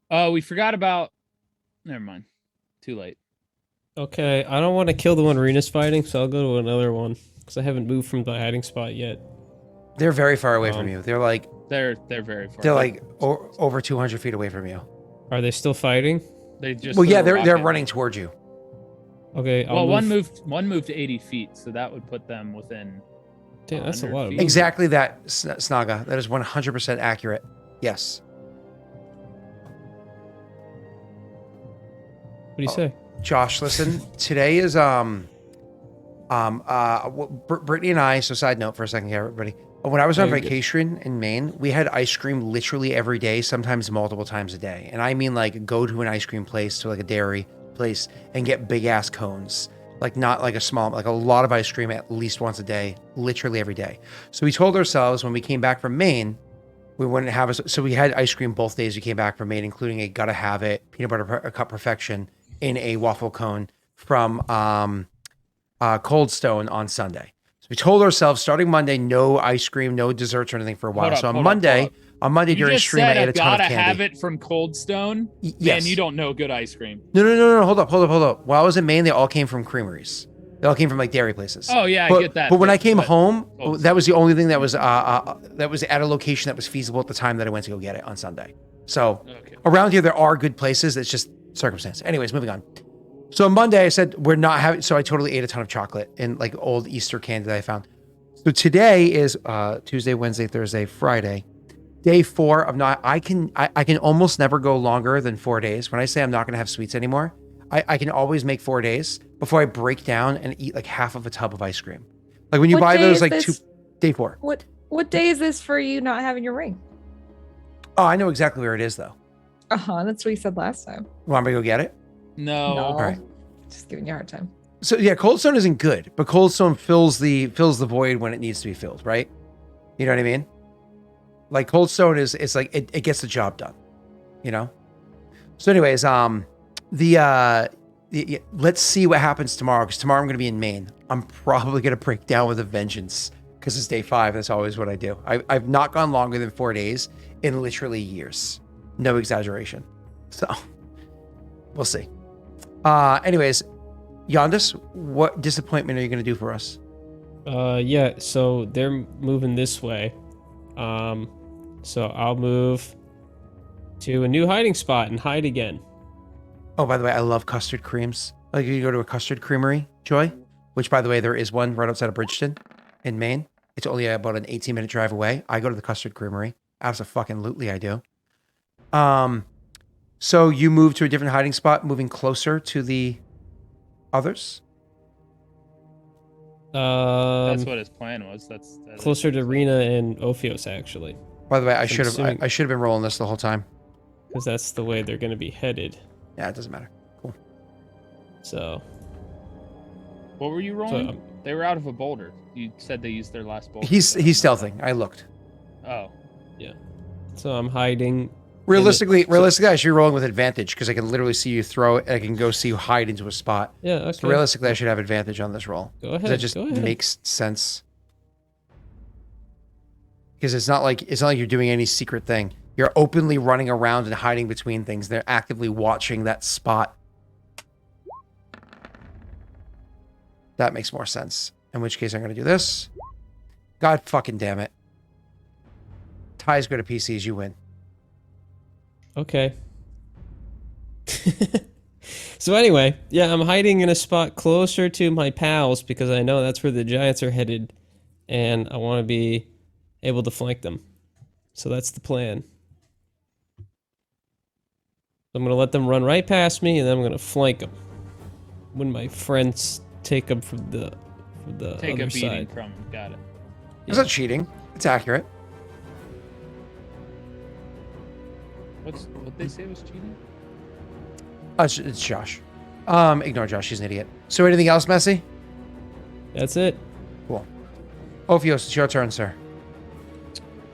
Oh, we forgot about. Never mind. Too late. Okay, I don't want to kill the one Rena's fighting, so I'll go to another one because I haven't moved from the hiding spot yet. They're very far away from you. They're like They're very far. over 200 feet away from you. Are they still fighting? They just. Well, yeah, threw a they're rocket. running towards you. Okay, I'll Well, move. one moved 80 feet, so that would put them within. Damn, that's a 100 lot of feet. movement. Exactly that, Snaga. That is 100% accurate. Yes. What do you say? Josh, listen. Today is Brittany and I. So, side note for a second here, everybody. When I was on you're good. vacation in Maine, we had ice cream literally every day, sometimes multiple times a day. And I mean, like, go to an ice cream place, to like a dairy place, and get big ass cones. Like, not like a small, like a lot of ice cream at least once a day, literally every day. So we told ourselves when we came back from Maine, we wouldn't have so we had ice cream both days we came back from Maine, including a gotta have it peanut butter cup perfection in a waffle cone from Cold Stone on Sunday. So we told ourselves starting Monday, no ice cream, no desserts or anything for a while. Hold up, So on hold up, Monday, hold up. on Monday You during just stream, I said ate a I've ton of gotta candy. have it from Cold Stone. Yes. Man, you don't know good ice cream. No. Hold up. While I was in Maine, they all came from creameries. They all came from like dairy places. Oh yeah, but, I get that. But when I came home, Cold that was the only thing that was at a location that was feasible at the time that I went to go get it on Sunday. So Okay. around here, there are good places. It's just circumstance. Anyways, moving on. So on Monday, I said we're not having. So I totally ate a ton of chocolate and like old Easter candy that I found. So today is Tuesday, Wednesday, Thursday, Friday, day 4 of not. I can almost never go longer than 4 days. When I say I'm not going to have sweets anymore, I can always make 4 days before I break down and eat like half of a tub of ice cream. Like when you What buy day those is like this? day 4. What day is this for you not having your ring? Oh, I know exactly where it is though. That's what you said last time. Want me to go get it? No. All right. Just giving you a hard time. So yeah, Cold Stone isn't good, but Cold Stone fills the void when it needs to be filled, right? You know what I mean? Like Cold Stone it's like it gets the job done, you know? So anyways, let's see what happens tomorrow, because tomorrow I'm going to be in Maine. I'm probably going to break down with a vengeance because it's day 5. That's always what I do. I've not gone longer than 4 days in literally years. No exaggeration. So we'll see. Anyways, Yondis, what disappointment are you going to do for us? Yeah, so they're moving this way. So I'll move to a new hiding spot and hide again. Oh, by the way, I love custard creams. Like you go to a custard creamery, Joy, which by the way, there is one right outside of Bridgeton in Maine. It's only about an 18-minute drive away. I go to the Custard Creamery. Absolutely, I do. So you move to a different hiding spot, moving closer to the others? That's what his plan was. That's closer to Rena and Ophios, actually. By the way, I So should assuming- have been rolling this the whole time. Because that's the way they're going to be headed. Yeah, it doesn't matter. Cool. So, What were you rolling? um, They were out of a boulder. You said they used their last boulder. He's stealthing. I looked. Oh. so I'm hiding. Realistically, I should be rolling with advantage because I can literally see you throw it. And I can go see you hide into a spot. Yeah, okay. So realistically, I should have advantage on this roll. Go ahead. That just go ahead. makes sense. Because it's not like you're doing any secret thing. You're openly running around and hiding between things. They're actively watching that spot. That makes more sense. In which case, I'm going to do this. God fucking damn it. Ties go to PCs. You win. Okay. So anyway, yeah, I'm hiding in a spot closer to my pals because I know that's where the giants are headed, and I want to be able to flank them. So that's the plan. I'm gonna let them run right past me, and then I'm gonna flank them when my friends take them from the Take other a beating side. from him. Got it. It's not cheating. It's accurate. What they say was cheating? It's Josh. Ignore Josh. He's an idiot. So anything else, Messi? That's it. Cool. Ophios, it's your turn, sir.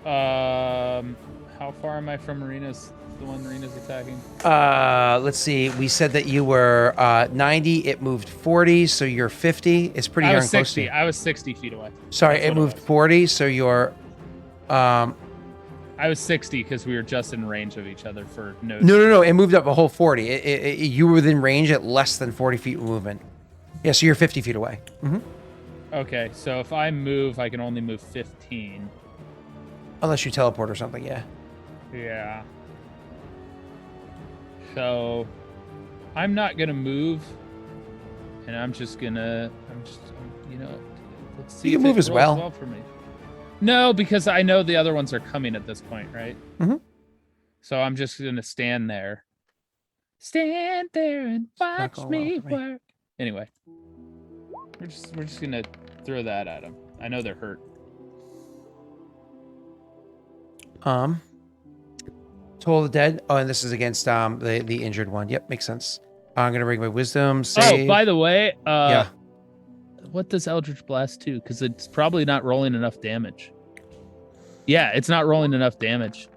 How far am I from the one Marina's attacking? Let's see. We said that you were 90. It moved 40, so you're 50. It's pretty I darn was close to 60. you. I was 60 feet away. Sorry, That's it what moved was. 40, so you're... I was 60 because we were just in range of each other for no. No. It moved up a whole 40. You were within range at less than 40 feet movement. Yeah, so you're 50 feet away. Mm-hmm. Okay, so if I move, I can only move 15. Unless you teleport or something, yeah. Yeah. So I'm not gonna move, and I'm just let's see. You can if it move as rolls well. for me. No, because I know the other ones are coming at this point, right? Mhm. So I'm just gonna stand there. Stand there and watch going me well for me. work. Anyway, we're just gonna throw that at them. I know they're hurt. Toll of the Dead. Oh, and this is against the injured one. Yep, makes sense. I'm gonna bring my wisdom save. Oh, by the way, yeah. What does Eldritch Blast do? Because it's probably not rolling enough damage. Yeah, it's not rolling enough damage.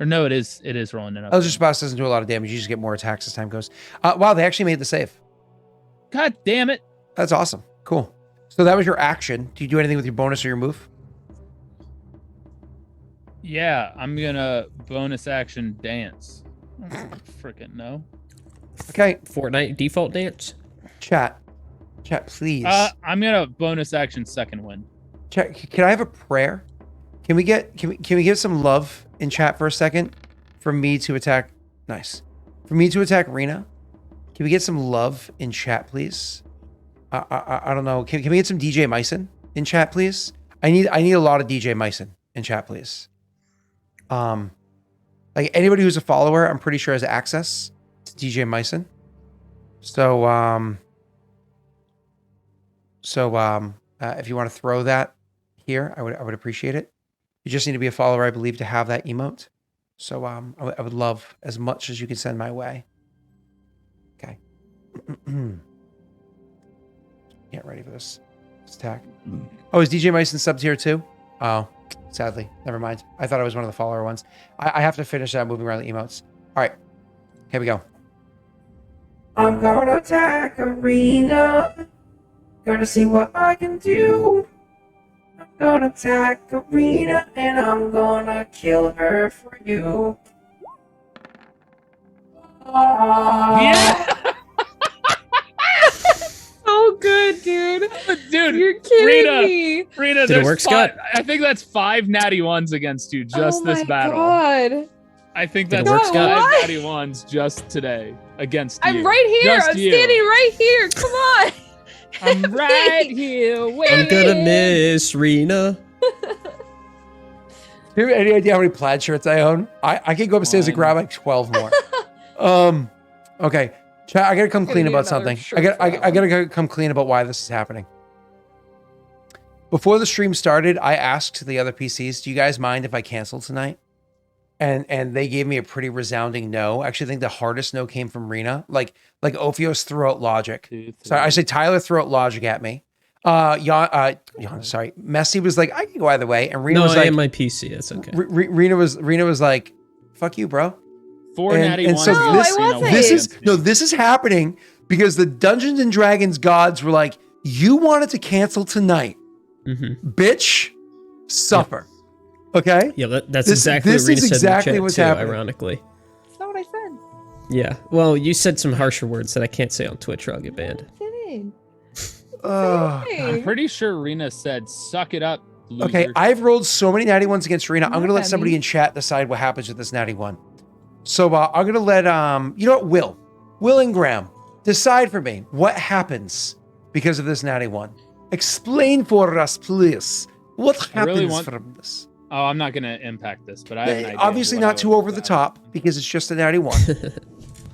Or no, it is. It is rolling enough. Eldritch Blast doesn't do a lot of damage. You just get more attacks as time goes. Wow, they actually made the save. God damn it! That's awesome. Cool. So that was your action. Do you do anything with your bonus or your move? Yeah, I'm gonna bonus action dance. Freaking no. Okay, Fortnite default dance. chat, please. I'm gonna bonus action second wind. Chat, can I have a prayer? Can we get some love in chat for a second? For me to attack. Nice. For me to attack Rena. Can we get some love in chat, please? I don't know. Can we get some DJ Myson in chat, please? I need a lot of DJ Myson in chat, please. Like anybody who's a follower, I'm pretty sure has access to DJ Myson. So if you want to throw that here, I would appreciate it. You just need to be a follower, I believe, to have that emote. So I would love as much as you can send my way. Okay. Get ready for this attack. Oh, is DJ Myson subbed here too? Oh, sadly. Never mind. I thought I was one of the follower ones. I have to finish moving around the emotes. All right. Here we go. I'm gonna attack Arena. Gonna see what I can do. I'm gonna attack Arena and I'm gonna kill her for you. Yeah, So good, dude. dude. You're kidding Rita, me. Rita, Did it there's work, five, Scott? I think that's 5 natty ones against you just oh this my battle. God. I think Did it that's work, 5 Scott? natty ones just today against you. I'm right here. Just I'm you. standing right here. Come on. I'm right here. I'm waiting. gonna miss Rena. Do you have any idea how many plaid shirts I own? I can go upstairs and grab like 12 more. Okay. Chat, I gotta come Gonna clean need about another something. shirt I for that gotta come clean about why this is happening. Before the stream started, I asked the other PCs, "Do you guys mind if I cancel tonight?" And they gave me a pretty resounding no. Actually, I think the hardest no came from Rena. Like Ophios threw out logic. So I say Tyler threw out logic at me. Sorry, Messi was like, I can go either way, and Rena No, was I like, am my PC. That's okay. Rena was like, fuck you, bro. Four And- natty and ones so against this- Reno, one This is against no, me. this is happening because the Dungeons and Dragons gods were like, you wanted to cancel tonight, bitch, suffer. Okay. Yeah, that's This- exactly this what Rita is said exactly in the chat what's too, happening. ironically. That's not what I said. Yeah. Well, you said some harsher words that I can't say on Twitch or I'll get banned. Dang. Ugh. I'm pretty sure Rena said, "Suck it up, loser." Okay, I've rolled so many natty ones against Rena. I'm Not gonna let that somebody mean. in chat decide what happens with this natty one. So I'm gonna let you know what, Will and Graham, decide for me what happens because of this natty one. Explain for us, please. What I really happens want- from this? Oh, I'm not gonna impact this, but I have an idea of Obviously what I not too would over the do. top because it's just a natty one.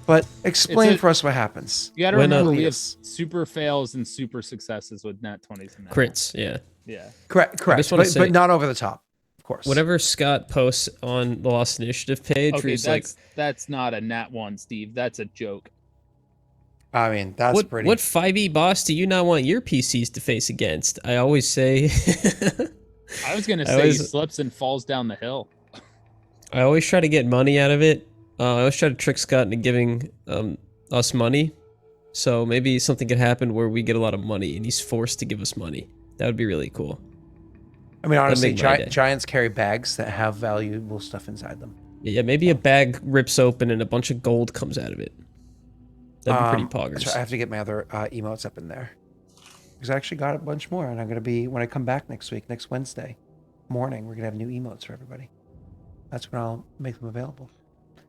But explain It's a- for us what happens. You gotta When, remember, we have please. super fails and super successes with nat 20s and nat Crits, yeah. Yeah. Correct, just wanna but say- not over the top, of course. Whatever Scott posts on the Lost Initiative page, where Okay, he's like, that's not a nat 1, Steve. That's a joke. I mean, that's pretty. what 5e boss do you not want your PCs to face against? I always say, I was gonna I say he always- slips and falls down the hill. I always try to get money out of it. I always try to trick Scott into giving us money. So maybe something could happen where we get a lot of money and he's forced to give us money. That would be really cool. I mean, honestly, make my day. giants carry bags that have valuable stuff inside them. Yeah, maybe a bag rips open and a bunch of gold comes out of it. That'd be pretty poggers. So I have to get my other emotes up in there because I actually got a bunch more, and I'm gonna be when I come back next Wednesday morning. We're gonna have new emotes for everybody. That's when I'll make them available.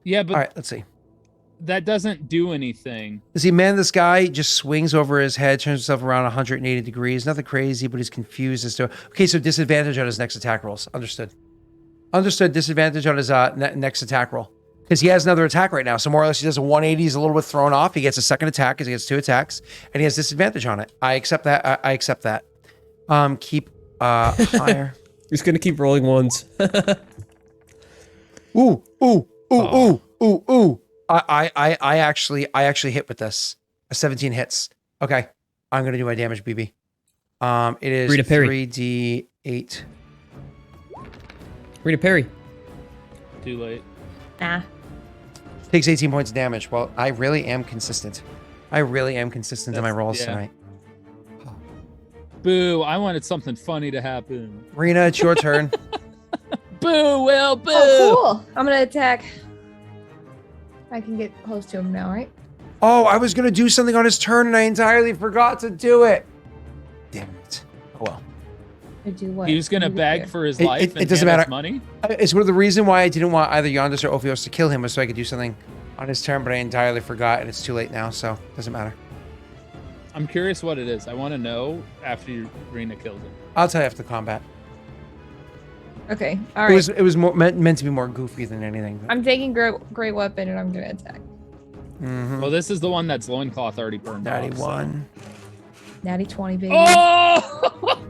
Yeah, but All right, let's see. that doesn't do anything. See, man, this guy just swings over his head, turns himself around 180 degrees. Nothing crazy, but he's confused as to. Okay, so disadvantage on his next attack rolls. Understood. Disadvantage on his next attack roll because he has another attack right now. So more or less, he does a 180. He's a little bit thrown off. He gets a second attack because he gets 2 attacks, and he has disadvantage on it. I accept that. I accept that. Keep higher. He's gonna keep rolling ones. Ooh. I actually hit with this. A 17 hits. Okay. I'm gonna do my damage, BB. It is Rita Perry. 3d8. Rita Perry. Too late. Nah. Takes 18 points of damage. Well, I really am consistent. in my rolls yeah. tonight. Boo! I wanted something funny to happen. Rena, it's your turn. Boo! Will, boo! Oh, cool. I'm gonna attack. I can get close to him now, right? Oh, I was gonna do something on his turn and I entirely forgot to do it. Damn it. Oh well. I do what? He was gonna What do we beg do? for his It- life it and doesn't hand us matter. money. It's one of the reason why I didn't want either Yonder or Ophios to kill him was so I could do something on his turn, but I entirely forgot and it's too late now, so it doesn't matter. I'm curious what it is. I want to know after Rena kills him. I'll tell you after the combat. Okay. All right. It was more meant to be more goofy than anything. I'm taking great weapon and I'm gonna attack. Mm-hmm. Well, this is the one that's loincloth already burned off. 91. Natty 20, baby. Oh!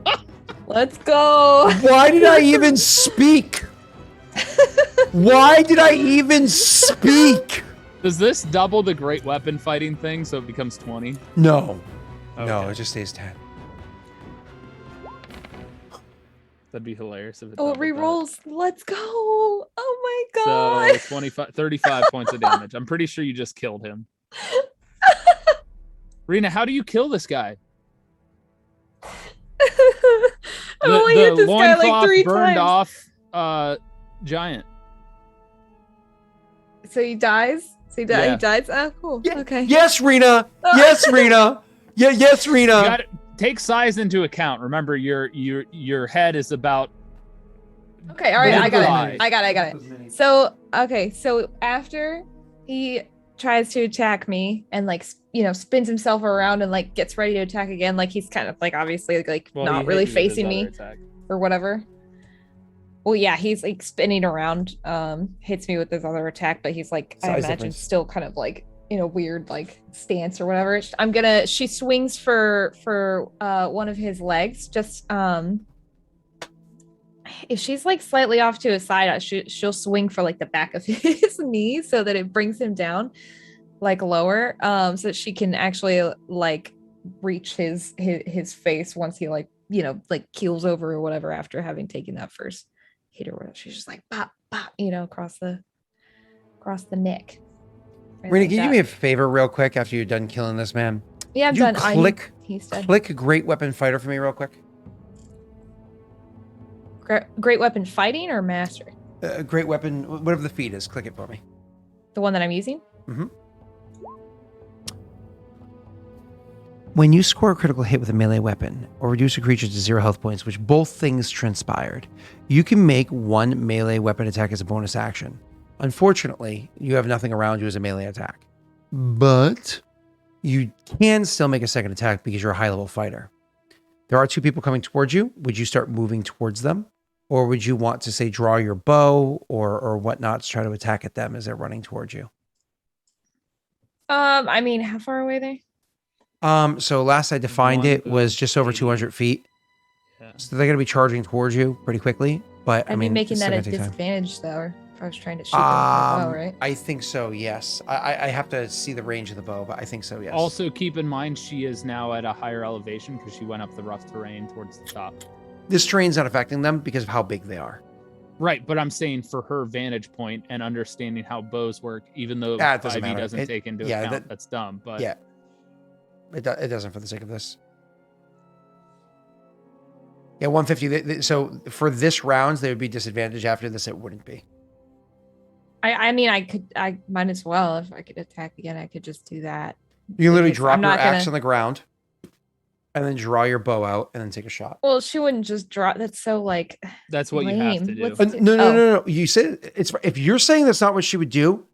Let's go. Why did I even speak? Why did I even speak? Does this double the great weapon fighting thing so it becomes 20? No. No, Okay. it just stays 10. That'd be hilarious if it Oh, it doubled that. rerolls. Let's go. Oh my god. So 25, 35 points of damage. I'm pretty sure you just killed him. Rena, how do you kill this guy? I've only hit this guy like loincloth 3 burned times. off giant. So he dies? So he, Yeah. he dies? Oh, cool. Yeah. Okay. Yes, Rena. Yes, Rena. Yeah, yes, You Rena. got take size into account. Remember, your head is about. Okay, all right, I got Right. it. I got it. So, okay, so after he tries to attack me and like spins himself around and like gets ready to attack again, like he's kind of like obviously like Well, he not hit really you with his facing me other attack. or whatever. Well, yeah, he's like spinning around, hits me with his other attack, but he's like, I Size imagine difference. still kind of like in a weird like stance or whatever. She swings for one of his legs. Just if she's like slightly off to his side, she'll swing for like the back of his knee so that it brings him down like lower, so that she can actually like reach his face once he like, you know, like keels over or whatever after having taken that first hit or whatever. She's just like bop bop, you know, across the neck. Right, Rena, like can you do that. me a favor real quick after you're done killing this man? Yeah, I'm Could you done. He's dead. Click Great Weapon Fighter for me real quick. Great weapon fighting or master? Great Weapon, whatever the feat is, click it for me. The one that I'm using? Mm-hmm. When you score a critical hit with a melee weapon, or reduce a creature to 0 health points, which both things transpired, you can make one melee weapon attack as a bonus action. Unfortunately, you have nothing around you as a melee attack. But you can still make a second attack because you're a high-level fighter. There are 2 people coming towards you. Would you start moving towards them? Or would you want to, say, draw your bow or whatnot to try to attack at them as they're running towards you? I mean, how far away are they? So last I defined it was just over 200 feet. Yeah. So they're going to be charging towards you pretty quickly. But I I'd mean, be making it's that still a gonna take time. disadvantage though, if I was trying to shoot them with my bow, right? I think so, yes. I have to see the range of the bow, but I think so, yes. Also, keep in mind she is now at a higher elevation because she went up the rough terrain towards the top. This terrain's not affecting them because of how big they are. Right, but I'm saying for her vantage point and understanding how bows work, even though It doesn't 5e matter. doesn't take into account, that's dumb. But Yeah. It doesn't for the sake of this. Yeah, 150. So for this rounds, they would be disadvantaged. After this, it wouldn't be. I mean, I might as well. If I could attack again, I could just do that. You can literally Because drop I'm your not axe gonna- on the ground and then draw your bow out and then take a shot. Well, she wouldn't just drop. That's so like that's what you have lame. to do. What's- No. You said it's. If you're saying that's not what she would do,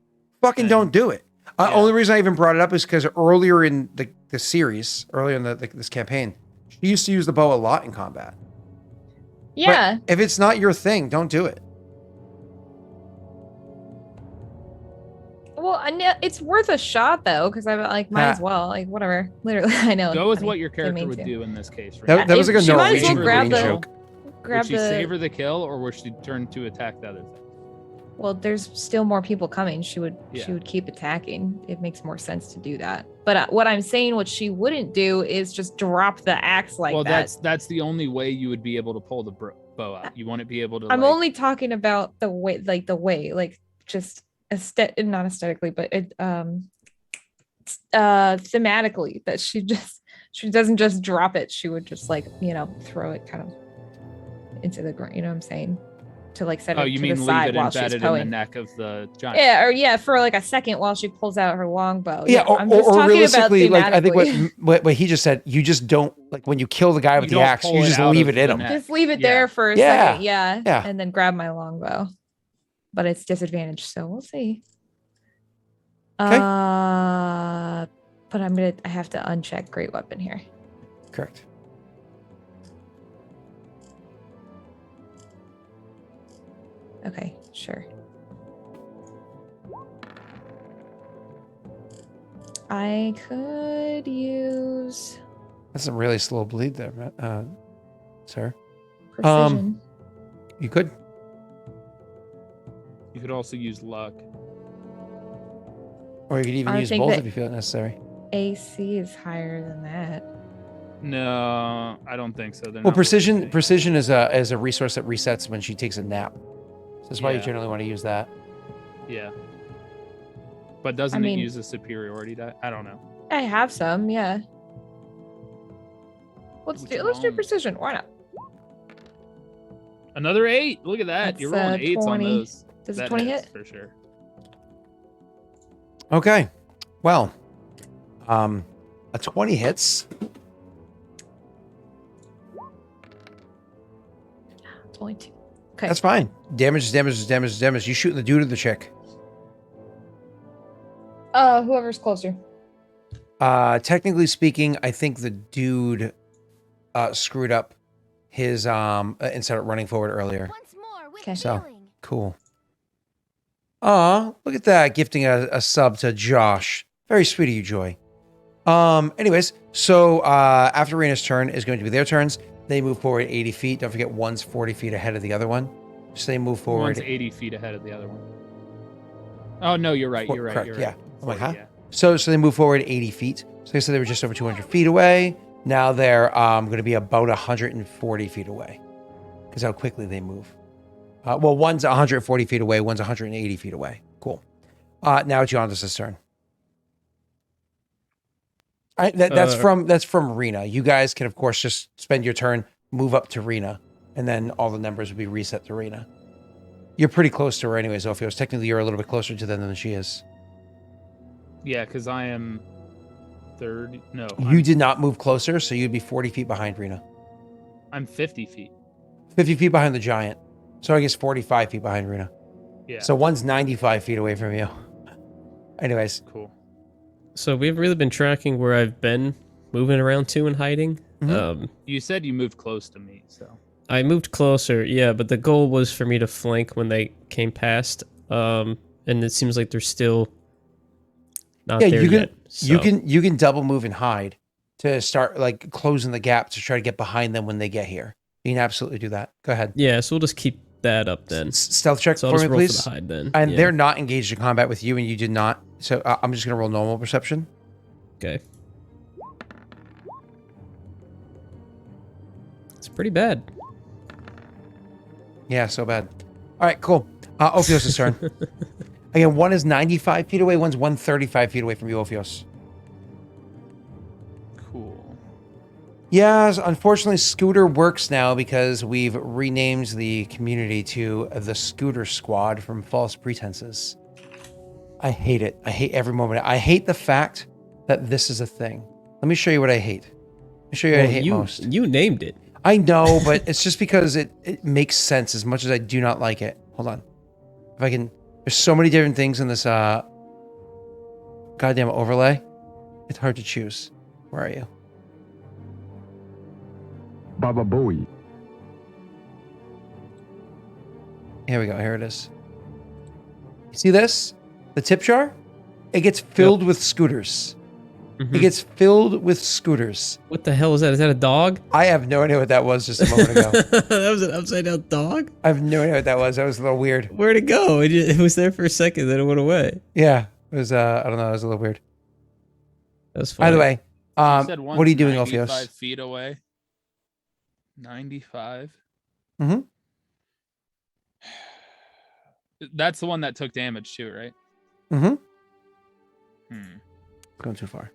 fucking don't do it. Yeah. Only reason I even brought it up is because earlier in the series, earlier in this campaign, she used to use the bow a lot in combat. yeah. But if it's not your thing, don't do it. Well, I know it's worth a shot though, because I like might as well. Like whatever. Literally, I know. Go with funny. what your Didn't character mean would to. do in this case. Right? That was like a She might as well Norwegian grab green the- joke. Grab would she the. savor the kill, or would she turn to attack the other thing? Well, there's still more people coming. She would Yeah. keep attacking. It makes more sense to do that. But what I'm saying, what she wouldn't do is just drop the axe like well, that. that's the only way you would be able to pull the bow out. You wouldn't be able to. I'm like, only talking about the way, like just not aesthetically, but thematically, that she doesn't just drop it. She would just like, you know, throw it kind of into the ground. You know what I'm saying? To like set it Oh, you to mean the leave side it while she's embedded in the pulling. neck of the giant? Yeah, for like a second while she pulls out her longbow. Yeah, I'm just or talking about realistically, like I think thematically. what he just said, you just don't like when you kill the guy with You the don't axe, pull you it just out leave of it in the him. neck. Just leave it Yeah. there for a Yeah. second, yeah, Yeah. and then grab my longbow. But it's disadvantage, so we'll see. Okay. But I have to uncheck great weapon here. Correct. Okay, sure. I could use That's a really slow bleed there, sir. precision. You could. You could also use luck. Or you could even I use think both that- if you feel it necessary. AC is higher than that. No, I don't think so. They're Well, not precision really- precision is a resource that resets when she takes a nap. So that's why you Yeah. generally want to use that. Yeah. But doesn't I mean- it use a superiority die? I don't know. I have some, yeah. Let's Which do one? precision. Why not? Another 8. Look at that. You're That's, rolling 8s 20. on those. Does a That 20 hits hit? for sure. Okay. Well, a 20 hits. 22. Okay. That's fine. Damage is damage is damage is damage. You shooting the dude or the chick? Whoever's closer. Technically speaking, I think the dude screwed up his and started running forward earlier. Once more, Okay. So cool. Aw, look at that, gifting a sub to Josh. Very sweet of you, Joy. Anyways, so after Rena's turn is going to be their turns. They move forward 80 feet. Don't forget, one's 40 feet ahead of the other one. So they move forward. One's 80 feet ahead of the other one. Oh no, you're right. You're right. Correct, You're yeah. right. I'm like, 40, huh? yeah. So they move forward 80 feet. So they said they were just over 200 feet away. Now they're going to be about 140 feet away because how quickly they move. Well, one's 140 feet away. One's 180 feet away. Cool. Now it's Yonder's turn. That's from Rena. You guys can, of course, just spend your turn, move up to Rena, and then all the numbers will be reset to Rena. You're pretty close to her anyways, Ophios. Technically, you're a little bit closer to them than she is. Yeah, because I am 30. No, You did not move closer, so you'd be 40 feet behind Rena. I'm 50 feet. 50 feet behind the giant. So I guess 45 feet behind Rena. Yeah. So one's 95 feet away from you. Anyways. Cool. So we've really been tracking where I've been moving around to and hiding. Mhm. You said you moved close to me, so. I moved closer, yeah, but the goal was for me to flank when they came past. And it seems like they're still not there yet. So. You can double move and hide to start like closing the gap to try to get behind them when they get here. You can absolutely do that. Go ahead. Yeah, so we'll just keep that up then. Stealth check So I'll for just me, roll please. for the hide then. And yeah. they're not engaged in combat with you, and you did not. So I'm just gonna roll normal perception. Okay. It's pretty bad. Yeah, so bad. All right, cool. Ophios' turn. Again, one is 95 feet away. One's 135 feet away from you, Ophios. Cool. Yes, unfortunately, Scooter works now because we've renamed the community to the Scooter Squad from False Pretenses. I hate it. I hate every moment. I hate the fact that this is a thing. Let me show you what I hate. Let me show you what I hate most. You named it. I know, but it's just because it makes sense as much as I do not like it. Hold on. If I can... There's so many different things in this goddamn overlay. It's hard to choose. Where are you? Baba Booey. Here we go. Here it is. You see this? The tip jar? It gets filled with scooters. Mhm. It gets filled with scooters. What the hell is that? Is that a dog? I have no idea what that was just a moment ago. That was an upside down dog? I have no idea what that was. That was a little weird. Where'd it go? It was there for a second, then it went away. Yeah. It was, I don't know. It was a little weird. That was funny. By the way, You said what are you doing, one's 95 Ophios? feet away. 95. Mm-hmm. That's the one that took damage too, right? Mm-hmm. Hmm. Going too far.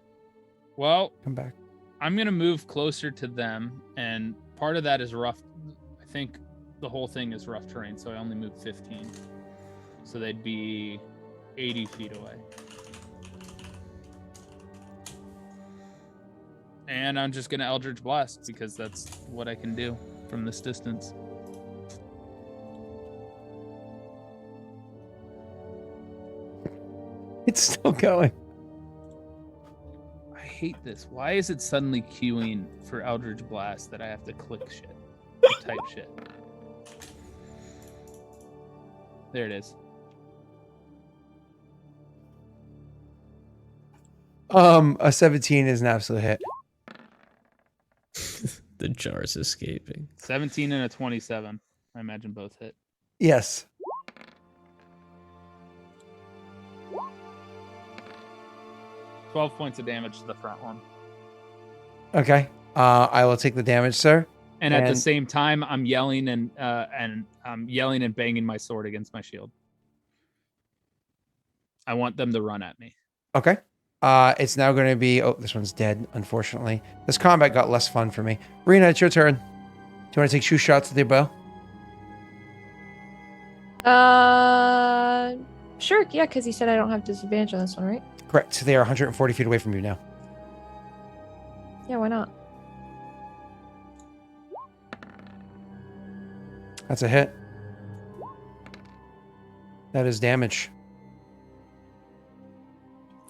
Well, Come back. I'm gonna move closer to them, and part of that is rough. I think the whole thing is rough terrain, so I only moved 15. So they'd be 80 feet away. And I'm just gonna Eldritch Blast because that's what I can do from this distance. It's still going. I hate this. Why is it suddenly queuing for Eldritch Blast that I have to click shit? Type shit. There it is. A 17 is an absolute hit. The jar's escaping. 17 and a 27. I imagine both hit. Yes. $12 points of damage to the front one. Okay. I will take the damage, sir. And at the And- same time, I'm yelling and I'm yelling and banging my sword against my shield. I want them to run at me. Okay. It's now going to be... Oh, this one's dead, unfortunately. This combat got less fun for me. Rena, it's your turn. Do you want to take 2 shots with your bow? Sure, yeah, because you said I don't have disadvantage on this one, right? Correct. They are 140 feet away from you now. Yeah, why not? That's a hit. That is damage.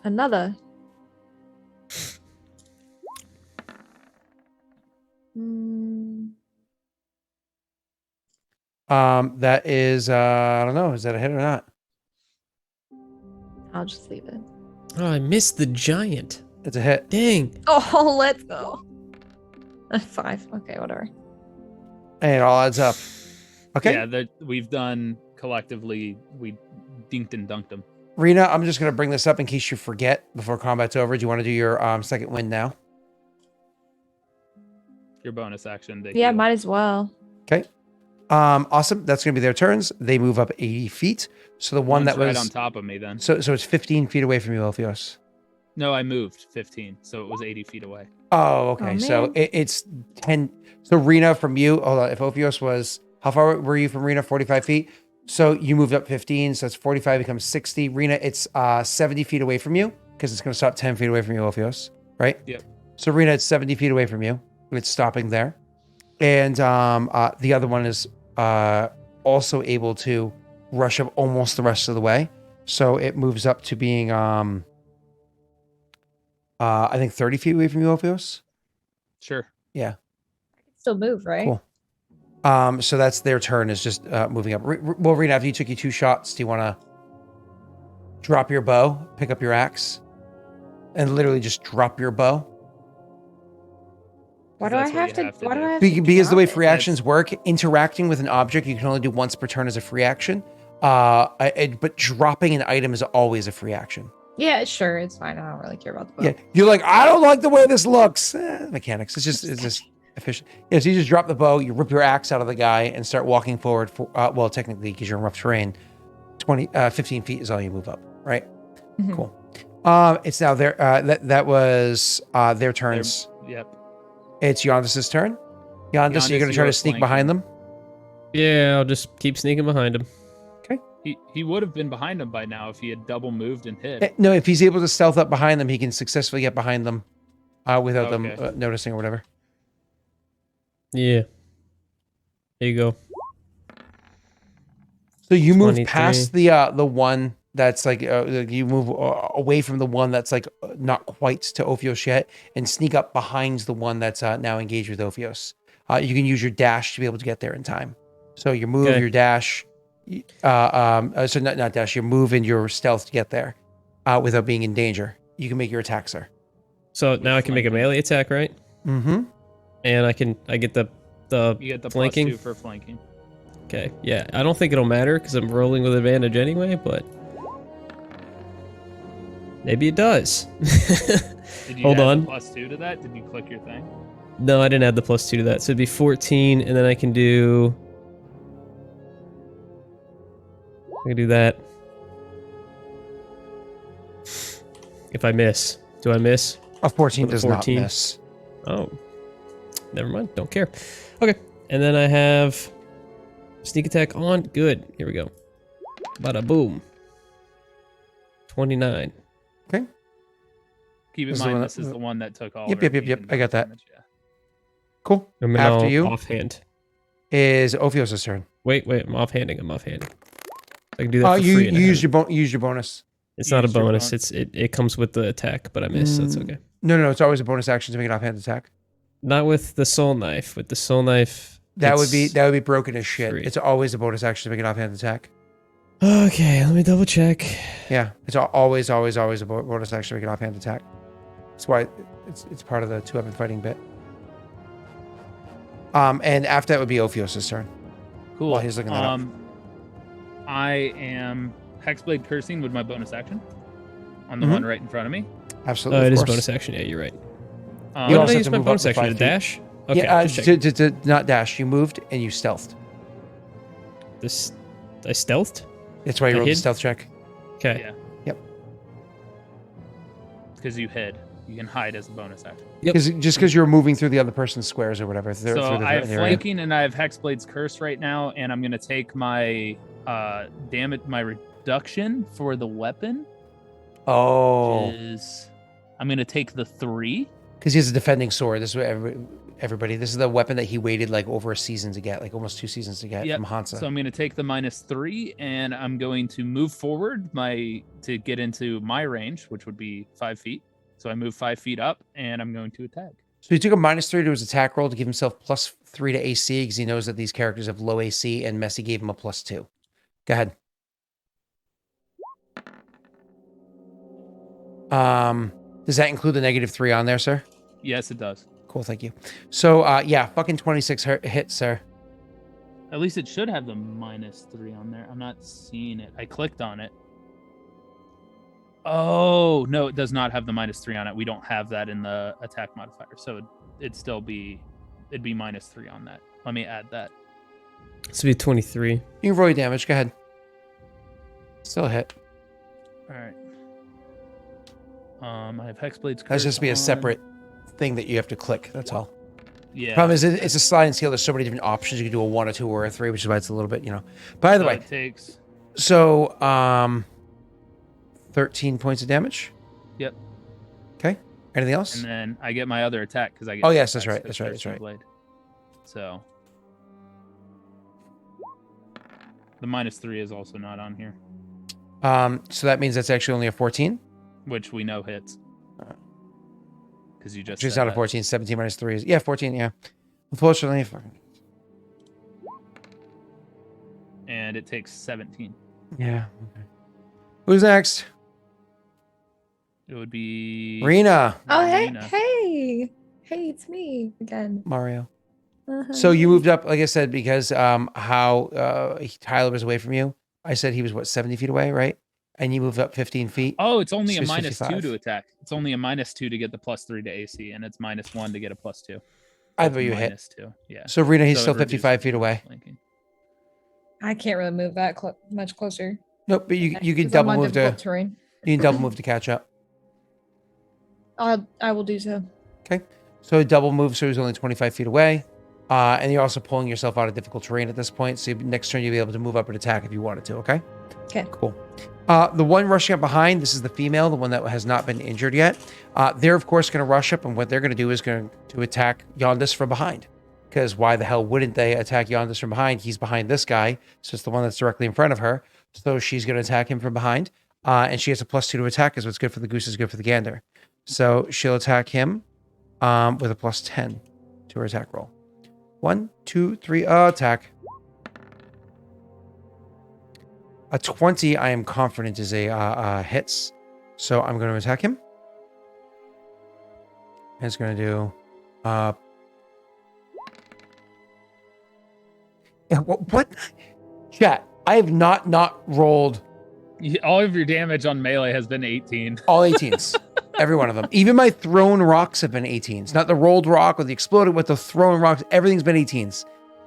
Another. That is, I don't know. Is that a hit or not? I'll just leave it. Oh, I missed the giant. It's a hit. Dang. Oh, let's go. 5. Okay, whatever. And it all adds up. Okay. Yeah, that we've done collectively. We dinked and dunked them. Rena, I'm just going to bring this up in case you forget before combat's over. Do you want to do your second win now? Your bonus action. Yeah, might as well. Okay. Awesome. That's going to be their turns. They move up 80 feet. So the one One's that was right on top of me then. So it's 15 feet away from you, Ophios. No, I moved 15, so it was 80 feet away. Oh, okay. Oh, So man. it's 10. So Rena from you, hold on. If Ophios was, how far were you from Rena? 45 feet. So you moved up 15. So it's 45 becomes 60. Rena, it's 70 feet away from you because it's going to stop 10 feet away from you, Ophios, right? Yep. So Rena, it's 70 feet away from you. It's stopping there. And the other one is also able to rush up almost the rest of the way. So it moves up to being, I think 30 feet away from you, Ophios. Sure. Yeah. Still move, right? Cool. So that's their turn is just moving up. Well, Rena, after you took your 2 shots, do you want to drop your bow, pick up your axe, and literally just drop your bow? Why do I That's what have you to? have to Why do do. I have to? Because the way drop it? free actions work, interacting with an object, you can only do once per turn as a free action. But dropping an item is always a free action. Yeah, sure, it's fine. I don't really care about the bow. Yeah, you're like, I don't like the way this looks. Mechanics. It's just efficient. Yeah, so you just drop the bow, you rip your axe out of the guy, and start walking forward. For well, technically, because you're in rough terrain, 15 feet is all you move up, right? Mhm. Cool. It's now their that was their turns. Yep. It's Yondis' turn. Yondis, you're Yondis, gonna try you're to sneak flanking. behind them. Yeah, I'll just keep sneaking behind him. He would have been behind him by now if he had double moved and hit. No, if he's able to stealth up behind them, he can successfully get behind them without them Okay. noticing or whatever. Yeah. There you go. So you move 23. past the one that's like you move away from the one that's like not quite to Ophios yet, and sneak up behind the one that's now engaged with Ophios. You can use your dash to be able to get there in time. So your move, Okay. your dash, so not dash, your move and your stealth to get there without being in danger. You can make your attack, sir. So now I can make a melee attack, right? Mm-hmm. And I get the You get the flanking. +2 for flanking. Okay, yeah. I don't think it'll matter because I'm rolling with advantage anyway, but maybe it does. Did you Hold add on. the +2 to that? Did you click your thing? No, I didn't add the +2 to that. So it'd be 14, and then I can do that. If I miss. Do I miss? A 14 With the does not 14. miss. Oh. Never mind. Don't care. Okay. And then I have sneak attack on. Good. Here we go. Bada boom. 29. Keep in This is the one mind, that- this is the one that took all. Yep, of our yep, yep, beacon I got that. damage, yeah. Cool. I'm After now you offhand. is Ophios' turn. Wait. I'm offhanding. I can do that for You free. and I use haven't. your bonus. It's you not a used your bonus. bonus. It comes with the attack, but I missed, so that's okay. No, it's always a bonus action to make an offhand attack. Not with the soul knife. With the soul knife, That would it's- be broken as shit. free. It's always a bonus action to make an offhand attack. Okay, let me double check. Yeah, it's always a bonus action to make an offhand attack. That's why it's part of the 2-weapon fighting bit. And after that would be Ophios' turn. Cool. While he's looking that up. I am Hexblade cursing with my bonus action on the Mhm. one right in front of me. Absolutely. Oh, it of is a course. bonus action. Yeah, you're right. You What also did I have use to my move up bonus to action? 5 A feet. dash? Okay, Yeah, just checking. to not dash. You moved and you stealthed. This, I stealthed? That's why you I rolled the hid? stealth check. Okay. Yeah. Yep. Because you hid. You can hide as a bonus action. Yep. Because you're moving through the other person's squares or whatever. So I have flanking and I have Hexblade's curse right now, and I'm gonna take my my reduction for the weapon. Oh, Is I'm gonna take the 3. because he has a defending sword. This is what everybody. This is the weapon that he waited like over a season to get, like almost 2 seasons to get Yep. from Hansa. So I'm gonna take the -3, and I'm going to move forward to get into my range, which would be 5 feet. So I move 5 feet up, and I'm going to attack. So he took a -3 to his attack roll to give himself +3 +3 to AC because he knows that these characters have low AC, and Messy gave him a +2. Go ahead. Does that include the -3 on there, sir? Yes, it does. Cool, thank you. So, yeah, fucking 26 hits, sir. At least it should have the -3 on there. I'm not seeing it. I clicked on it. Oh, no, it does not have the -3 on it. We don't have that in the attack modifier. So it'd be -3 on that. Let me add that. This would be 23. You can roll your damage. Go ahead. Still a hit. All right. I have Hexblade's That's just be a on. separate thing that you have to click. That's all. Yeah. Problem is, it's a sliding scale. There's so many different options. You can do a 1, a 2, or a 3, which is why it's a little bit, By the So way, it takes. so 13 points of damage. Yep. Okay. Anything else? And then I get my other attack because I get. Oh, yes, that's attacks right, with that's right, that's Piercing right. Blade. So the -3 is also not on here, So that means that's actually only a 14. which we know hits. Because you just. She's said out of that. 14. 17 minus 3 is 14. Yeah. Unfortunately, And it takes 17. yeah. Okay. Who's next? It would be. Rena. Oh, hey, Marina. hey, hey, it's me again. Mario. Uh-huh. So you moved up, like I said, because Tyler was away from you. I said he was 70 feet away, right? And you moved up 15 feet. Oh, it's only So a it's -2 55. to attack. It's only a -2 to get the +3 to AC, and it's -1 to get a +2. I thought you hit. -2. Yeah. So Rena, he's So still it reduces 55 feet away. flanking. I can't really move that much closer. Nope, but you can 'cause I'm double on move to difficult terrain. to catch up. I will do so. Okay. So double move, so he's only 25 feet away. And you're also pulling yourself out of difficult terrain at this point. So next turn you'll be able to move up and attack if you wanted to, okay? Okay. Cool. The one rushing up behind, this is the female, the one that has not been injured yet. They're, of course, going to rush up, and what they're going to do is going to attack Yonder from behind. Because why the hell wouldn't they attack Yonder from behind? He's behind this guy, so it's the one that's directly in front of her. So she's going to attack him from behind. And she has a +2 to attack, because what's good for the goose is good for the gander. So she'll attack him with a +10 to her attack roll. 1, 2, 3, attack. A 20, I am confident, is a hits. So I'm going to attack him. And it's going to do... what? Chat, I have not rolled All of your damage on melee has been 18. all 18s. Every one of them. Even my thrown rocks have been 18s. Not the rolled rock or the exploded, with the thrown rocks. Everything's been 18s.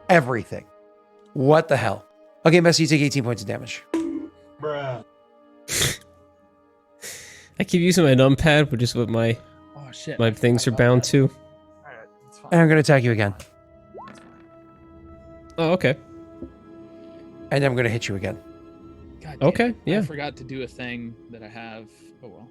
Everything. What the hell? Okay, Messi, you take 18 points of damage. Bruh. I keep using my numpad, which is what my Oh shit. things are bound to. Alright, it's fine. And I'm going to attack you again. Oh, okay. And I'm going to hit you again. God damn Okay, it. yeah. I forgot to do a thing that I have. Oh well.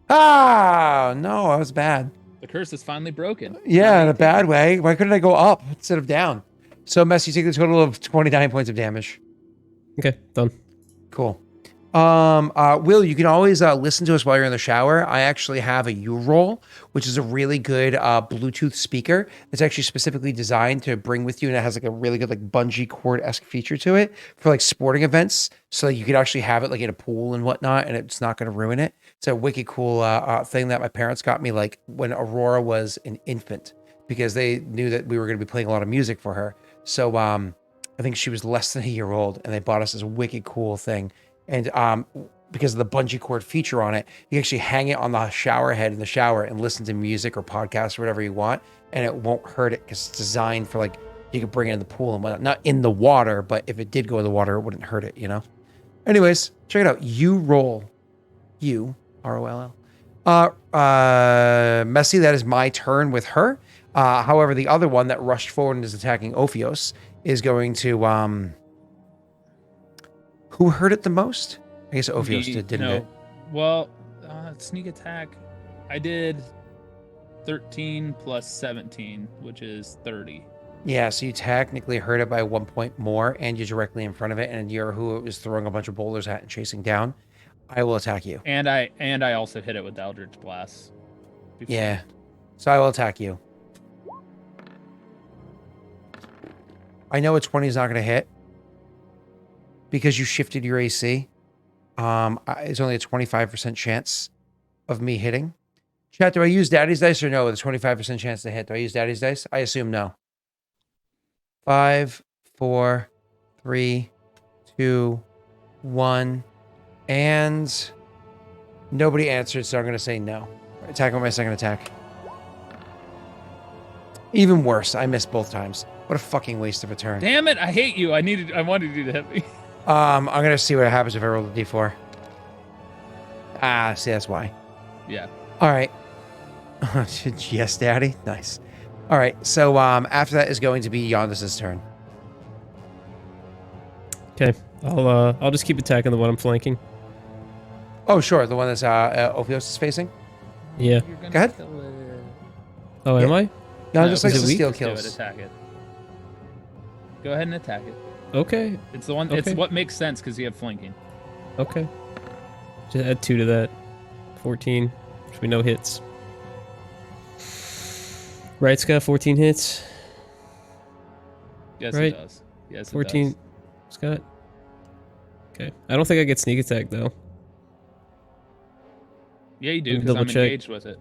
Ah, no, that was bad. The curse is finally broken. Yeah, in a 18. bad way. Why couldn't I go up instead of down? So, Messi, you take a total of 29 points of damage. Okay, done. Cool. Will, you can always listen to us while you're in the shower. I actually have a U-Roll, which is a really good Bluetooth speaker. It's actually specifically designed to bring with you, and it has like a really good like bungee cord-esque feature to it for like sporting events. So you could actually have it like in a pool and whatnot, and it's not going to ruin it. It's a wicked cool thing that my parents got me like when Aurora was an infant, because they knew that we were going to be playing a lot of music for her. So I think she was less than a year old, and they bought us this wicked cool thing. And because of the bungee cord feature on it, you can actually hang it on the shower head in the shower and listen to music or podcasts or whatever you want, and it won't hurt it because it's designed for like you could bring it in the pool and whatnot. Not in the water, but if it did go in the water, it wouldn't hurt it, you know? Anyways, check it out. U-Roll. U-R-O-L-L. Messi, that is my turn with her. However, the other one that rushed forward and is attacking Ophios is going to... Who hurt it the most? I guess Ophios didn't it? Well, sneak attack. I did 13 plus 17, which is 30. Yeah, so you technically hurt it by 1 point more, and you're directly in front of it, and you're who it was throwing a bunch of boulders at and chasing down. I will attack you. And I also hit it with Eldritch Blast. before. Yeah. So I will attack you. I know a 20 is not going to hit because you shifted your AC. It's only a 25% chance of me hitting. Chat, do I use Daddy's dice or no? With a 25% chance to hit. Do I use Daddy's dice? I assume no. 5, 4, 3, 2, 1. And nobody answered, so I'm going to say no. Attack on my second attack. Even worse, I missed both times. What a fucking waste of a turn. Damn it! I hate you. I wanted you to hit me. I'm going to see what happens if I roll a d4. Ah, see, that's why. Yeah. All right. Yes, Daddy. Nice. All right. So after that is going to be Yonder's turn. Okay. I'll just keep attacking the one I'm flanking. Oh, sure. The one that's Ophios is facing. Yeah. You're gonna Go ahead. kill it. Oh, Yeah. am I? No, No, just likes is to it weak? steal Just do it, kills. attack it. Go ahead and attack it. Okay. It's the one. It's Okay. what makes sense because you have flanking. Okay. Just add 2 to that. 14. Should be no hits. Right, Scott? 14 hits. Yes, Right. it does. Yes, it 14. does. Scott. Okay. I don't think I get sneak attack though. Yeah, you do Let me because I'm double check. engaged with it.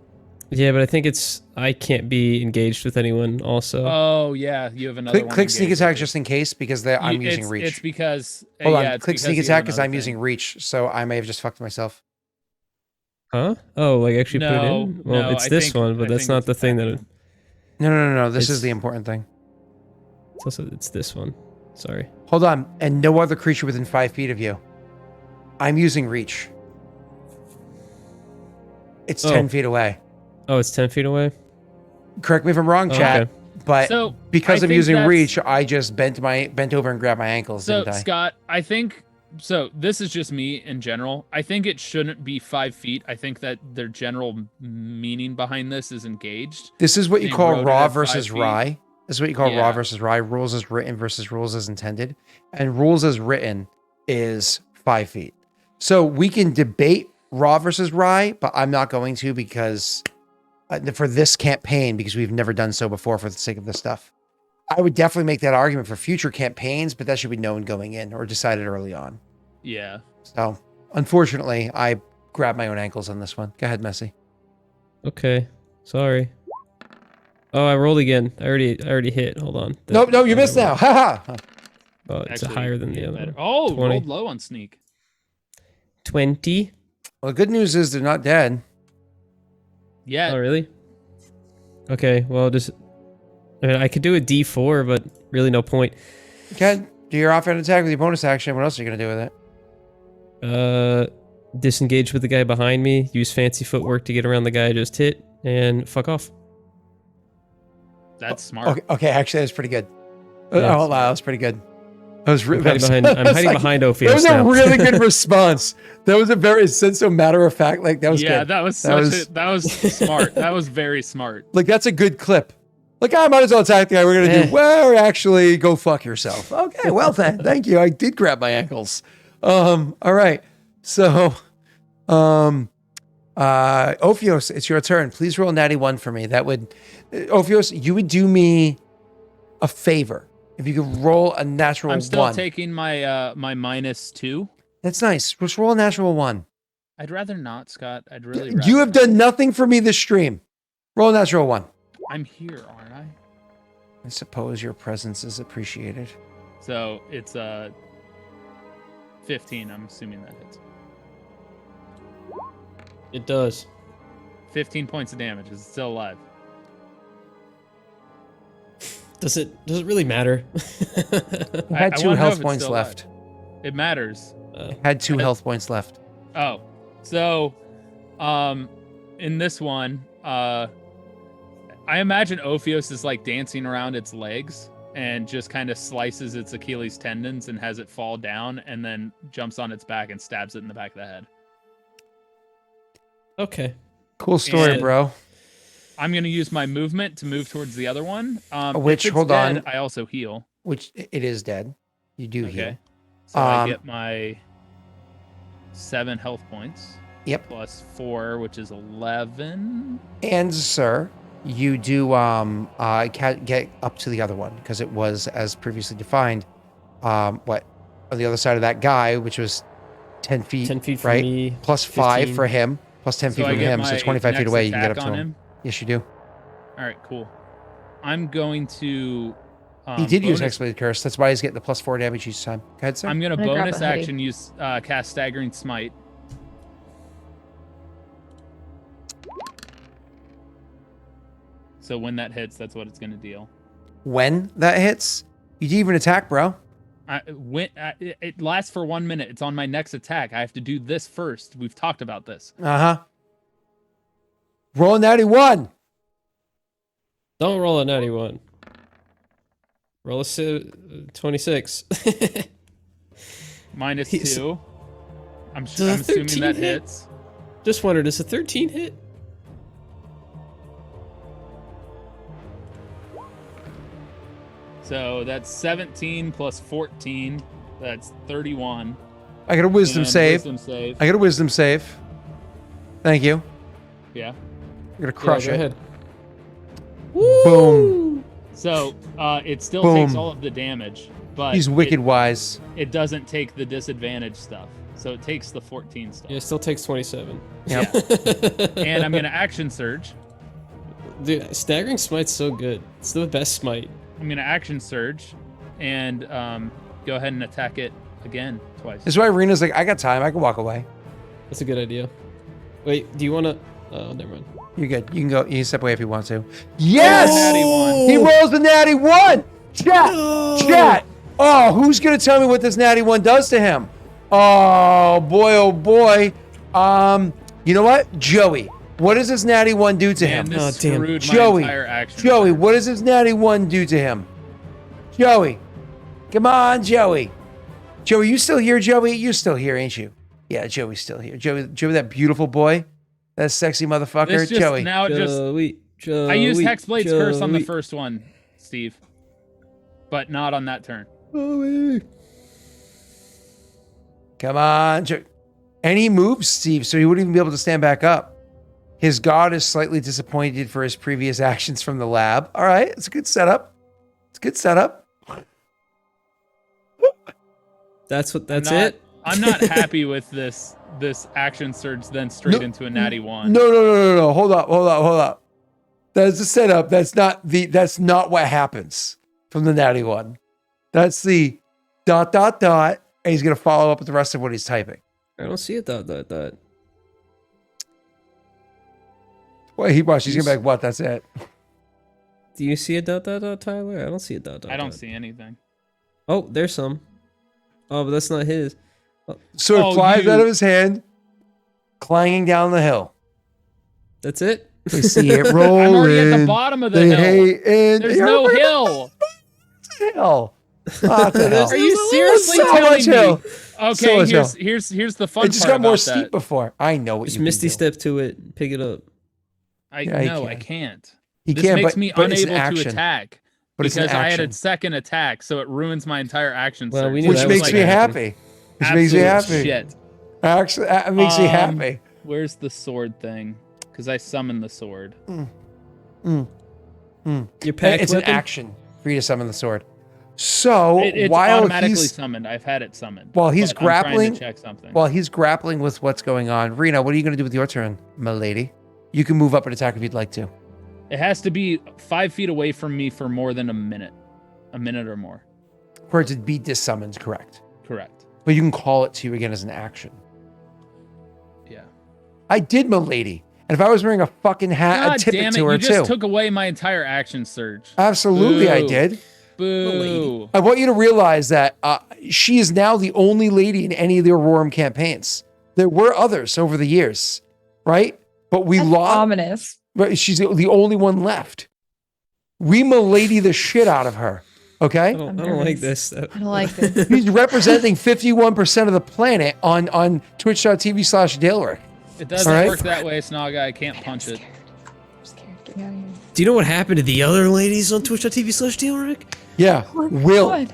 Yeah, but I think I can't be engaged with anyone also. Oh yeah, you have another one. Click sneak engaged attack with just in case because you. I'm using reach. It's because Hold on. yeah, it's Click because sneak you have attack because another I'm using thing. reach, so I may have just fucked myself. Huh? Oh, like actually put it No, in? Well, no, it's I this think- one, but I that's think not it's the thing that attacking No. This is It's- the important thing. it's this one. Sorry. Hold on. And no other creature within 5 feet of you. I'm using reach. It's 10 feet away. Oh, it's 10 feet away? Correct me if I'm wrong, Oh, chat. okay. But So, because I I'm think using that's- reach, I just bent over and grabbed my ankles, So didn't I? Scott, I think so. This is just me in general. I think it shouldn't be 5 feet. I think that their general meaning behind this is engaged. This is what you They call wrote it raw at 5 versus feet. rye. This is what you call raw Yeah. versus rye. Rules as written versus rules as intended. And rules as written is 5 feet. So we can debate raw versus rye, but I'm not going to because for this campaign, because we've never done so before for the sake of this stuff. I would definitely make that argument for future campaigns, but that should be known going in or decided early on. Yeah. So unfortunately, I grabbed my own ankles on this one. Go ahead, Messi. Okay. Sorry. Oh, I rolled again. I already hit. Hold on. No, you other missed one. now. Ha. Oh, it's Actually, higher than the yeah, other better. one. Oh, 20. rolled low on sneak. 20. Well, the good news is they're not dead. Yeah. Oh, really? Okay, well, I mean, I could do a D4, but really no point. Okay, do your offhand attack with your bonus action. What else are you going to do with it? Disengage with the guy behind me, use fancy footwork to get around the guy I just hit, and fuck off. That's smart. Okay, actually, that's pretty good. Yeah. Oh, wow, that was pretty good. That was I'm hiding behind Ophios That was a now. really good response. That was it said so matter of fact. Like, that was Yeah, good. that was That that was smart. That was very smart. Like, that's a good clip. Like, I might as well attack the guy. We're going to do, well, actually, go fuck yourself. Okay, well then, thank you. I did grab my ankles. All right. So, Ophios, it's your turn. Please roll a natty 1 for me. That would, Ophios, you would do me a favor if you could roll a natural I'm still 1. taking my my -2. That's nice. Just roll a natural 1. I'd rather not, Scott. I'd really. You have rather done nothing for me this stream. Roll a natural 1. not. I'm here, aren't I? I suppose your presence is appreciated. So it's 15. I'm assuming that hits. It does. 15 points of damage. Is it still alive? Does it really matter? It I had 2 wanna know health if it's points still left. It matters. Had 2 health points left. Oh, so, in this one, I imagine Ophios is like dancing around its legs and just kind of slices its Achilles tendons and has it fall down and then jumps on its back and stabs it in the back of the head. Okay. Cool story, And- bro. I'm going to use my movement to move towards the other one. Which, if it's hold dead, on. I also heal. Which it is dead. You do heal. Okay. So I Um, get my 7 health points Yep. plus 4, which is 11. And sir, you do can't get up to the other one because it was as previously defined. What on the other side of that guy, which was 10 feet, 10 feet from right? me. Plus 5 15. for him, plus 10 feet So I from get him, so my 25 feet next away. You can get up attack to on him. Yes, you do. All right, cool. I'm going to. He did use bonus- Hexblade Curse. That's why he's getting the plus 4 damage each time. Go ahead, sir. I'm gonna gonna grab bonus a hoodie. action use cast Staggering Smite. So when that hits, that's what it's gonna deal. When that hits, you didn't even attack, bro. It lasts for 1 minute. It's on my next attack. I have to do this first. We've talked about this. Roll a natty 1. Don't roll a 91. Roll a 26. Minus He's- 2. I'm Does a assuming 13 that hit? hits. Just wondered, does a 13 hit? So that's 17 plus 14. That's 31. I got a wisdom And save. Wisdom save. I got a wisdom save. Thank you. Yeah. I'm gonna crush Yeah, go it. ahead. Boom. So it still Boom. takes all of the damage, but He's wicked wise. It doesn't take the disadvantage stuff. So it takes the 14 stuff. Yeah, it still takes 27. Yep. And I'm gonna action surge. Dude, Staggering Smite's so good. It's the best smite. I'm gonna action surge, and go ahead and attack it again twice. This is why Rena's like, I got time. I can walk away. That's a good idea. Wait, do you want to... Oh, never mind. You're good. You can go. You can step away if you want to. Yes! Natty 1. He rolls the natty 1! Chat! Chat! Oh, who's going to tell me what this natty 1 does to him? Oh, boy, oh, boy. You know what? Joey. What does this natty 1 do to Man, him? this Oh, damn. screwed my Joey. entire action. Joey, surge. what does this natty 1 do to him? Joey. Come on, Joey. Joey, you still here, Joey? You're still here, ain't you? Yeah, Joey's still here. Joey, that beautiful boy? That sexy motherfucker? This just, Joey. now it just Joey, I used Hexblade's Curse on the Joey. first one, Steve. But not on that turn. Joey. Come on. And he moves, Steve, so he wouldn't even be able to stand back up. His god is slightly disappointed for his previous actions from the lab. All right, it's a good setup. It's a good setup. That's not- it? I'm not happy with this action surge then straight into a natty 1. No. Hold up. That's the setup. That's not what happens from the natty 1. That's the ... and he's gonna follow up with the rest of what he's typing. I don't see it, dot. Well, he's gonna be like, what? That's it. Do you see a ... Tyler? I don't see a ... I don't see anything. Oh, there's some. Oh, but that's not his. So it Oh, flies you- out of his hand, clanging down the hill. That's it? We see it rolling. I'm already at the bottom of the hill. There's no hill. Hill. What the hell? Are you seriously So telling much me? hill. Okay, So much here's the fun It just part got more about steep that. before. I know what Just you can misty do. step to it. Pick it up. Yeah, he No, I can. can't. He This can, makes but, me but it's an unable to action. attack But it's an because I had action. a second attack, so it ruins my entire action Well, surge. we knew Which that makes was me gonna happen. happy. Which makes me Absolute happy. Shit. Actually, it makes me happy. Where's the sword thing? Because I summoned the sword. Your It's pack an weapon? action for you to summon the sword. So It's while automatically he's summoned. I've had it summoned. While he's but I'm trying grappling- to check something. while he's grappling with what's going on, Rena, what are you going to do with your turn, my lady? You can move up and attack if you'd like to. It has to be 5 feet away from me for more than a minute or more. For it to be dissummoned, correct? Correct. But you can call it to you again as an action. Yeah. I did, my lady. And if I was wearing a fucking hat, God I'd tip damn it it! to her You just too. took away my entire action surge. Absolutely, I Boo. did. Boo. I want you to realize that she is now the only lady in any of the Aurorum campaigns. There were others over the years, right? But we That's lost. ominous. But she's the only one left. We milady the shit out of her. Okay? I don't like this. I don't like this. He's representing 51% of the planet on twitch.tv/Daelric. It doesn't All right. work that way, Snaga. I can't punch it. I'm scared. Get me out of here. Do you know what happened to the other ladies on twitch.tv/Daelric? Yeah. Oh my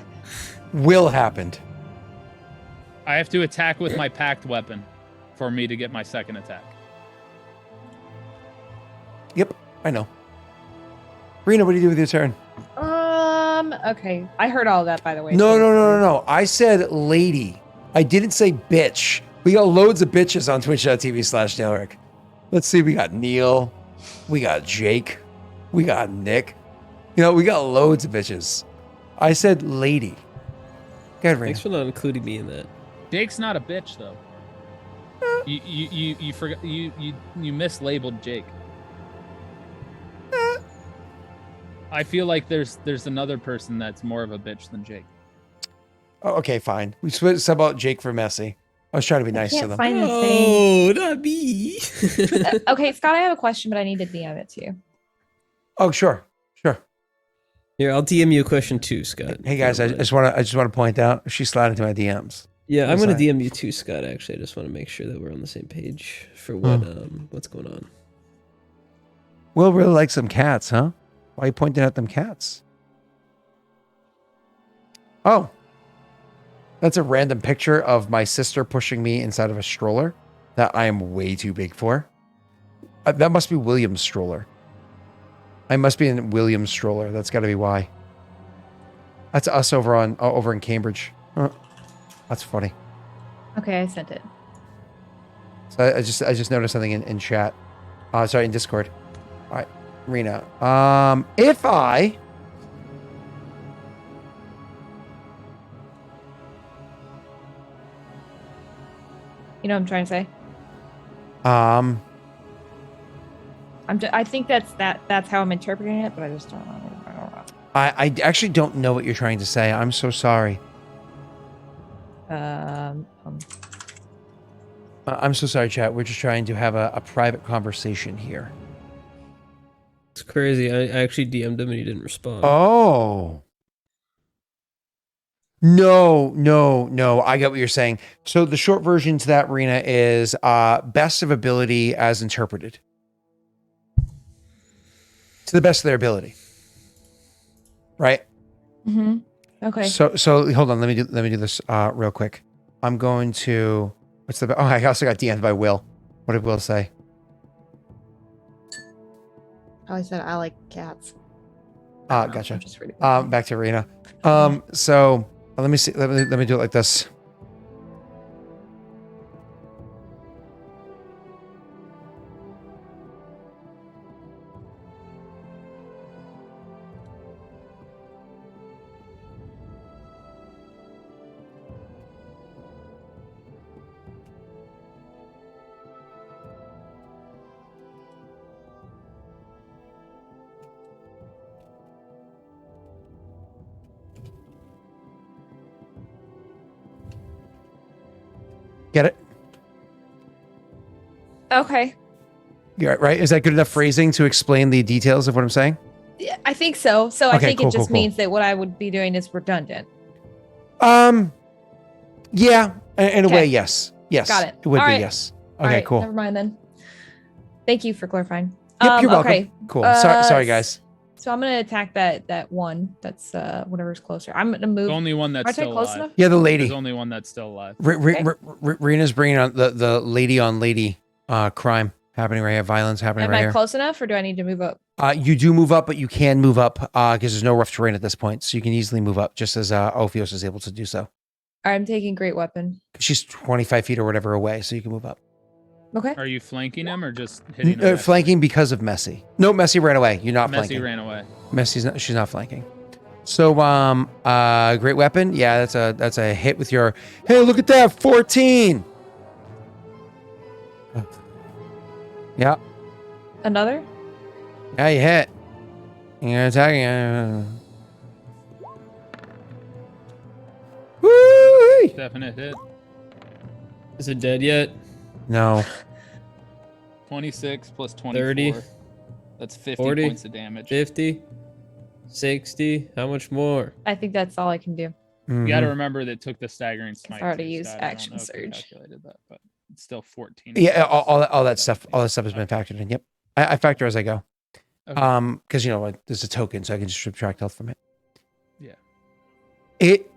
Will God. happened. I have to attack with my packed weapon for me to get my second attack. Yep, I know. Rena, what do you do with your turn? Okay. I heard all of that, by the way. No. I said lady. I didn't say bitch. We got loads of bitches on twitch.tv/Daelric. Let's see. We got Neil. We got Jake. We got Nick. You know, we got loads of bitches. I said lady. Go ahead, Rena. Thanks for not including me in that. Jake's not a bitch though. You forgot you mislabeled Jake. I feel like there's another person that's more of a bitch than Jake. Oh, okay, fine. We switched about Jake for Messi. I was trying to be nice to Can't them. find the thing. Oh, not me. Okay, Scott, I have a question, but I need to DM it to you. Oh, sure. Here, I'll DM you a question too, Scott. Hey guys, I just want to point out she slid into my DMs. Yeah, I'm Sorry. gonna DM you too, Scott. Actually, I just want to make sure that we're on the same page for what's going on. Will really like some cats, huh? Why are you pointing at them cats? Oh, that's a random picture of my sister pushing me inside of a stroller that I am way too big for. That must be William's stroller. I must be in William's stroller. That's got to be why. That's us over in Cambridge. That's funny. Okay, I sent it. So I just noticed something in chat. Sorry, in Discord. All right, Rena. If I You know what I'm trying to say? I think that's how I'm interpreting it, but I just don't know. I don't know. I actually don't know what you're trying to say. I'm so sorry. Um, I'm so sorry, chat. We're just trying to have a private conversation here. It's crazy. I actually DM'd him and he didn't respond. Oh. No. I get what you're saying. So the short version to that, Rena, is best of ability as interpreted. To the best of their ability. Right? mm-hmm. Okay. So hold on. Let me do this real quick. I'm going to I also got DM'd by Will. What did Will say? I said I like cats. Gotcha. I'm just reading. Back to Rena. So let me see. Let me do it like this. Get it? Okay. Yeah, right. Is that good enough phrasing to explain the details of what I'm saying? Yeah, I think so. So I Okay, think cool, it just cool. means that what I would be doing is redundant. Yeah, in a Okay. way, yes. Yes. Got it. It would All be, right. yes. All Okay, right, cool. Never mind then. Thank you for clarifying. Yep, you're welcome. Okay. Cool. Sorry, guys. So I'm gonna attack that one. That's whatever's closer. I'm gonna move. The only one Am I that's still close alive. enough? Yeah, the There's lady. only one that's still alive. Rena's bringing on the lady on lady crime happening right here, violence happening Am right I here. close enough, or do I need to move up? You do move up, but you can move up because there's no rough terrain at this point, so you can easily move up, just as Ophios is able to do so. I'm taking great weapon. She's 25 feet or whatever away, so you can move up. Okay. Are you flanking him or just hitting him? Flanking because of Messi. No, Messi ran away. You're not Messi flanking. ran away. She's not flanking. So, great weapon. Yeah, that's a hit with your. Hey, look at that, 14. Yeah, Another? yeah, you hit. You're attacking. Woo! Definite hit. Is it dead yet? No. 26 plus 24. 30. That's 50 40. points of damage. 50? 60? How much more? I think that's all I can do. You got to Mhm. remember that it took the staggering smite. already too, used Scott. I don't action know if you surge. calculated that, but it's still 14. Yeah, all that stuff has been factored in. Yep, I factor as I go. Okay. Because you know what, there's a token, so I can just subtract health from it. Yeah. It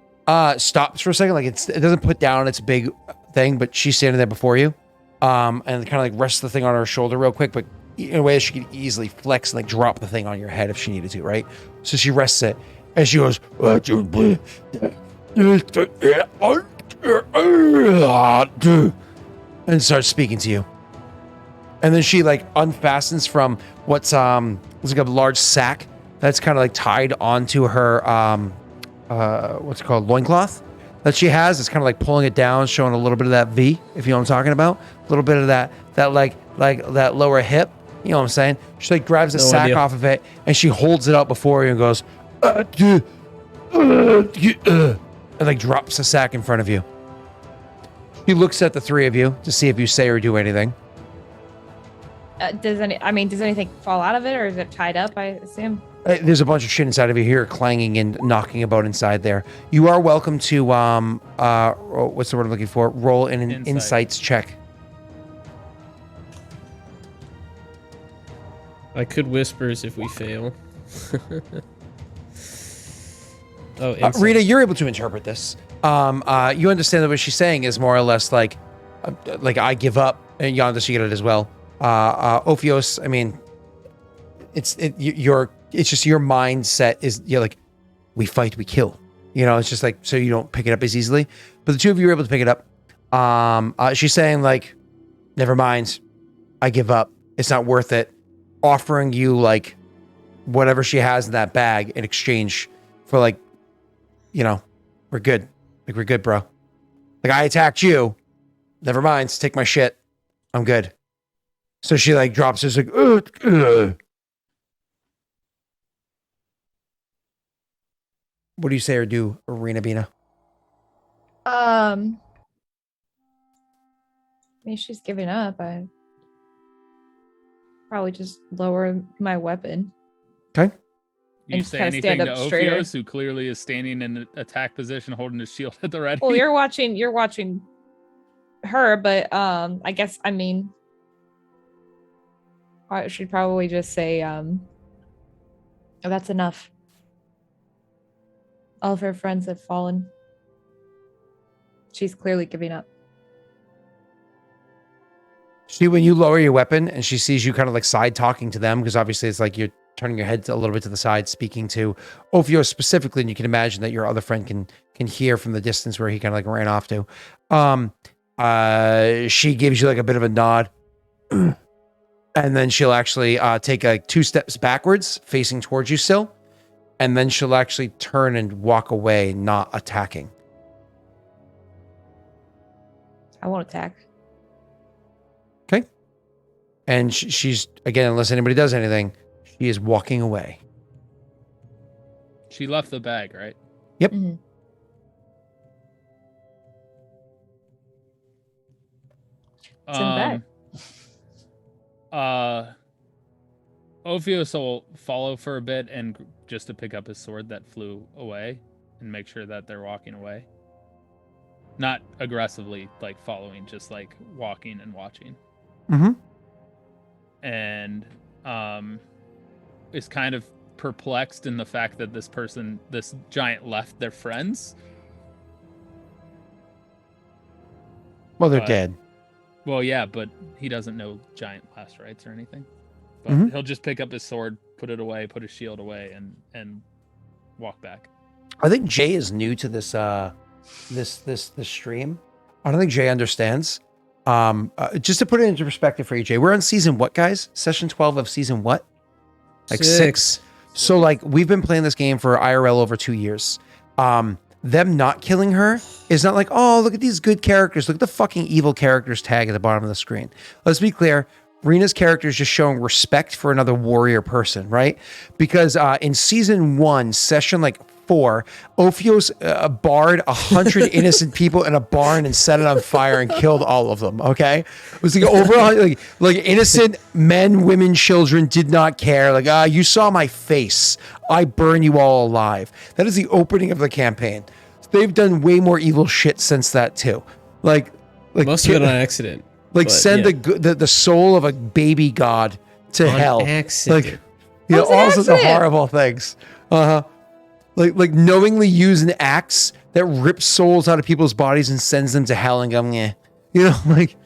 stops for a second, like it doesn't put down its big thing, but she's standing there before you, and kind of like rests the thing on her shoulder real quick, but in a way she could easily flex and like drop the thing on your head if she needed to, right? So she rests it and she goes, and starts speaking to you. And then she like unfastens from what's like a large sack that's kind of like tied onto her what's it called, loincloth that she has. It's kind of like pulling it down, showing a little bit of that V, if you know what I'm talking about. A little bit of that like that lower hip. You know what I'm saying? She like grabs the sack off of it and she holds it up before you and goes, and like drops the sack in front of you. She looks at the three of you to see if you say or do anything. Does anything fall out of it, or is it tied up? I assume. There's a bunch of shit inside of you here, clanging and knocking about inside there. You are welcome to what's the word I'm looking for? Roll in an insights check. I could whispers if we fail. Rita, you're able to interpret this. You understand that what she's saying is more or less like I give up, and Yonder, you get it as well. Ophios, I mean, it's just your mindset is, you're like, we fight, we kill. You know, it's just like, so you don't pick it up as easily. But the two of you are able to pick it up. She's saying like, never mind, I give up. It's not worth it. Offering you like whatever she has in that bag in exchange for like, you know, we're good. Like, we're good, bro. Like, I attacked you. Never mind. Take my shit. I'm good. So she like drops this like, What do you say or do, Arena Bina? I mean, she's giving up. I probably just lower my weapon. Okay. You say anything to Ophios, who clearly is standing in an attack position, holding his shield at the ready? Well, you're watching her, but I guess, I mean, I should probably just say, oh, that's enough. All of her friends have fallen. She's clearly giving up. See, when you lower your weapon and she sees you kind of like side talking to them, because obviously it's like you're turning your head a little bit to the side, speaking to Ophios specifically, and you can imagine that your other friend can hear from the distance where he kind of like ran off to. She gives you like a bit of a nod. And then she'll actually take like 2 steps backwards, facing towards you still. And then she'll actually turn and walk away, not attacking. I won't attack. Okay. And she's, again, unless anybody does anything, she is walking away. She left the bag, right? Yep. Mm-hmm. It's in the bag. Ophios will follow for a bit and just to pick up his sword that flew away and make sure that they're walking away. Not aggressively like following, just like walking and watching. Mm-hmm. And is kind of perplexed in the fact that this giant left their friends. Well, they're dead. Well, yeah, but he doesn't know giant last rites or anything. But he'll just pick up his sword, put it away, put his shield away, and walk back. I think Jay is new to this this stream. I don't think Jay understands. Just to put it into perspective for you, Jay, we're on season what, guys? Session 12 of season what? Like 6. So like we've been playing this game for IRL over 2 years. Them not killing her is not like, oh, look at these good characters. Look at the fucking evil characters tag at the bottom of the screen. Let's be clear. Rena's character is just showing respect for another warrior person, right? Because in season 1, session like 4, Ophios barred 100 innocent people in a barn and set it on fire and killed all of them. Okay, it was like overall like innocent men, women, children did not care. Like, you saw my face, I burn you all alive. That is the opening of the campaign. They've done way more evil shit since that too. Like must have been on accident. Like, send the soul of a baby god to hell. Accident. Like, you know, all sorts of horrible things. Like knowingly use an axe that rips souls out of people's bodies and sends them to hell and go, yeah. You know, like,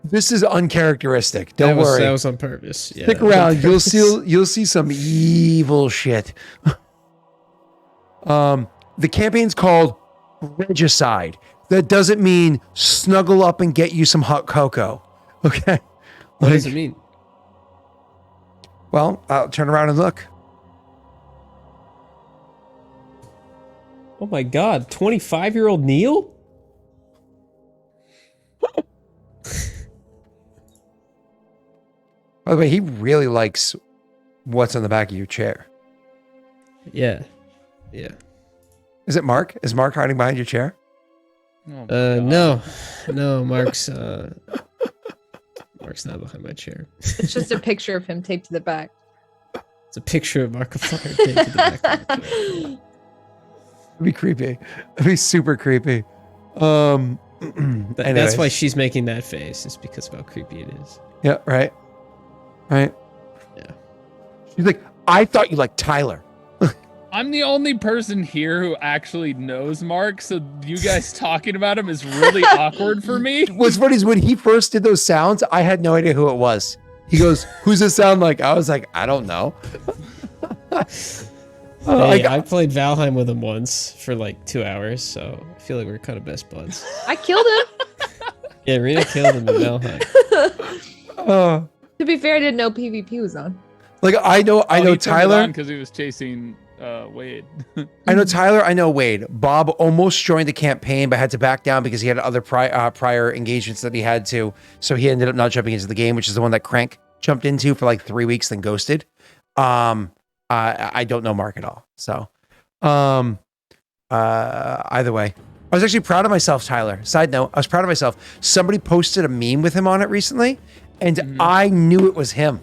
This is uncharacteristic. Don't worry. That was on purpose. Yeah, Stick around. You'll see some evil shit. The campaign's called Regicide. That doesn't mean snuggle up and get you some hot cocoa. Okay. What does it mean? Well, I'll turn around and look. Oh my God, 25-year-old Neil? By the way, he really likes what's on the back of your chair. Yeah. Yeah. Is it Mark? Is Mark hiding behind your chair? Oh my God. No, Mark's not behind my chair. It's just a picture of him taped to the back. It's a picture of Markiplier taped to the back of my chair. It'd be creepy. It'd be super creepy. That's why she's making that face. It's because of how creepy it is. Yeah, right. Right. Yeah. She's like, I thought you liked Tyler. I'm the only person here who actually knows Mark, so you guys talking about him is really awkward for me. What's funny is when he first did those sounds, I had no idea who it was. He goes, "Who's this sound like?" I was like, "I don't know." I played Valheim with him once for like 2 hours, so I feel like we're kind of best buds. I killed him. Yeah, Rena killed him in Valheim. To be fair, I didn't know PvP was on. Like I know Tyler because he was chasing Wade. I know Tyler. I know Wade. Bob almost joined the campaign, but had to back down because he had other prior engagements that he had to. So he ended up not jumping into the game, which is the one that Crank jumped into for like 3 weeks, then ghosted. I don't know Mark at all. So, either way, I was actually proud of myself, Tyler. Side note, I was proud of myself. Somebody posted a meme with him on it recently, and I knew it was him.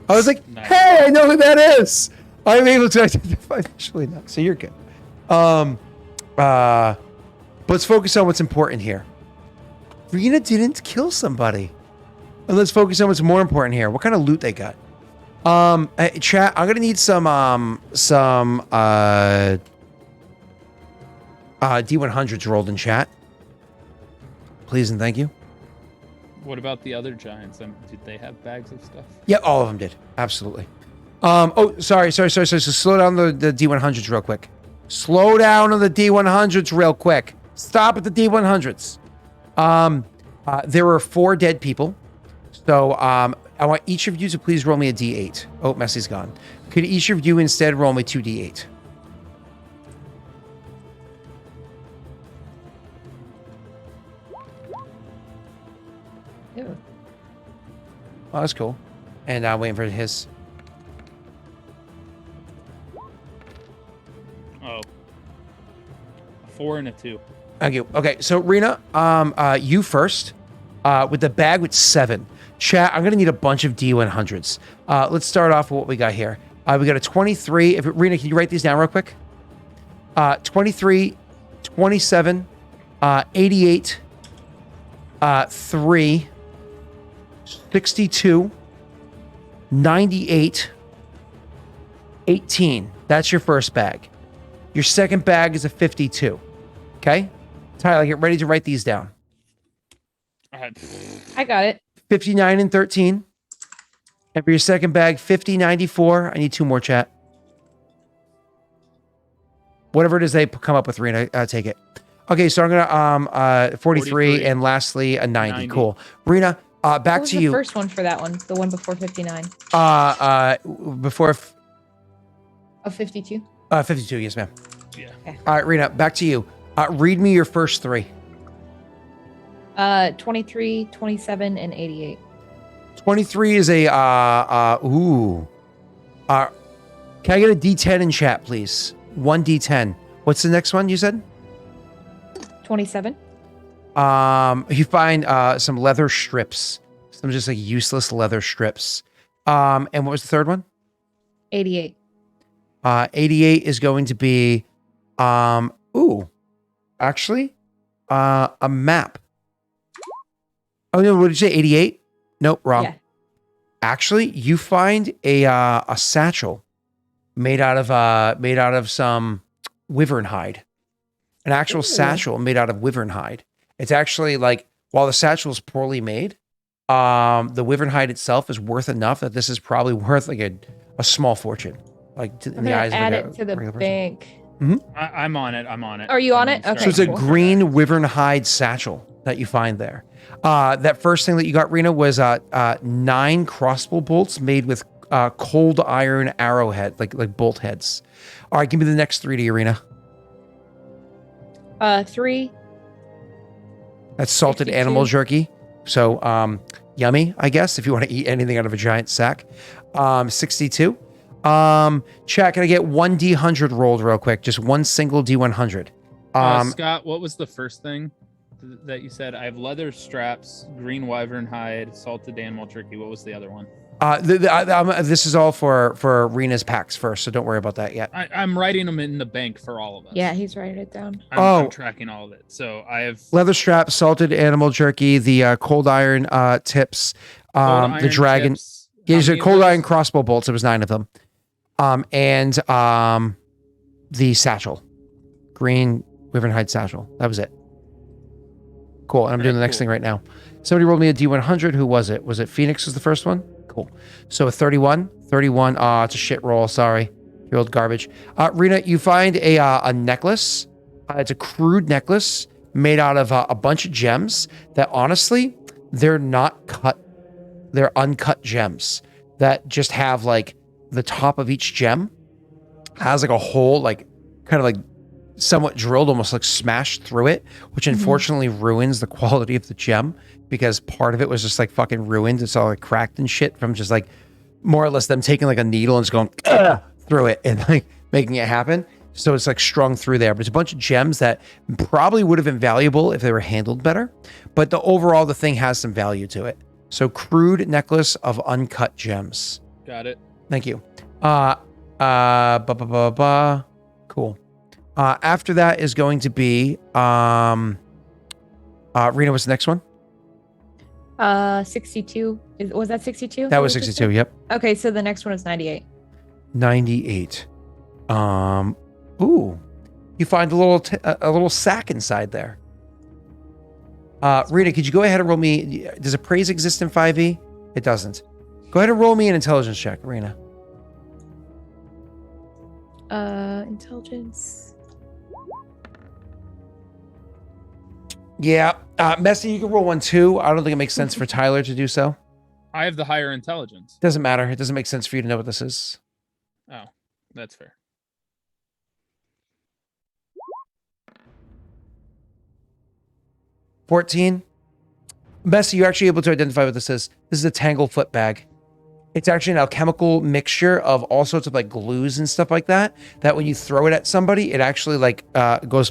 I was like, Nice. "Hey, I know who that is." I'm able to identify visually now, so you're good. Let's focus on what's important here. Rena didn't kill somebody. And let's focus on what's more important here. What kind of loot they got? Chat, I'm gonna need some D100s rolled in chat. Please and thank you. What about the other giants? Did they have bags of stuff? Yeah, all of them did. Absolutely. Sorry. So slow down the D100s real quick. Slow down on the D100s real quick. Stop at the D100s. There were 4 dead people. So I want each of you to please roll me a D8. Oh, Messy's gone. Could each of you instead roll me 2D8? Ew. Oh, that's cool. And I'm waiting for his. Oh. A 4 and a 2. Thank you. Okay, so Rena, you first, with the bag with 7. Chat, I'm gonna need a bunch of D100s. Let's start off with what we got here. We got a 23. Rena, can you write these down real quick? 23, 27, 88, 3, 62, 98, 18. That's your first bag. Your second bag is a 52. Okay? Tyler, get ready to write these down. I got it. 59 and 13. And for your second bag, 50, 94. I need 2 more, chat. Whatever it is they come up with, Rena, take it. Okay, so I'm gonna 43 and lastly a 90. Cool. Rena, back What was to the you. first one for that one? The one before 59. Before Of 52. 52, yes, ma'am. Yeah. Okay. All right, Rena, back to you. Read me your first 3. 23, 27, and 88. 23 is a can I get a D10 in chat, please? 1 D10. What's the next one you said? 27. You find some leather strips. Some just like useless leather strips. And what was the third one? 88. 88 is going to be actually a map. Oh no, what did you say? 88? Nope, wrong. Yeah. Actually, you find a satchel made out of some wyvern hide. An actual satchel made out of wyvern hide. It's actually like, while the satchel is poorly made, The wyvern hide itself is worth enough that this is probably worth like a small fortune. Like in I'm the gonna eyes add of it to the regular person. bank. I'm on it. I'm on it. Are you on I'm it? Okay. So it's a cool. green wyvern hide satchel that you find there. That first thing that you got, Rena, was 9 crossbow bolts made with cold iron arrowhead, like bolt heads. All right, give me the next 3 to Arena. 3. That's salted 62. animal jerky. So yummy, I guess, if you want to eat anything out of a giant sack. 62. Chat, can I get 1 D100 rolled real quick? Just one single D100. Scott, what was the first thing that you said? I have leather straps, green wyvern hide, salted animal jerky. What was the other one? This is all for Rena's packs first, so don't worry about that yet. I'm writing them in the bank for all of us. Yeah, he's writing it down. I'm tracking all of it. So I have Leather strap, salted animal jerky, the cold iron tips, the dragon. Tips. Yeah, How so many of cold those? iron crossbow bolts. It was 9 of them. And the satchel, green wyvern hide satchel. That was it. Cool. And I'm doing the next thing right now. Somebody rolled me a D100. Who was it? Was it Phoenix was the first one? Cool. So a 31. It's a shit roll. Sorry. Your old garbage. Rena, you find a necklace. It's a crude necklace made out of a bunch of gems that honestly, they're not cut. They're uncut gems that just have like the top of each gem has like a hole, like kind of like somewhat drilled, almost like smashed through it, which unfortunately ruins the quality of the gem because part of it was just like fucking ruined. It's all like cracked and shit from just like more or less them taking like a needle and just going through it and like making it happen. So it's like strung through there, but it's a bunch of gems that probably would have been valuable if they were handled better. But the thing has some value to it. So crude necklace of uncut gems. Got it. Thank you. Cool. After that is going to be Rena, what's the next one? 62. Was that 62? That was 62. Yep. Okay, so the next one is 98. 98. Ooh. You find a little sack inside there. Rena, could you go ahead and roll me? Does appraise exist in 5e? It doesn't. Go ahead and roll me an intelligence check, Rena. Intelligence. Yeah. Messy, you can roll 1 too. I don't think it makes sense for Tyler to do so. I have the higher intelligence. Doesn't matter. It doesn't make sense for you to know what this is. Oh, that's fair. 14. Messy, you're actually able to identify what this is. This is a Tanglefoot bag. It's actually an alchemical mixture of all sorts of like glues and stuff like that, that when you throw it at somebody, it actually like goes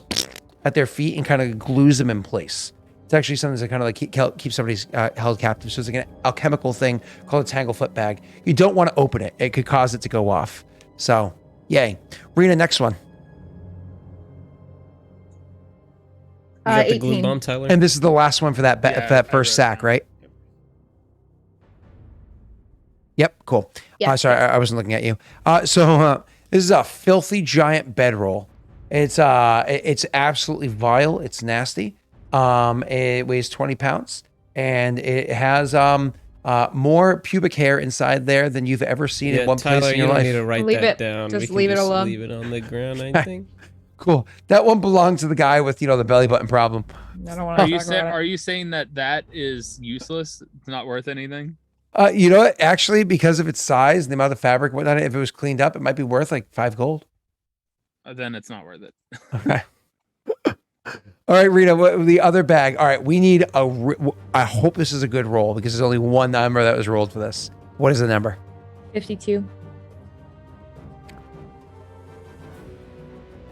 at their feet and kind of glues them in place. It's actually something that kind of like keep somebody held captive. So it's like an alchemical thing called a Tanglefoot bag. You don't want to open it. It could cause it to go off. So, yay. Rena, next one. You got the 18. glue bomb, Tyler? And this is the last one for that Yeah, for that I first wrote it sack, down. right? Yep, cool. Yeah, Sorry, I wasn't looking at you. So this is a filthy giant bedroll. It's absolutely vile. It's nasty. It weighs 20 pounds, and it has more pubic hair inside there than you've ever seen in one Tyler, place in your you don't life. need to write Leave that it. down. Just We can leave it alone. Leave it on the ground, I think. Cool. That one belongs to the guy with the belly button problem. I don't want Are to you talk about it. are you saying that is useless? It's not worth anything? You know what? Actually, because of its size and the amount of fabric and whatnot, if it was cleaned up, it might be worth like 5 gold. Then it's not worth it. Okay. All right, Rita, the other bag. All right, we need I hope this is a good roll because there's only one number that was rolled for this. What is the number? 52.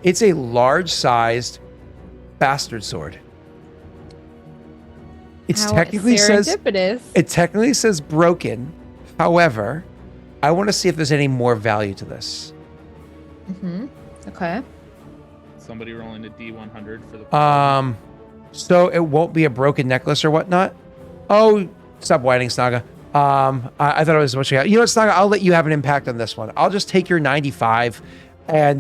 It's a large-sized bastard sword. It How technically serendipitous. says broken. However, I want to see if there's any more value to this. Okay. Somebody rolling a D100 for the So it won't be a broken necklace or whatnot. Oh, stop whining, Snaga. I thought it was what you got. You know what, Snaga? I'll let you have an impact on this one. I'll just take your 95 and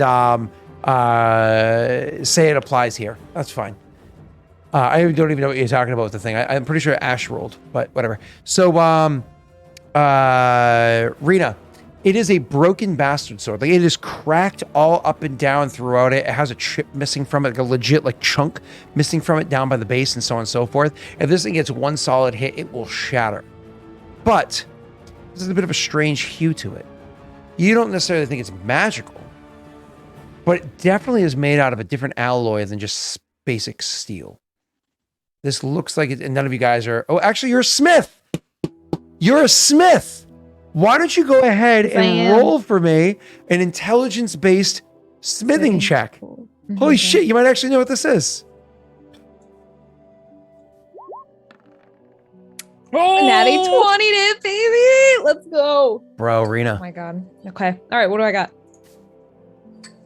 say it applies here. That's fine. I don't even know what you're talking about with the thing. I'm pretty sure Ash rolled, but whatever. So, Rena, it is a broken bastard sword. Like, it is cracked all up and down throughout it. It has a chip missing from it, like a legit like chunk missing from it down by the base and so on and so forth. If this thing gets one solid hit, it will shatter. But there's a bit of a strange hue to it. You don't necessarily think it's magical, but it definitely is made out of a different alloy than just basic steel. This looks like it, and none of you guys are... Oh, actually, you're a smith! You're a smith! Why don't you go ahead and roll for me an intelligence-based smithing check? Cool. Holy shit, you might actually know what this is. Oh! Natty 20 it, baby! Let's go. Bro, Oh Rena. my god. Okay. All right, what do I got?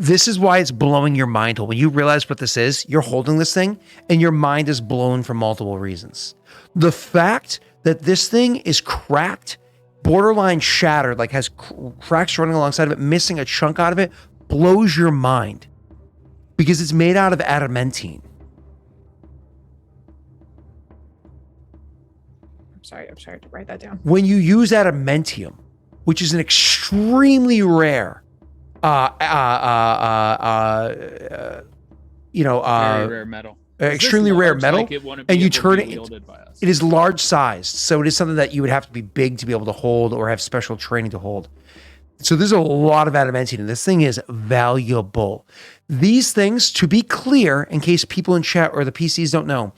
This is why it's blowing your mind. When you realize what this is, you're holding this thing and your mind is blown for multiple reasons. The fact that this thing is cracked, borderline shattered, like has cracks running alongside of it, missing a chunk out of it, blows your mind because it's made out of adamantine. I'm sorry to write that down. When you use adamantium, which is an extremely rare Very rare metal. extremely rare metal, and you turn it, it is is large sized. So it is something that you would have to be big to be able to hold or have special training to hold. So there's a lot of adamantine, and this thing is valuable. These things, to be clear, in case people in chat or the PCs don't know,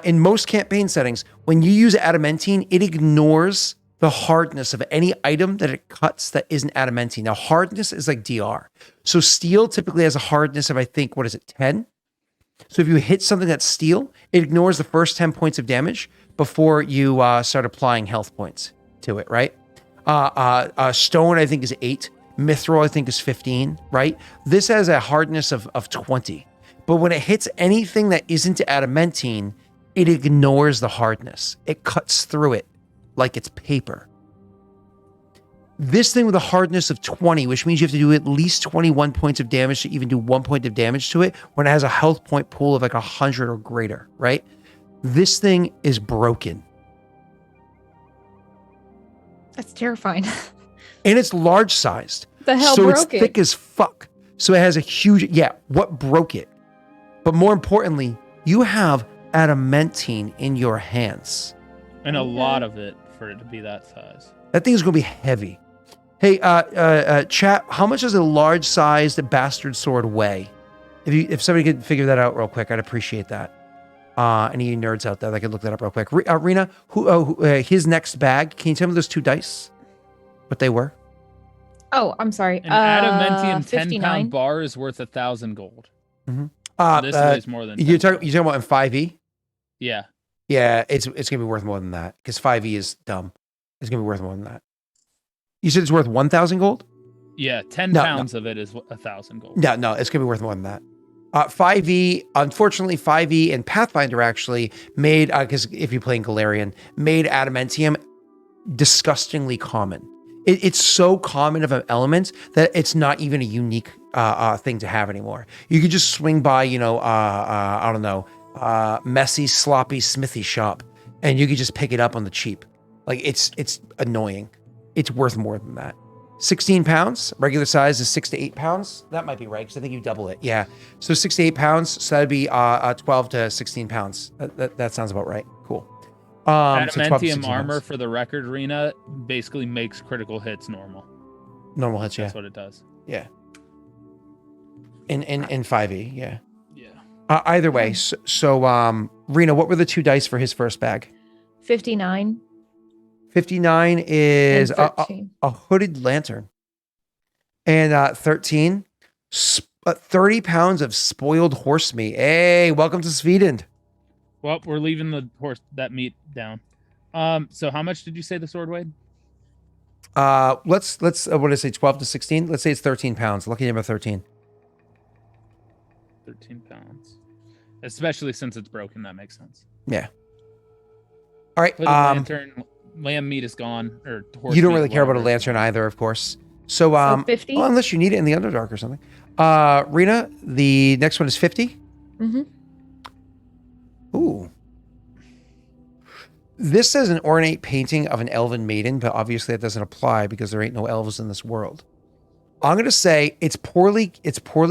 in most campaign settings, when you use adamantine, it ignores the hardness of any item that it cuts that isn't adamantine. Now, hardness is like DR. So steel typically has a hardness of, I think, 10? So if you hit something that's steel, it ignores the first 10 points of damage before you start applying health points to it, right? Stone, I think, is 8. Mithril, I think, is 15, right? This has a hardness of 20. But when it hits anything that isn't adamantine, it ignores the hardness. It cuts through it like it's paper. This thing with a hardness of 20, which means you have to do at least 21 points of damage to even do 1 point of damage to it, when it has a health point pool of like 100 or greater, right? This thing is broken. That's terrifying. And it's large sized. The hell so broke it's thick as fuck. So it has a huge, what broke it? But more importantly, you have adamantine in your hands. and a lot of it for it to be that size. That thing is going to be heavy. Hey, chat, how much does a large-sized bastard sword weigh? If somebody could figure that out real quick, I'd appreciate that. Any nerds out there that could look that up real quick. Rena, his next bag, can you tell me those 2 dice? What they were? Oh, I'm sorry. An adamantium 59. 10-pound bar is worth 1,000 gold. Mm-hmm. So this weighs more than you're talking about in 5e? Yeah. Yeah, it's gonna be worth more than that because 5e is dumb. It's gonna be worth more than that. You said it's worth 1,000 gold? Yeah, 10 pounds of it is 1,000 gold. No, it's gonna be worth more than that. 5e, unfortunately, 5e and Pathfinder actually made, because if you play in Galarian, made adamantium disgustingly common. It's so common of an element that it's not even a unique thing to have anymore. You could just swing by, I don't know, messy, sloppy smithy shop, and you could just pick it up on the cheap. Like it's annoying. It's worth more than that. 16 pounds, regular size is 6 to 8 pounds. That might be right because I think you double it. Yeah, so 6 to 8 pounds. So that'd be 12 to 16 pounds. That sounds about right. Cool. Adamantium armor, for the record, Rena, basically makes critical hits normal. Normal hits, yeah. That's what it does. Yeah. In 5e, yeah. Yeah. Either way, so Rena, what were the 2 dice for his first bag? 59. 59 is And 13. a hooded lantern. And 13, 30 pounds of spoiled horse meat. Hey, welcome to Sweden. Well, we're leaving that meat down. So how much did you say the sword weighed? Let's what did I say, 12 to 16? Let's say it's 13 pounds. Lucky number 13. 13 pounds. Especially since it's broken, that makes sense. Yeah. All right. Hooded lantern, lamb meat is gone. Or horse you don't meat, really care about a whatever. lantern either, of course. So, So 50? well, unless you need it in the Underdark or something. Rena, the next one is 50. Mm-hmm. Ooh, this says an ornate painting of an elven maiden, but obviously that doesn't apply because there ain't no elves in this world. I'm gonna say it's poorly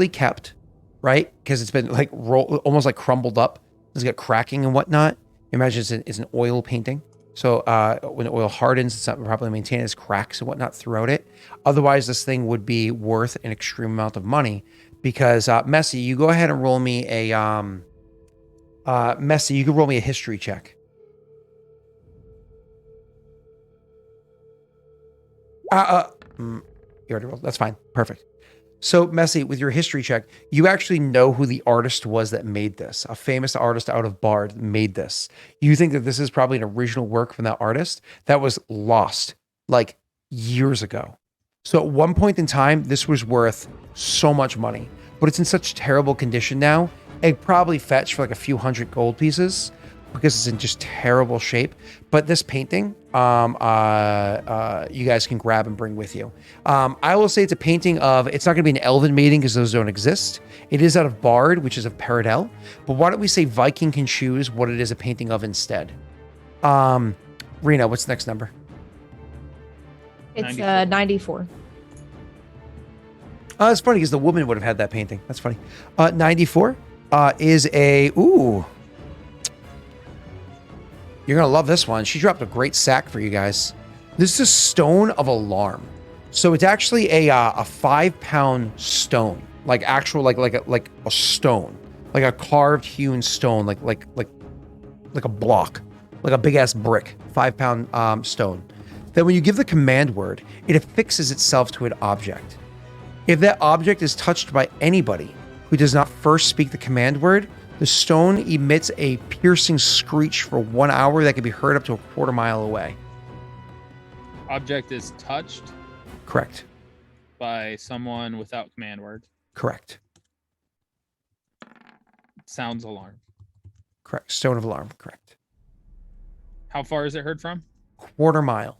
kept, right? Because it's been like almost like crumbled up. It's got cracking and whatnot. Imagine it's an oil painting. So when the oil hardens, it's not properly maintained. It's cracks and whatnot throughout it. Otherwise, this thing would be worth an extreme amount of money. Because Messy, you go ahead and roll me a Messy. You can roll me a history check. You already rolled. That's fine. Perfect. So, Messy, with your history check, you actually know who the artist was that made this. A famous artist out of Bard made this. You think that this is probably an original work from that artist that was lost like years ago. So, at one point in time, this was worth so much money, but it's in such terrible condition now. It probably fetched for like a few hundred gold pieces because it's in just terrible shape. But this painting, you guys can grab and bring with you. I will say it's a painting of, it's not going to be an elven maiden because those don't exist. It is out of Bard, which is of Paradel. But why don't we say Viking can choose what it is a painting of instead? Rena, what's the next number? It's 94. 94. It's funny because the woman would have had that painting. That's funny. 94 is a, ooh. You're going to love this one. She dropped a great sack for you guys. This is a Stone of Alarm. So it's actually a 5-pound stone, like actual, like a stone, like a carved hewn stone, like a block, like a big ass brick, 5-pound stone. Then when you give the command word, it affixes itself to an object. If that object is touched by anybody who does not first speak the command word, the stone emits a piercing screech for 1 hour that can be heard up to a quarter mile away. Object is touched Correct. by someone without command word. Correct. Sounds alarm. Correct. Stone of Alarm. Correct. How far is it heard from? Quarter mile.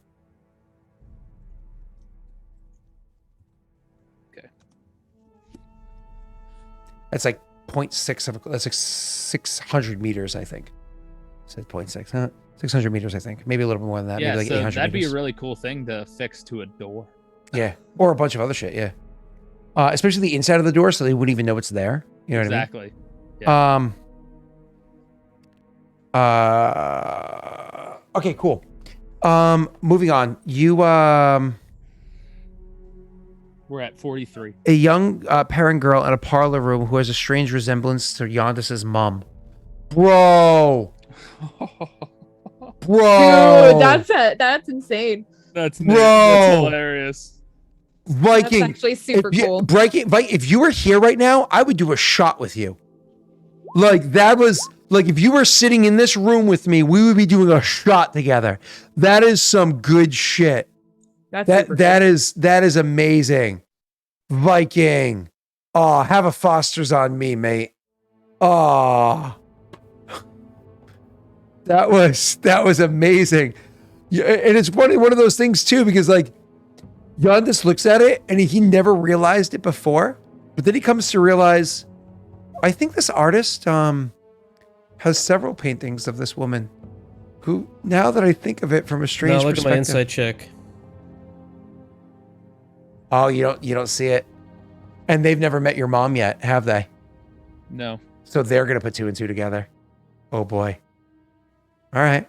Okay. That's like 0.6 of, that's like 600 meters, I think. Said 0.6, huh? 600 meters, I think. Maybe a little bit more than that. Yeah, Maybe like so 800 that'd meters. be a really cool thing to fix to a door. Yeah. Or a bunch of other shit, yeah. Especially the inside of the door so they wouldn't even know it's there. You know Exactly. what I mean? Okay, cool. Moving on. You, We're at 43. a young parent girl in a parlor room who has a strange resemblance to Yondis's mom. Bro! Bro! Dude, that's insane. That's Bro! that's hilarious. Viking! That's actually super cool. Viking, if you were here right now, I would do a shot with you. Like, that was... Like, if you were sitting in this room with me, we would be doing a shot together. That is some good shit. That's super That cool. is amazing. Viking. Oh, have a Foster's on me, mate. Oh. That was amazing. Yeah, and it's one of those things too, because like Yondis looks at it and he never realized it before, but then he comes to realize, I think this artist has several paintings of this woman who, now that I think of it from a strange Now look at my perspective. insight check. Oh, you don't see it. And they've never met your mom yet, have they? No. So they're going to put 2 and 2 together. Oh boy. All right.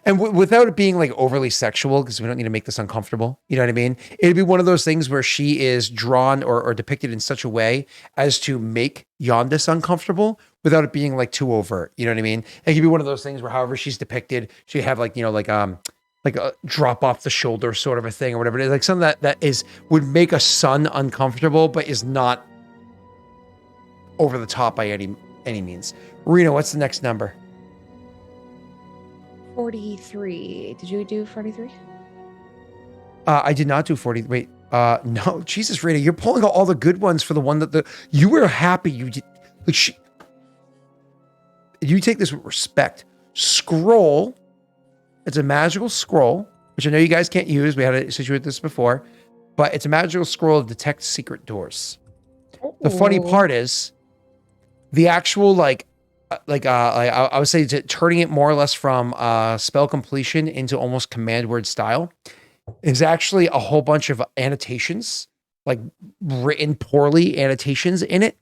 And without it being like overly sexual, because we don't need to make this uncomfortable. You know what I mean? It'd be one of those things where she is drawn or depicted in such a way as to make Yondis uncomfortable without it being like too overt. You know what I mean? It could be one of those things where however she's depicted, she have like, like a drop off the shoulder sort of a thing or whatever it is. Like something that would make a son uncomfortable, but is not over the top by any means. Reno, what's the next number? 43. Did you do 43? I did not do 40. Wait, no, Jesus, Rita, you're pulling out all the good ones for the one that you were happy you did. Like you take this with respect. Scroll. It's a magical scroll, which I know you guys can't use. We had a situation with this before, but it's a magical scroll to detect secret doors. The funny part is the actual like I would say turning it more or less from spell completion into almost command word style is actually a whole bunch of annotations, like written poorly annotations in it.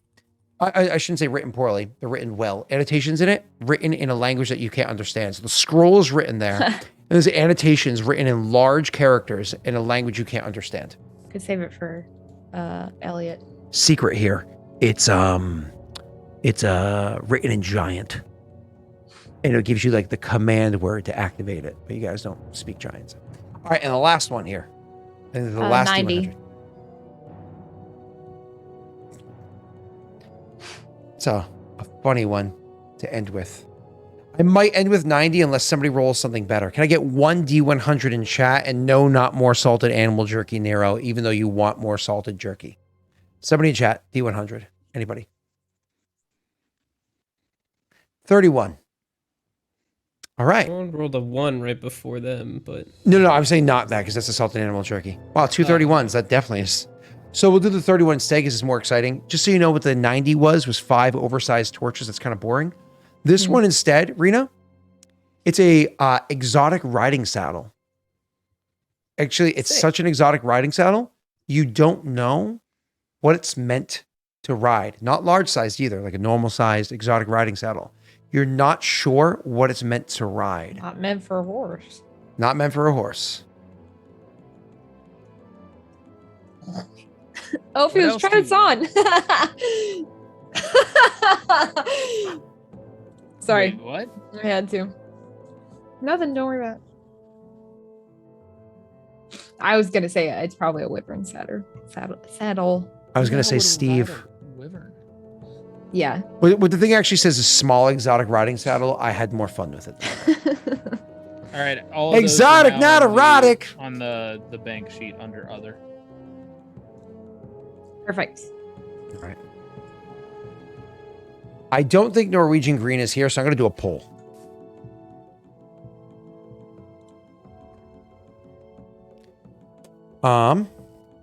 I shouldn't say written poorly, they're written well. Annotations in it, written in a language that you can't understand. So the scroll is written there, and there's annotations written in large characters in a language you can't understand. Could save it for Elliot. Secret here. It's written in giant. And it gives you like the command word to activate it, but you guys don't speak giants. All right, and the last one here. And the last 90. D100. It's a funny one to end with. I might end with 90 unless somebody rolls something better. Can I get one D100 in chat? And no, not more salted animal jerky, Nero, even though you want more salted jerky. Somebody in chat, D100. Anybody? 31. All right. Someone rolled a 1 right before them, but... No, I'm saying not that because that's a salted animal jerky. Wow, 231s. That definitely is. So we'll do the 31 instead because it's more exciting. Just so you know what the 90 was 5 oversized torches. That's kind of boring. This one instead, Rena, it's a exotic riding saddle. Actually, it's such an exotic riding saddle, you don't know what it's meant to ride. Not large sized either, like a normal sized exotic riding saddle. You're not sure what it's meant to ride. Not meant for a horse. Not meant for a horse. Oh, Ophios, try this on. Sorry. Wait, what? I had to. Nothing, don't worry about it. I was gonna say it's probably a wyvern saddle. I was going to say How would a Steve. wyvern? Yeah. What the thing actually says is small exotic riding saddle. I had more fun with it. All right. All of those Exotic, are now not erotic. on the bank sheet under other. Perfect. All right. I don't think Norwegian Green is here, so I'm going to do a poll.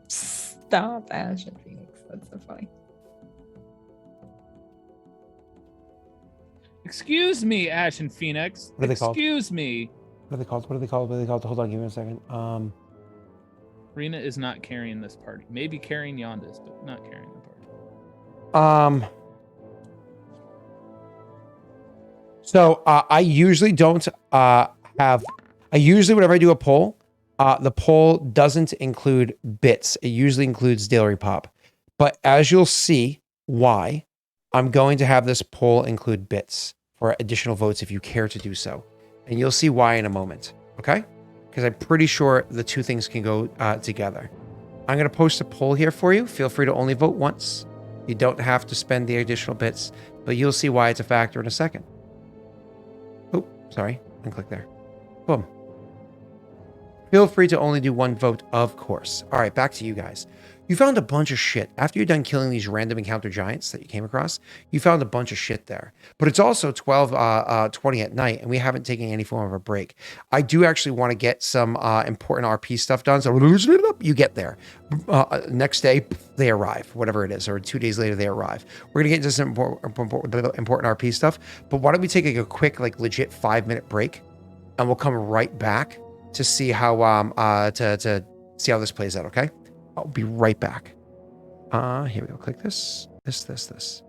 Stop, Ash and Phoenix. That's so funny. Excuse me, Ash and Phoenix. What are they called? Excuse me. What are they called? What are they called? What are they called? Hold on, give me a second. Rena is not carrying this party. Maybe carrying Yonder's, but not carrying the party. So I usually don't whenever I do a poll, the poll doesn't include bits. It usually includes Daelric Pop. But as you'll see why, I'm going to have this poll include bits for additional votes if you care to do so. And you'll see why in a moment, okay? Because I'm pretty sure the two things can go together. I'm going to post a poll here for you. Feel free to only vote once. You don't have to spend the additional bits, but you'll see why it's a factor in a second. Oh, sorry. Unclick there. Boom. Feel free to only do one vote, of course. All right, back to you guys. You found a bunch of shit. After you're done killing these random encounter giants that you came across, you found a bunch of shit there. But it's also 12:20 at night, and we haven't taken any form of a break. I do actually want to get some important RP stuff done, so you get there. Next day, they arrive, whatever it is, or 2 days later, they arrive. We're going to get into some important RP stuff, but why don't we take a quick, legit 5-minute break, and we'll come right back to see how to see how this plays out, okay? I'll be right back. Here we go. Click this. This.